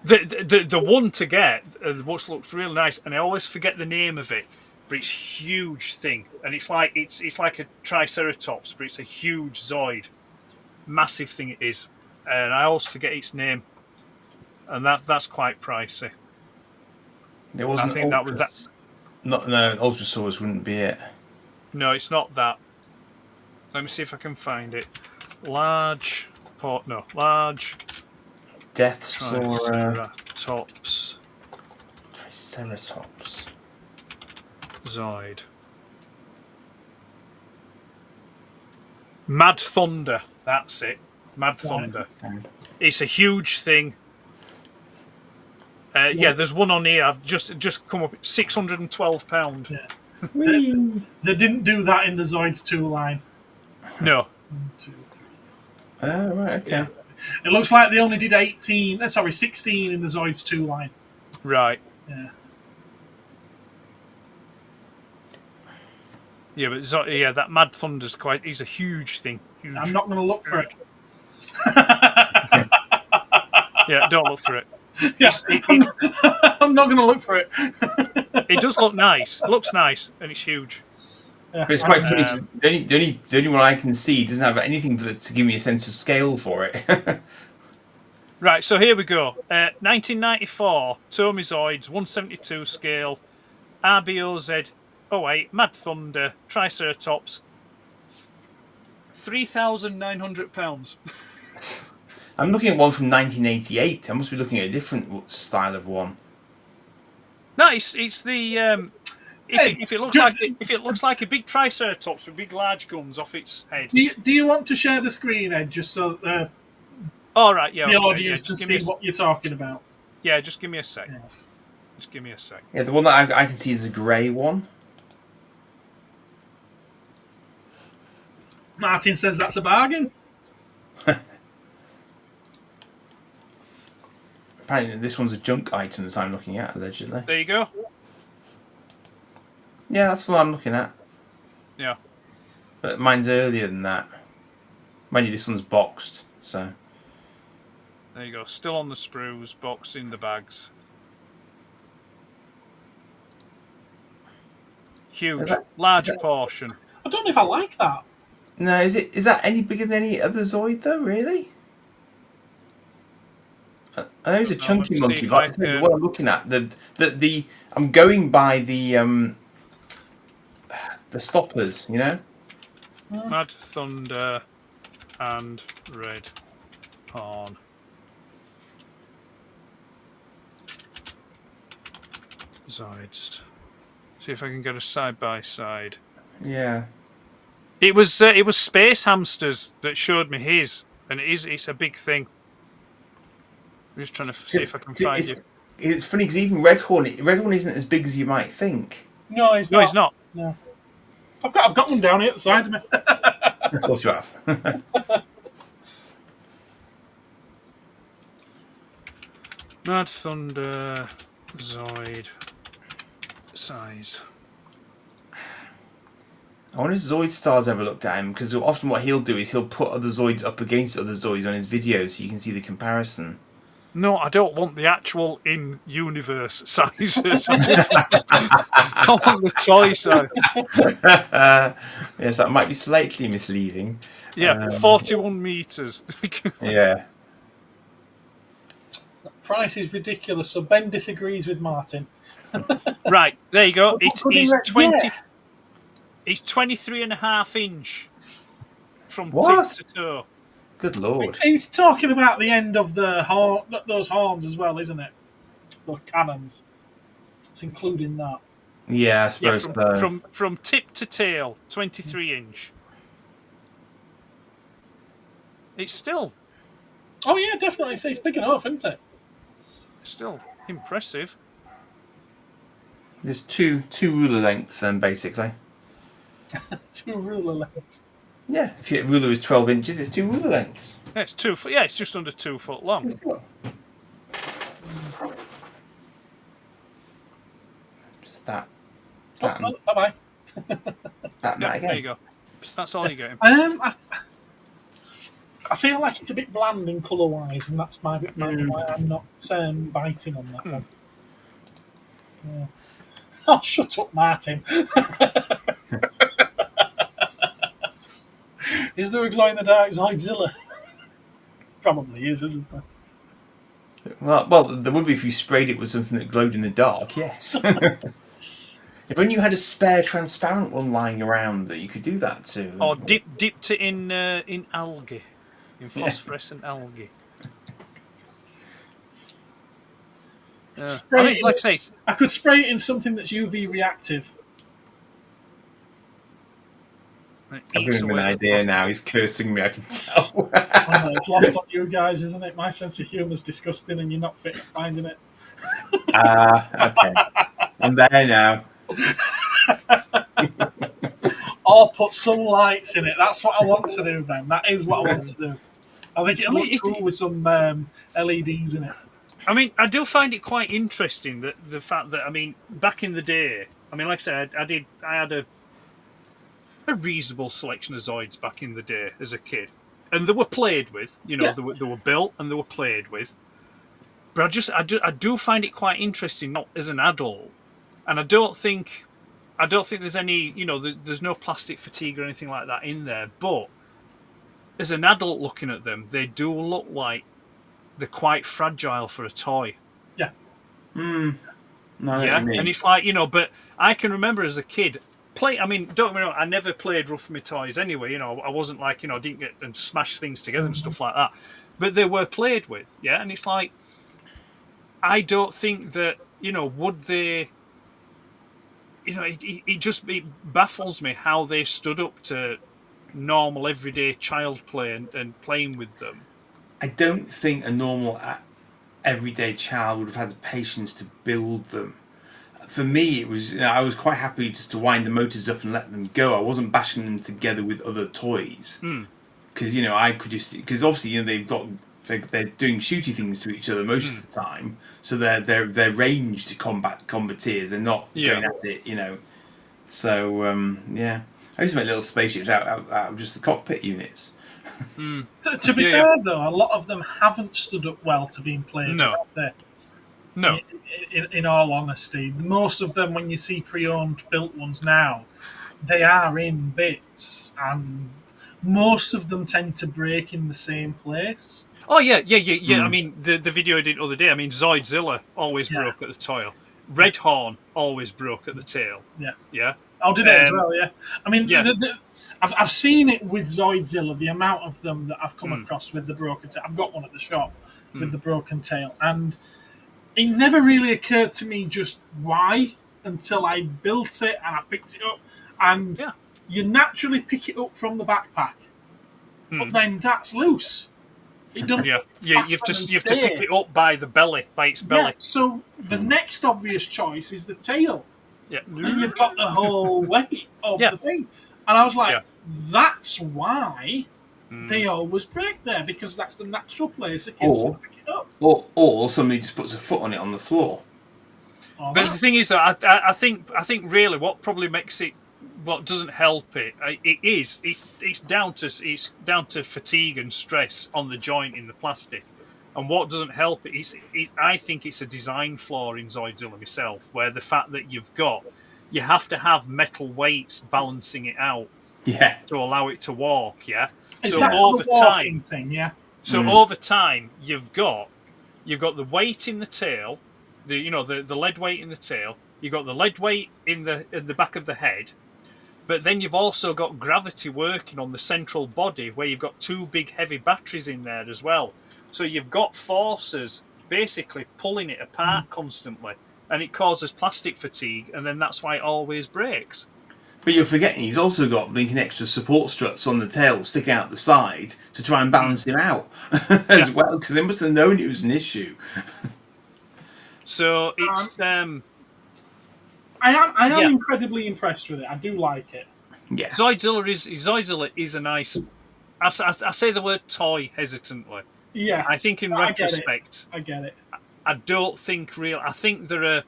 The one to get, which looks really nice, and I always forget the name of it, but it's a huge thing, and it's like a Triceratops, but it's a huge Zoid, massive thing it is, and I always forget its name, and that's quite pricey. There wasn't. I think that was that. No, Ultrasaurus wouldn't be it. No, it's not that. Let me see if I can find it. Large Deathsaur. Triceratops Triceratops. Zoid. Mad Thunder. That's it. Mad Thunder. Okay. It's a huge thing. Yeah, there's one on here. I've just come up. £612. Yeah. They didn't do that in the Zoids 2 line. No. 1, 2, 3. Oh, right, okay. It looks like they only did 16 in the Zoids 2 line. Right. Yeah. Yeah, but that Mad Thunder's he's a huge thing. Huge. I'm not going to look for it. Yeah, don't look for it. Yeah. I'm not going to look for it. It does look nice. It looks nice, and it's huge. Yeah. But it's quite funny 'cause the only one I can see doesn't have anything to give me a sense of scale for it. Right, so here we go. 1994, Tomizoids, 172 scale, RBOZ 08, Mad Thunder, Triceratops, £3,900. I'm looking at one from 1988. I must be looking at a different style of one. No, it's the if it looks like a big Triceratops with big large guns off its head. Do you want to share the screen, Ed, just so that All right, yeah. the Okay, audience can see what you're talking about? Yeah, just give me a sec. Yeah. Just give me a sec. Yeah, the one that I can see is a grey one. Martin says that's a bargain. Apparently, this one's a junk item that I'm looking at, allegedly. There you go. Yeah, that's what I'm looking at. Yeah. But mine's earlier than that. Mind you, this one's boxed, so... There you go. Still on the sprues, boxed in the bags. Huge, large portion. I don't know if I like that. No, is that any bigger than any other Zoid, though, really? I know it's a chunky monkey, but I think what I'm looking at, I'm going by the stoppers, you know? Mad Thunder and Red Horn. Zoids. See if I can get a side by side. Yeah. It was Space Hamsters that showed me his, and it's a big thing. I'm just trying to see if I can find you. It's funny because even Red Horn isn't as big as you might think. No, he's not. No, he's not. No. I've got one down here at the side of me. Of course you have. Mad Thunder Zoid size. I wonder if Zoid Star's ever looked at him, because often what he'll do is he'll put other Zoids up against other Zoids on his videos so you can see the comparison. No, I don't want the actual in-universe sizes. I want the toy size. Yes, that might be slightly misleading. Yeah, 41 metres. Yeah. The price is ridiculous, so Ben disagrees with Martin. Right, there you go. It's 20. Yeah. It's 23.5 inch from What? tip to toe. Good lord. He's talking about the end of the those horns as well, isn't it? Those cannons. It's including that. Yeah, I Yeah, suppose so. from tip to tail, 23 inch. It's still Oh yeah, definitely. It's big enough, isn't it? impressive. There's two ruler lengths then, basically. 2 ruler lengths. Yeah, if your ruler is 12 inches, it's 2 ruler lengths. Yeah, it's 2 foot. Yeah, it's just under 2 foot long. Just that. Oh, bye-bye. That Yeah, again. there you go. That's all you're getting. I feel like it's a bit bland in colour-wise, and that's why I'm not biting on that one. Yeah. Oh, shut up, Martin. Is there a glow-in-the-dark Zoidzilla? Probably is, isn't there? Well, there would be if you sprayed it with something that glowed in the dark, yes. If only you had a spare transparent one lying around that you could do that to. Or dipped it in algae. In phosphorescent algae. I mean, like I say, I could spray it in something that's UV reactive. I'm giving him an idea now. He's cursing me, I can tell. I know, it's lost on you guys, isn't it? My sense of humour is disgusting, and you're not fit at finding it. Okay. I'm there now. Or put some lights in it. That's what I want to do, Ben. That is what I want to do. I think it'll look cool with some LEDs in it. I mean, I do find it quite interesting that the fact that, I mean, back in the day, I mean, like I said, I had a reasonable selection of Zoids back in the day as a kid, and they were played with. You know, they were built and they were played with. But I do find it quite interesting, not as an adult, and I don't think there's any, you know, there's no plastic fatigue or anything like that in there. But as an adult looking at them, they do look like they're quite fragile for a toy. Yeah. No, yeah, and it's like, you know, but I can remember as a kid I mean, don't get me wrong, I never played rough with my toys anyway. You know, I wasn't like, you know, I didn't get and smash things together and stuff like that. But they were played with, yeah. And it's like, I don't think that, you know, would they? You know, it baffles me how they stood up to normal everyday child play and playing with them. I don't think a normal everyday child would have had the patience to build them. For me, it was, you know, I was quite happy just to wind the motors up and let them go. I wasn't bashing them together with other toys because you know I could just, because obviously, you know, they're doing shooty things to each other most of the time, so they're ranged combateers. They're not going at it, you know. So yeah, I used to make little spaceships out of just the cockpit units. To be fair, though, a lot of them haven't stood up well to being played. No. No. In all honesty, most of them, when you see pre-owned built ones now, they are in bits, and most of them tend to break in the same place. Oh yeah. I mean, the video I did the other day. I mean, Zoidzilla always broke at the tail. Red Horn always broke at the tail. Yeah. Oh, did it as well? Yeah. I mean, I've seen it with Zoidzilla. The amount of them that I've come across with the broken tail. I've got one at the shop with the broken tail, and it never really occurred to me just why until I built it and I picked it up. And you naturally pick it up from the backpack, but then that's loose. It doesn't. Yeah, you have to pick it up by its belly. Yeah, so the next obvious choice is the tail. Yeah, and you've got the whole weight of the thing. And I was like, that's why they always break there, because that's the natural place the kids will pick it up. Or somebody just puts a foot on it on the floor. But the thing is, I think really what probably makes it, what doesn't help it, it's down to fatigue and stress on the joint in the plastic, and what doesn't help it is, I think it's a design flaw in Zoidzilla myself, where the fact that you have to have metal weights balancing it out, to allow it to walk, Is so that over the walking time, thing, So over time, you've got the weight in the tail, the lead weight in the tail. You've got the lead weight in the back of the head, but then you've also got gravity working on the central body, where you've got two big heavy batteries in there as well. So you've got forces basically pulling it apart constantly, and it causes plastic fatigue, and then that's why it always breaks. But you're forgetting he's also got blinking extra support struts on the tail sticking out the side to try and balance him out as well, because they must have known it was an issue. So it's I am incredibly impressed with it. I do like it. Yeah. Zoidzilla is a nice. I say the word toy hesitantly. Yeah. I think in I get it. retrospect, I get it. I don't think real. I think they're a.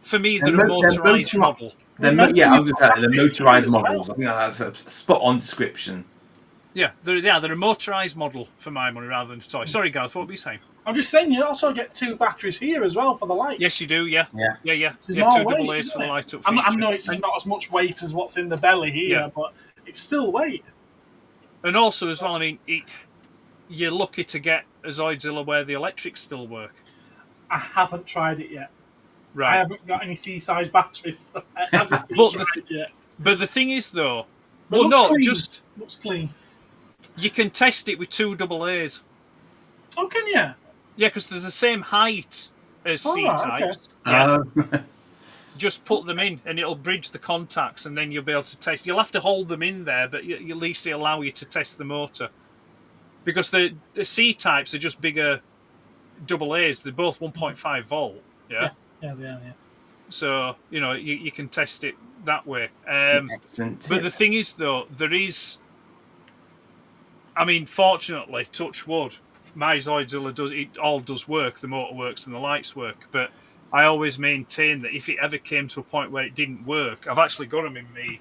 For me, They're they're a motorized model. I was going to say they're motorized models. I think that's a spot on description. Yeah, they're a motorized model for my money rather than a toy. Sorry, Gareth, what were you saying? I'm just saying you also get 2 batteries here as well for the light. Yes, you do. Yeah. There's 2 more double weight, A's for isn't the it? light up. I know it's not as much weight as what's in the belly here, but it's still weight. And also, as well, I mean, you're lucky to get a Zoidzilla where the electrics still work. I haven't tried it yet. Right. I haven't got any C-size batteries. It hasn't been tried yet. But the thing is, though, looks clean. You can test it with 2 double A's. Oh, can you? Yeah, because they're the same height as C-types. Okay. Yeah. Just put them in, and it'll bridge the contacts, and then you'll be able to test. You'll have to hold them in there, but at least it'll allow you to test the motor. Because the C-types are just bigger double A's. They're both 1.5 volt. Yeah, they are. Yeah. So you can test it that way. But the thing is, though, there is. I mean, fortunately, touch wood, my Zoidzilla does work. The motor works and the lights work. But I always maintain that if it ever came to a point where it didn't work, I've actually got them in my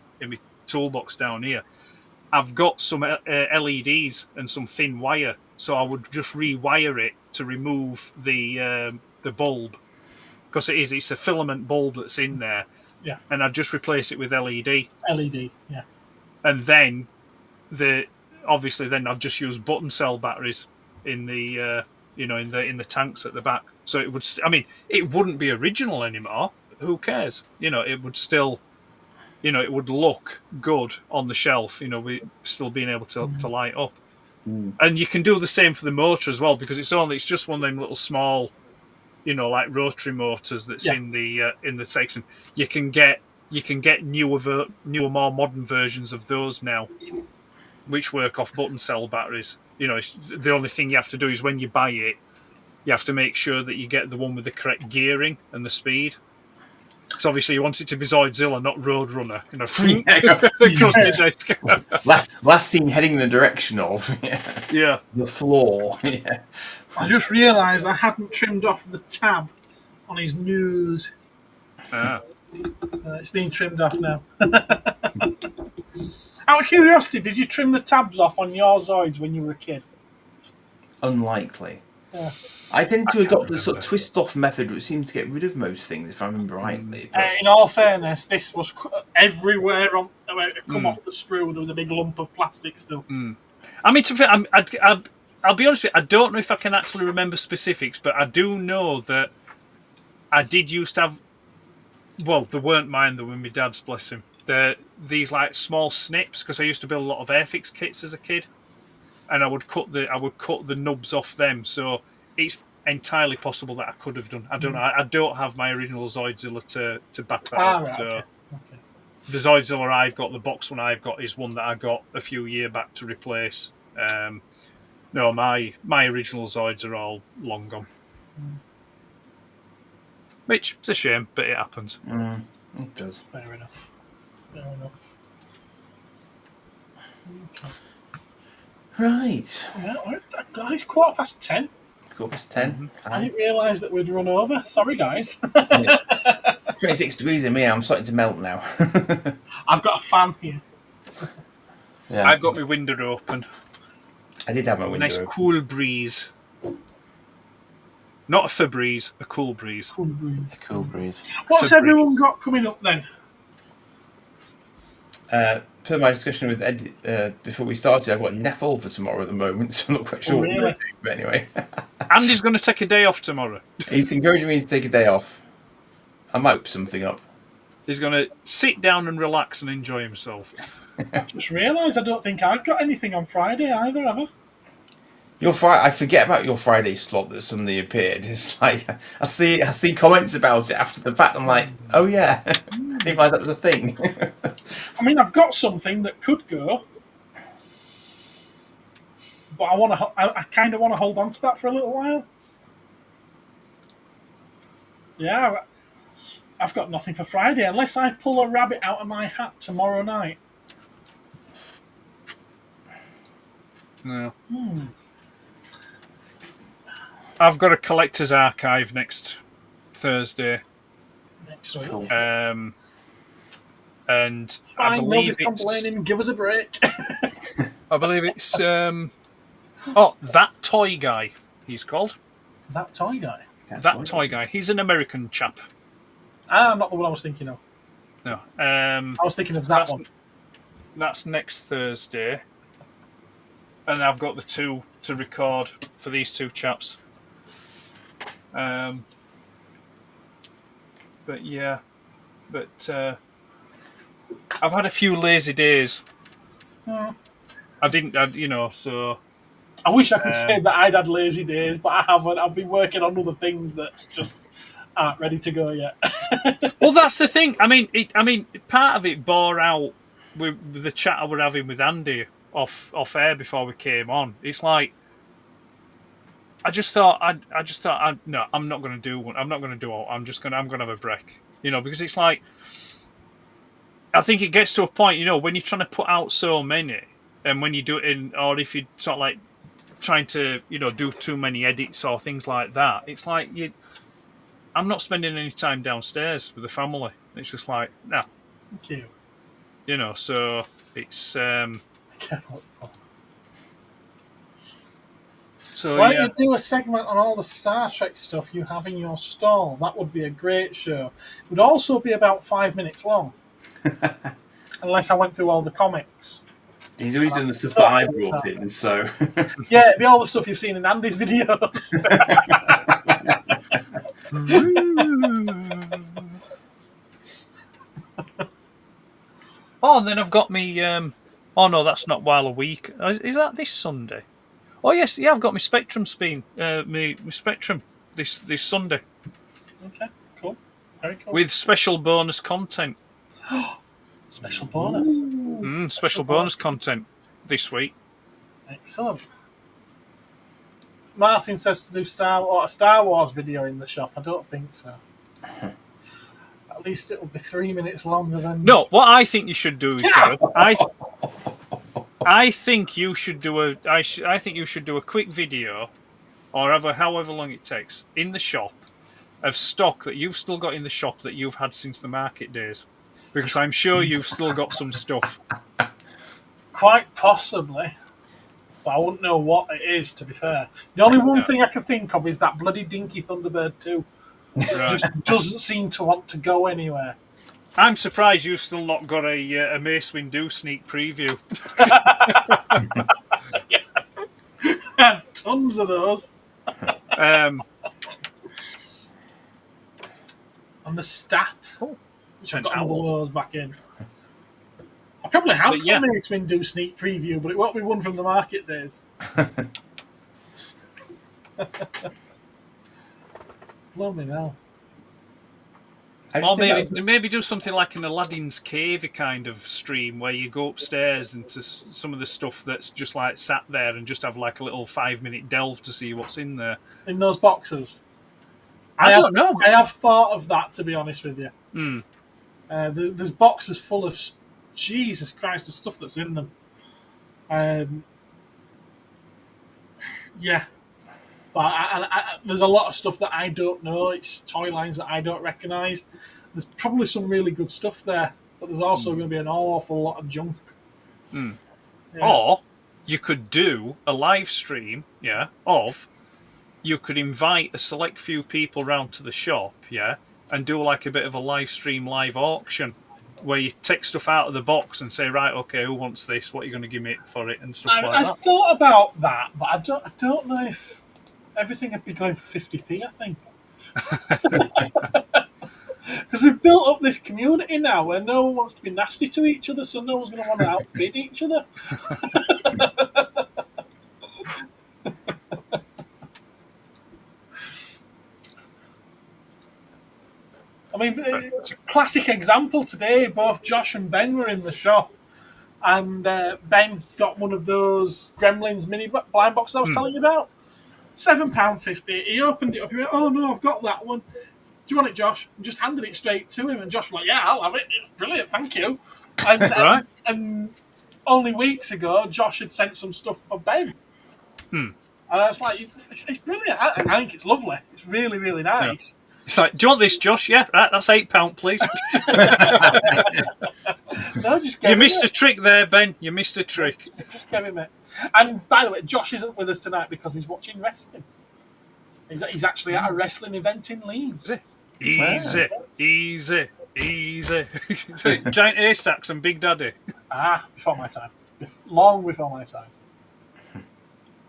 toolbox down here. I've got some LEDs and some thin wire, so I would just rewire it to remove the bulb, because it's a filament bulb that's in there. Yeah. And I'd just replace it with LED. LED, yeah. And then then I'd just use button cell batteries in the in the tanks at the back. So it would. It wouldn't be original anymore. Who cares? It would still. It would look good on the shelf. We still being able to light up. And you can do the same for the motor as well, because it's just one of them little small, like rotary motors that's in the section. You can get newer, more modern versions of those now, which work off button cell batteries. The only thing you have to do is when you buy it, you have to make sure that you get the one with the correct gearing and the speed. Because obviously you want it to be Zoidzilla, not Roadrunner. Last seen heading in the direction of the floor. Yeah. I just realised I hadn't trimmed off the tab on his nose. It's been trimmed off now. Out of curiosity, did you trim the tabs off on your Zoids when you were a kid? Unlikely. Yeah. I tend to adopt the sort of twist-off method, which seems to get rid of most things, if I remember rightly. In all fairness, this was everywhere where it come off the sprue. There was a big lump of plastic still. I mean, I'll be honest with you, I don't know if I can actually remember specifics, but I do know that I did used to have. Well, they weren't mine; they were my dad's. Bless him. These like small snips, because I used to build a lot of Airfix kits as a kid, and I would cut the nubs off them. So it's entirely possible that I could have done. I don't know. I don't have my original Zoidzilla to back that up. Right, so okay. The Zoidzilla I've got, the box one I've got, is one that I got a few years back to replace. No, my original Zoids are all long gone. Which is a shame, but it happens. It does. Fair enough. Okay. Right. Yeah, God, it's 10:15. 10. I didn't realise that we'd run over. Sorry, guys. 26 degrees in me. I'm starting to melt now. I've got a fan here. Yeah. I've got my window open. I did have my window open. Nice cool breeze. Not a Febreze, a cool breeze. Cool breeze. Cool breeze. What's everyone got coming up then? Per my discussion with Ed before we started, I've got Neffel for tomorrow at the moment, so I'm not quite sure. Really? But anyway. Andy's going to take a day off tomorrow. He's encouraging me to take a day off. I might whip something up. He's going to sit down and relax and enjoy himself. Just realised I don't think I've got anything on Friday either, have I? I forget about your Friday slot that suddenly appeared. It's like I see comments about it after the fact. I'm like, oh yeah, I didn't realise that was a thing. I mean, I've got something that could go, but I kind of want to hold on to that for a little while. Yeah, I've got nothing for Friday unless I pull a rabbit out of my hat tomorrow night. No. I've got a collector's archive next Thursday. Next week. Cool. And It's fine, I believe nobody's complaining. Give us a break. I believe it's That Toy Guy, he's called. That toy guy. That Toy Guy. He's an American chap. Not the one I was thinking of. No. I was thinking of that one. That's next Thursday. And I've got the 2 to record for these 2 chaps. But yeah. But I've had a few lazy days. Hmm. So... I wish I could say that I'd had lazy days, but I haven't. I've been working on other things that just aren't ready to go yet. Well, that's the thing. I mean, part of it bore out with the chat I were having with Andy off air before we came on. It's like I just thought, no, I'm not going to do one. I'm not going to do all. I'm going to have a break. Because it's like I think it gets to a point. When you're trying to put out so many, and when you do it or if you sort of like trying to do too many edits or things like that, it's like I'm not spending any time downstairs with the family. It's just like no. Thank you. So it's Careful. so Why yeah. don't you do a segment on all the Star Trek stuff you have in your stall? That would be a great show. It would also be about 5 minutes long. Unless I went through all the comics. He's already done the stuff that I brought in, so... Yeah, it'd be all the stuff you've seen in Andy's videos. Oh, and then I've got me. Oh no, that's not While a Week. Is that this Sunday? Oh yes, yeah. I've got my Spectrum spin. My Spectrum this Sunday Okay, cool. Very cool. with special bonus content. Special bonus. Special bonus content this week. Excellent. Martin says to do a Star Wars video in the shop. I don't think so. At least it'll be 3 minutes longer than... No, what I think you should do is, Gareth, I think you should do I think you should do a quick video, or however long it takes, in the shop of stock that you've still got in the shop that you've had since the market days, because I'm sure you've still got some stuff. Quite possibly. But I wouldn't know what it is, to be fair. The only one thing I can think of is that bloody dinky Thunderbird 2. Right. Just doesn't seem to want to go anywhere. I'm surprised you've still not got a Mace Windu sneak preview. Tons of those. Um, And the staff, which I've got an another owl. one of those back in. I probably have But got yeah. a Mace Windu sneak preview, but it won't be one from the market days. Blooming hell. Or maybe do something like an Aladdin's Cave kind of stream where you go upstairs into some of the stuff that's just like sat there and just have like a little 5-minute delve to see what's in there. In those boxes. I don't know. I have thought of that, to be honest with you. There's boxes full of, Jesus Christ, the stuff that's in them. Yeah. But there's a lot of stuff that I don't know. It's toy lines that I don't recognise. There's probably some really good stuff there, but there's also going to be an awful lot of junk. Yeah. Or you could do a live stream, you could invite a select few people round to the shop, and do like a bit of a live stream, live auction, where you take stuff out of the box and say, right, okay, who wants this? What are you going to give me for it? And stuff like that. I thought about that, but I don't know if everything would be going for 50p, I think. Because we've built up this community now where no one wants to be nasty to each other, so no one's going to want to outbid each other. I mean, classic example today, both Josh and Ben were in the shop, and Ben got one of those Gremlins mini blind boxes I was telling you about. £7.50. He opened it up. He went, "Oh no, I've got that one." you want it, Josh? And just handed it straight to him, and Josh was like, yeah, I'll have it. It's brilliant, thank you. And, Right. and only weeks ago, Josh had sent some stuff for Ben. And I was like, it's brilliant. I think it's lovely. It's really, really nice. Yeah. It's like, do you want this, Josh? Yeah, right, that's £8, please. No, just You missed a trick there, Ben. You missed a trick. Just give him it. And by the way, Josh isn't with us tonight because he's watching wrestling. He's actually at a wrestling event in Leeds. Easy. Giant haystacks and Big Daddy. Before my time. Long before my time.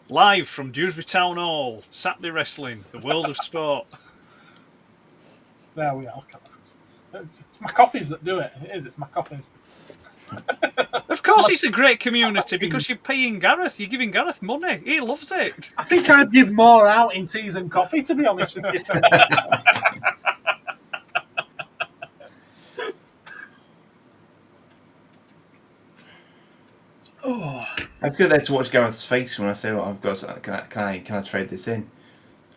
Live from Dewsbury Town Hall, Saturday Wrestling, the world of sport. There we are. Look at that. It's my coffees that do it. It is. It's my coffees. Of course, it's a great community because you're paying Gareth. You're giving Gareth money. He loves it. I think I'd give more out in teas and coffee, to be honest with you. I go there to watch Gareth's face when I say, "Well, I've got. Can I trade this in?"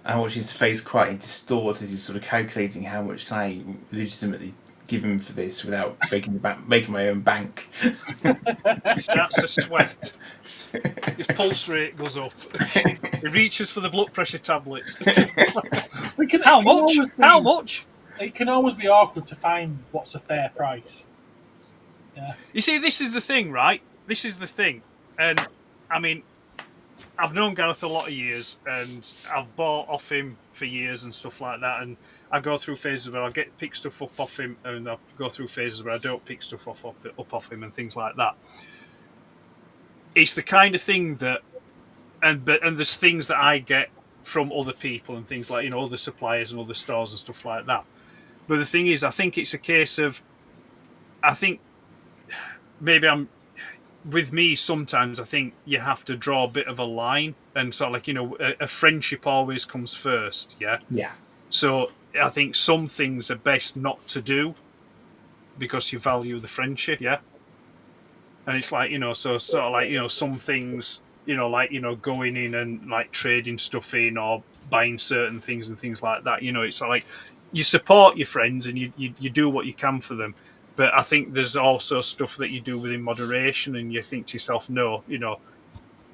I watch his face quite distort as he's sort of calculating how much can I legitimately give him for this without making my own bank. He starts to sweat. His pulse rate goes up. He reaches for the blood pressure tablets. How much? How much? It can always be awkward to find what's a fair price. Yeah. You see, this is the thing, right? This is the thing. And, I mean, I've known Gareth a lot of years, and I've bought off him for years and stuff like that, and I go through phases where I pick stuff up off him, and I go through phases where I don't pick stuff up off him and things like that. It's the kind of thing that, and there's things that I get from other people and things like, other suppliers and other stores and stuff like that. But the thing is, I think it's a case of, I think maybe with me, sometimes I think you have to draw a bit of a line, and sort of like, a friendship always comes first, yeah? Yeah. So I think some things are best not to do because you value the friendship, yeah? And it's like, so sort of like, some things, like, going in and like trading stuff in or buying certain things and things like that, it's like you support your friends and you do what you can for them. But I think there's also stuff that you do within moderation, and you think to yourself, no,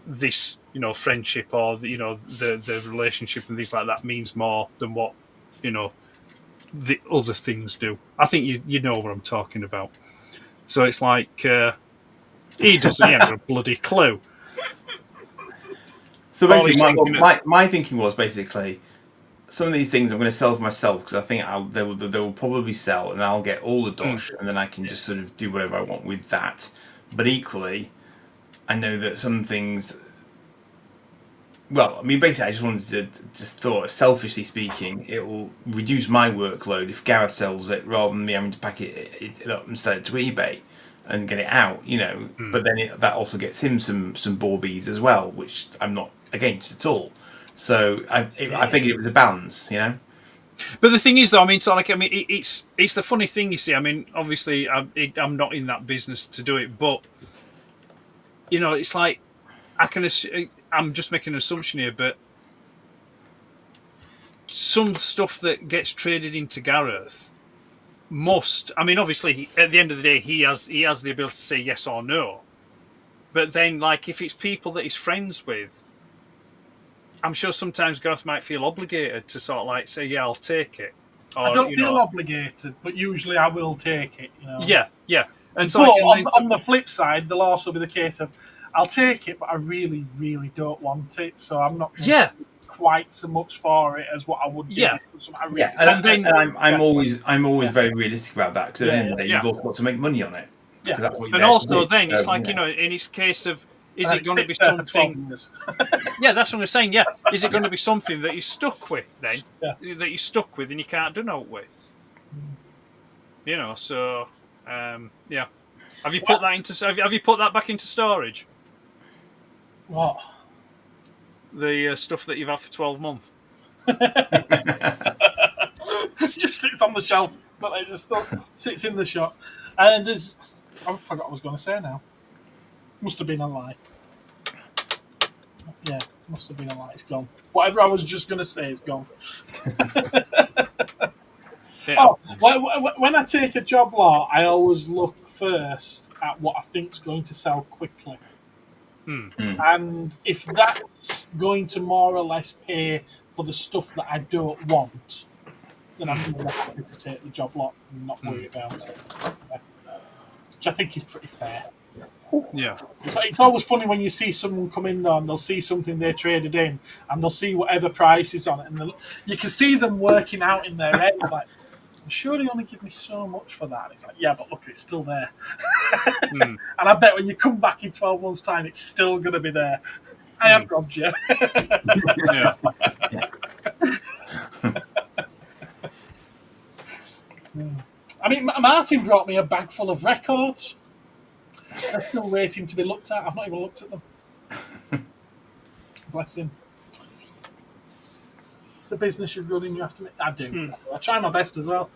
this, friendship or the relationship and things like that means more than what, the other things do. I think you know what I'm talking about. So it's like he hasn't got a bloody clue. So basically, my thinking was basically, some of these things I'm going to sell for myself because I think they will probably sell, and I'll get all the dosh, and then I can just sort of do whatever I want with that. But equally, I know that some things. Well, I mean, basically, I just wanted to thought, selfishly speaking, it will reduce my workload if Gareth sells it rather than me having to pack it up and sell it to eBay and get it out, But then that also gets him some bawbees as well, which I'm not against at all. So I figured it was a balance, But the thing is, though, it's the funny thing, you see. I mean, obviously, I'm not in that business to do it, but it's like I'm just making an assumption here, but some stuff that gets traded into Gareth must. I mean, obviously, at the end of the day, he has the ability to say yes or no. But then, like, if it's people that he's friends with, I'm sure sometimes Gareth might feel obligated to sort of like say, yeah, I'll take it. Or, I don't feel obligated, but usually I will take it. Yeah. And so on the flip side, there'll also be the case of I'll take it, but I really, really don't want it, so I'm not quite so much for it as what I would do. I'm always very realistic about that, because at the end of the day, you've also got to make money on it. Yeah. That's what and also then it's like, in its case of, is it going to be something? Yeah, that's what I'm saying. Yeah, is it going to be something that you're stuck with then? Yeah. That you're stuck with and you can't do no with. So yeah. Have you put that into? Have you put that back into storage? What? The stuff that you've had for 12 months. It just sits on the shelf, but it just still sits in the shop. And there's, I forgot what I was going to say now. Must have been a lie. Yeah, must have been a lie. It's gone. Whatever I was just going to say is gone. Yeah. Oh, when I take a job lot, I always look first at what I think's going to sell quickly. And if that's going to more or less pay for the stuff that I don't want, then I'm more happy to take the job lot and not worry about it. Which I think is pretty fair. Yeah. It's always funny when you see someone come in there and they'll see something they traded in and they'll see whatever price is on it. And you can see them working out in their head, like, I'm sure he only give me so much for that. It's like, yeah, but look, it's still there. And I bet when you come back in 12 months' time, it's still going to be there. I have robbed you. Yeah. I mean, Martin brought me a bag full of records. They're still waiting to be looked at. I've not even looked at them. Bless him. It's a business you're running, you have to make... I do. I try my best as well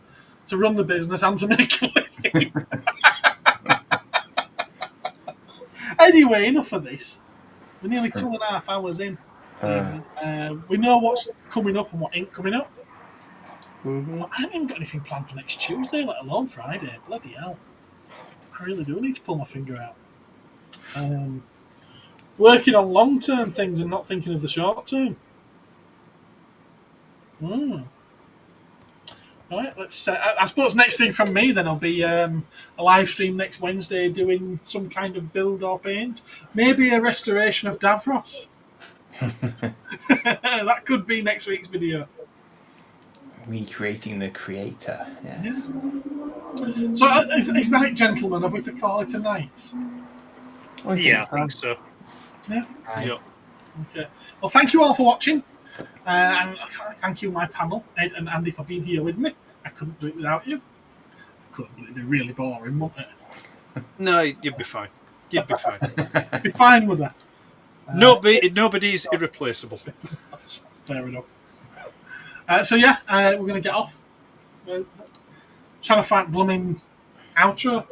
to run the business and to make a living. Anyway, enough of this. We're nearly 2.5 hours in. We know what's coming up and what ain't coming up. Well, I haven't even got anything planned for next Tuesday, let alone Friday. Bloody hell. I really do need to pull my finger out. Working on long-term things and not thinking of the short-term. Right, let's. I suppose next thing from me then will be a live stream next Wednesday doing some kind of build or paint. Maybe a restoration of Davros. That could be next week's video. Recreating the creator. Yes. So is that it, gentlemen? Have we to call it a night? I think so. Yeah. Right. Yeah. Okay. Well, thank you all for watching. And thank you, my panel, Ed and Andy, for being here with me. I couldn't do it without you. I couldn't, but it'd be really boring, wouldn't it? No, you'd be fine. You'd be fine. Be fine with that. Nobody's irreplaceable. Fair enough. So yeah, we're going to get off. Trying to find blooming outro.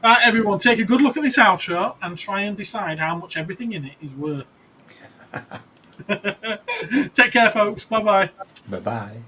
Everyone, take a good look at this outro and try and decide how much everything in it is worth. Take care, folks. Bye-bye. Bye-bye.